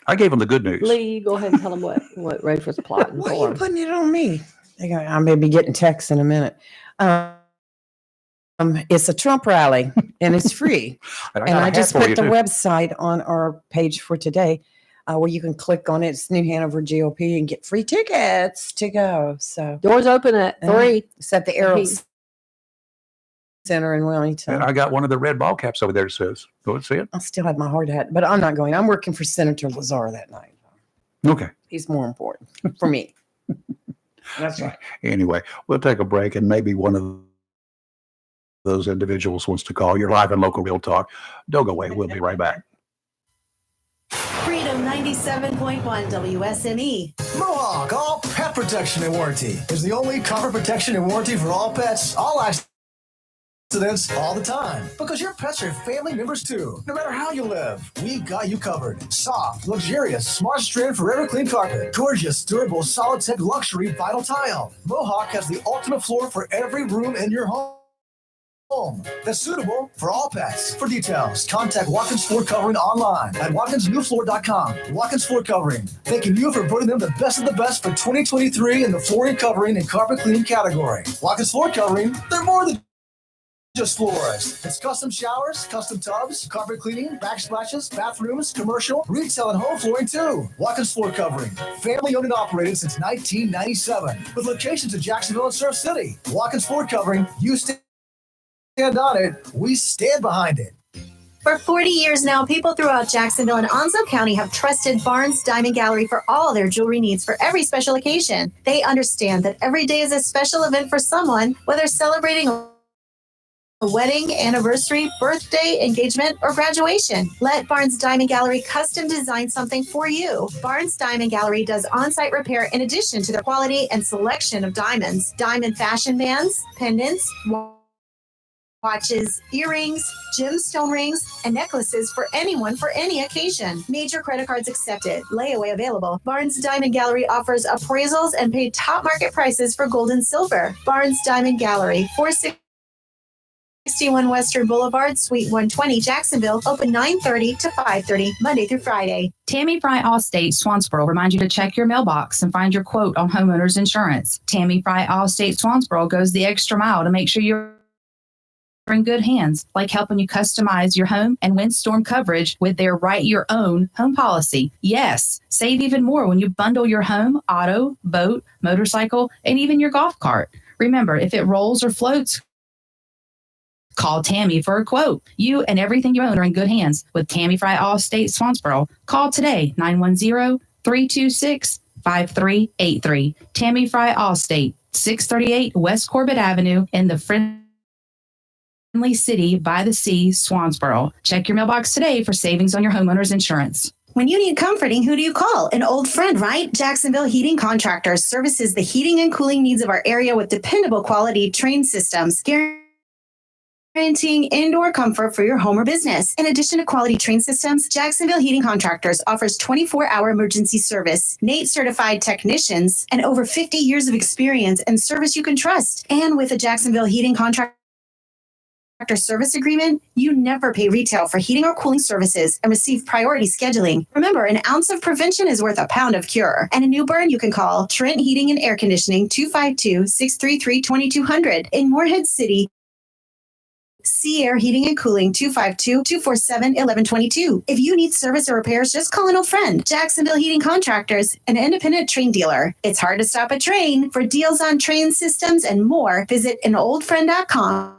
I gave them the good news. Lee, go ahead and tell them what Rafe was plotting Why for. are you putting it on me? I may be getting texts in a minute. It's a Trump rally and it's free. And And I just put the too. website on our page for today where you can click on it. It's New Hanover GOP and get free tickets to go. So Doors open at 3. It's at the Aero Center in Wellington. And I got one of the red ball caps over there that says, go and see it. I still have my hard hat, but I'm not going. I'm working for Senator Lazar that night. Okay. He's more important for me. That's right. Anyway, we'll take a break and maybe one of those individuals wants to call. You're live and local Real Talk. Don't go away. We'll be right back. Freedom 97.1 WSME. Mohawk All Pet Protection and Warranty is the only cover protection and warranty for all pets, all accidents, all the time. Because your pets are family members too. No matter how you live, we've got you covered. Soft, luxurious, smart strand forever clean carpet. Gorgeous, durable, solid tech luxury vinyl tile. Mohawk has the ultimate floor for every room in your home. That's suitable for all pets. For details, contact Watkins Floor Covering online at watkinsnewfloor.com. Watkins Floor Covering, thanking you for putting them the best of the best for 2023 in the flooring covering and carpet cleaning category. Watkins Floor Covering, they're more than just floors. It's custom showers, custom tubs, carpet cleaning, backsplashes, bathrooms, commercial, retail, and home flooring too. Watkins Floor Covering, family owned and operated since 1997, with locations in Jacksonville and Surf City. Watkins Floor Covering, you stand on it, we stand behind it. For 40 years now, people throughout Jacksonville and Onslow County have trusted Barnes Diamond Gallery for all their jewelry needs for every special occasion. They understand that every day is a special event for someone, whether celebrating a wedding, anniversary, birthday, engagement, or graduation. Let Barnes Diamond Gallery custom design something for you. Barnes Diamond Gallery does on-site repair in addition to their quality and selection of diamonds, diamond fashion bands, pendants, watches, earrings, gemstone rings, and necklaces for anyone for any occasion. Major credit cards accepted. Layaway available. Barnes Diamond Gallery offers appraisals and paid top market prices for gold and silver. Barnes Diamond Gallery, 461 Western Boulevard, Suite 120, Jacksonville. Open 9:30 to 5:30, Monday through Friday. Tammy Fry Allstate Swansboro reminds you to check your mailbox and find your quote on homeowners insurance. Tammy Fry Allstate Swansboro goes the extra mile to make sure you're in good hands, like helping you customize your home and windstorm coverage with their Write Your Own home policy. Yes, save even more when you bundle your home, auto, boat, motorcycle, and even your golf cart. Remember, if it rolls or floats, call Tammy for a quote. You and everything you own are in good hands with Tammy Fry Allstate Swansboro. Call today, 910-326-5383. Tammy Fry Allstate, 638 West Corbett Avenue in the friendly city by the sea, Swansboro. Check your mailbox today for savings on your homeowner's insurance. When you need comforting, who do you call? An old friend, right? Jacksonville Heating Contractors services the heating and cooling needs of our area with dependable quality trained systems, guaranteeing indoor comfort for your home or business. In addition to quality train systems, Jacksonville Heating Contractors offers 24-hour emergency service, NATE certified technicians, and over 50 years of experience and service you can trust. And with a Jacksonville Heating Contractor service agreement, you never pay retail for heating or cooling services and receive priority scheduling. Remember, an ounce of prevention is worth a pound of cure. And in New Bern, you can call Trent Heating and Air Conditioning 252-633-2200. In Morehead City, Sea Air Heating and Cooling, 252-247-1122. If you need service or repairs, just call an old friend. Jacksonville Heating Contractors, an independent Trane dealer. It's hard to stop a Trane. For deals on Trane systems and more, visit anoldfriend.com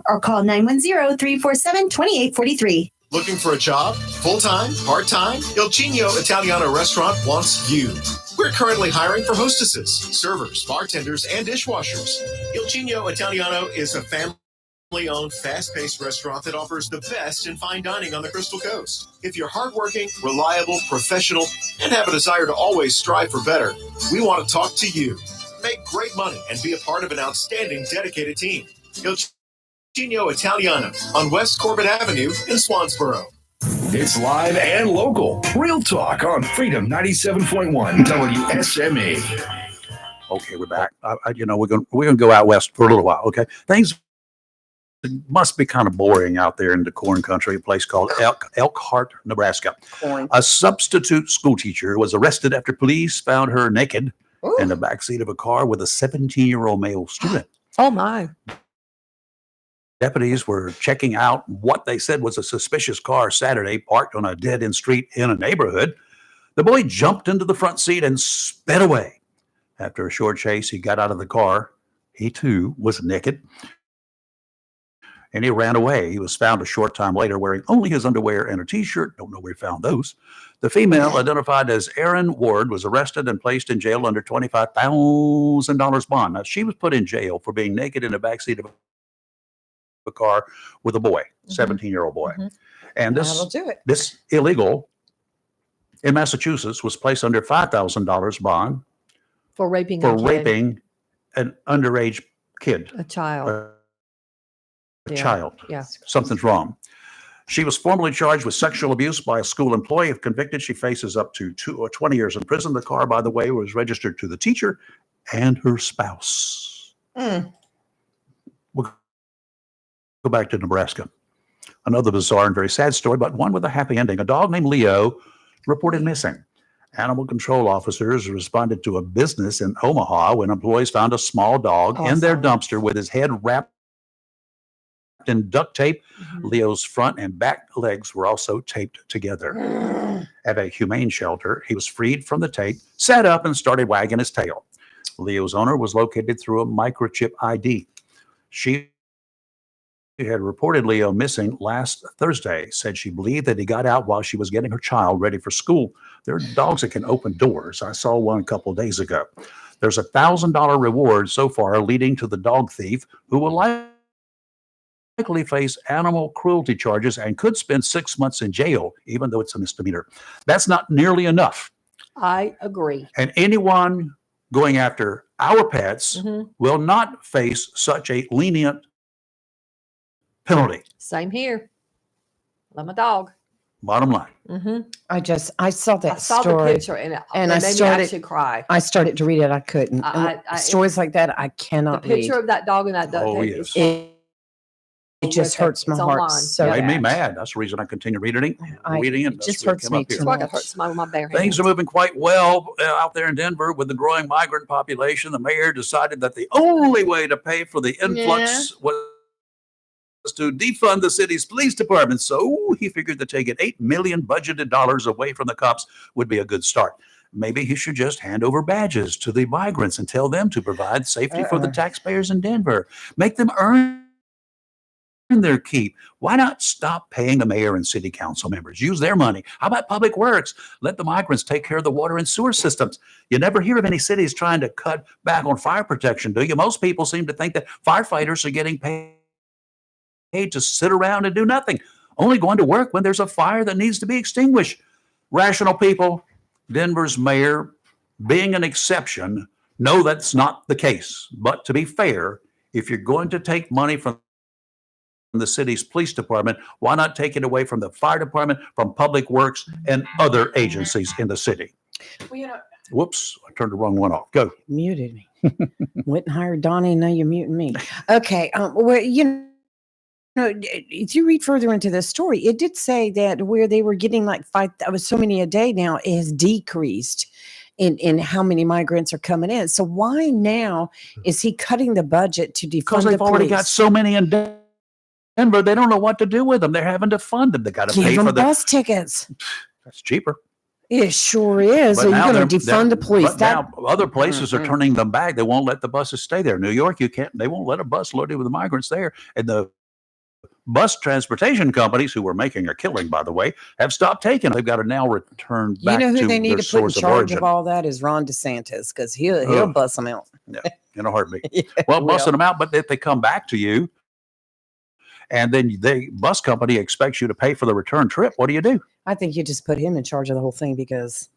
or call 910-347-2843. Looking for a job? Full-time? Part-time? Il Cigno Italiano Restaurant wants you. We're currently hiring for hostesses, servers, bartenders, and dishwashers. Il Cigno Italiano is a family-owned, fast-paced restaurant that offers the best in fine dining on the Crystal Coast. If you're hardworking, reliable, professional, and have a desire to always strive for better, we want to talk to you. Make great money and be a part of an outstanding, dedicated team. Il Cigno Italiano on West Corbett Avenue in Swansboro. It's live and local. Real Talk on Freedom 97.1 WSME. Okay, we're back. We're gonna go out west for a little while. Okay, things must be kind of boring out there in the corn country. A place called Elkhart, Nebraska. Corn. A substitute school teacher was arrested after police found her naked in the backseat of a car with a 17-year-old male student. Oh my. Deputies were checking out what they said was a suspicious car Saturday parked on a dead-end street in a neighborhood. The boy jumped into the front seat and sped away. After a short chase, he got out of the car. He, too, was naked. And he ran away. He was found a short time later wearing only his underwear and a T-shirt. Don't know where he found those. The female, identified as Erin Ward, was arrested and placed in jail under $25,000 bond. Now, she was put in jail for being naked in the backseat of a car with a boy, 17-year-old boy. And That'll do it. this illegal in Massachusetts was placed under $5,000 bond For raping for a kid. raping an underage kid, A child. a Yeah. child. Yeah. Something's wrong. She was formally charged with sexual abuse by a school employee. If convicted, she faces up to 2 or 20 years in prison. The car, by the way, was registered to the teacher and her spouse. We'll go back to Nebraska. Another bizarre and very sad story, but one with a happy ending. A dog named Leo reported missing. Animal control officers responded to a business in Omaha when employees found a small dog in their dumpster with his head wrapped in duct tape. Leo's front and back legs were also taped together. At a humane shelter, he was freed from the tape, sat up, and started wagging his tail. Leo's owner was located through a microchip ID. She had reported Leo missing last Thursday, said she believed that he got out while she was getting her child ready for school. There are dogs that can open doors. I saw one a couple of days ago. There's a $1,000 reward so far leading to the dog thief, who will likely face animal cruelty charges and could spend 6 months in jail, even though it's a misdemeanor. That's not nearly enough. I agree. And anyone going after our pets will not face such a lenient penalty. Same here. Love my dog. Bottom line. I saw that I saw story. the picture and it and it I made me started actually cry. I started to read it. I couldn't. Stories like that, I The cannot picture read. of that dog and that duck. Oh, tape yes. is It just hurts my It's heart online. so Made me bad. mad. That's the reason I continue reading it. It just hurts me too So I much. got hurt somebody with my bare hands. Things are moving quite well out there in Denver with the growing migrant population. The mayor decided that the only way to pay for the influx was to defund the city's police department. So he figured that taking $8 million budgeted dollars away from the cops would be a good start. Maybe he should just hand over badges to the migrants and tell them to provide safety for the taxpayers in Denver. Make them earn their keep. Why not stop paying the mayor and city council members? Use their money. How about public works? Let the migrants take care of the water and sewer systems. You never hear of any cities trying to cut back on fire protection, do you? Most people seem to think that firefighters are getting paid to sit around and do nothing, only going to work when there's a fire that needs to be extinguished. Rational people, Denver's mayor, being an exception, know that's not the case. But to be fair, if you're going to take money from the city's police department, why not take it away from the fire department, from public works, and other agencies in the city? Well, Whoops, I turned the wrong one off. Go. muted me. Went and hired Donnie. Now you're muting me. Okay. Well, if you read further into the story, it did say that where they were getting like so many a day now, it has decreased in how many migrants are coming in. So why now is he cutting the budget to defund Because the they've already got police? so many in Denver, they don't know what to do with them. They're having to fund them. They got to Give pay them for the bus tickets. That's cheaper. It sure is. But So now you're going to they're- defund the police. But now other places are Mm-mm. turning them back. They won't let the buses stay there. New York, you can't. They won't let a bus loaded with migrants there. And the bus transportation companies, who were making a killing, by the way, have stopped taking them. They've got to now return You back know who to they need their to put in source of charge origin. of all that is Ron DeSantis, because he'll Ugh. bust them out. Yeah, in a heartbeat. Yeah, Well, he busting will. them out, but if they come back to you, and then the bus company expects you to pay for the return trip, what do you do? I think you just put him in charge of the whole thing because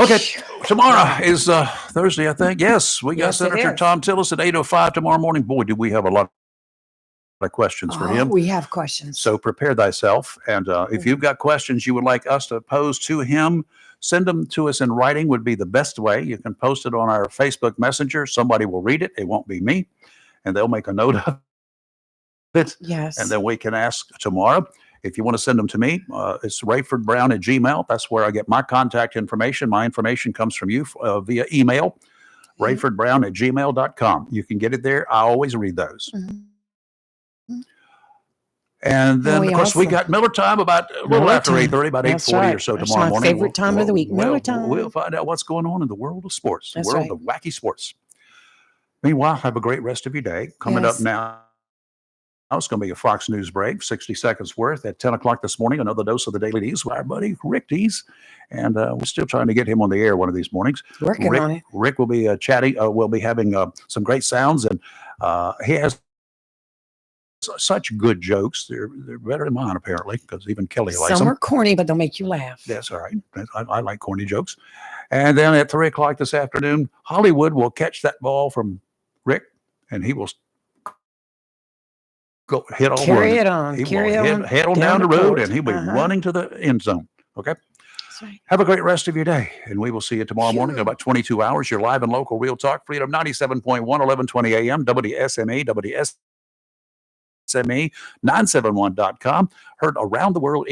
Okay, tomorrow is Thursday, I think. Yes, we got Yes, it Senator is. Tom Tillis at 8:05 tomorrow morning. Boy, do we have a lot of questions for him. we have questions. So prepare thyself. And if you've got questions you would like us to pose to him, send them to us in writing would be the best way. You can post it on our Facebook Messenger. Somebody will read it. It won't be me. And they'll make a note of it. Yes. And then we can ask tomorrow. If you want to send them to me, it's rayfordbrown@gmail. That's where I get my contact information. My information comes from you via email, rayfordbrown@gmail.com. You can get it there. I always read those. And then, we of course, we also- got Miller time about a little Miller after time. 8:30, about That's 8:40 or right. so That's tomorrow my morning. favorite time of the week, Miller time. We'll find out what's going on in the world of sports, the That's world right. of wacky sports. Meanwhile, have a great rest of your day. Coming Yes. up now, it's going to be a Fox News break, 60 seconds worth at 10 o'clock this morning. Another dose of the Daily News with our buddy Rick Dees. And we're still trying to get him on the air one of these mornings. Working Rick, on it. Rick will be chatting. We'll be having some great sounds. And he has such good jokes. They're better than mine, apparently, because even Kelly likes Some them. are corny, but they'll make you laugh. That's all right. I like corny jokes. And then at 3 o'clock this afternoon, Hollywood will catch that ball from Rick, and he will go hit on Carry run. it on. He Carry will on head on down down the the road, court. and he'll be Uh-huh. running to the end zone. Okay. right. Have a great rest of your day, and we will see you tomorrow morning in about 22 hours. You're live and local, Real Talk, Freedom 97.1, 1120 a.m., WSMA, WSMA, 971.com. Heard around the world.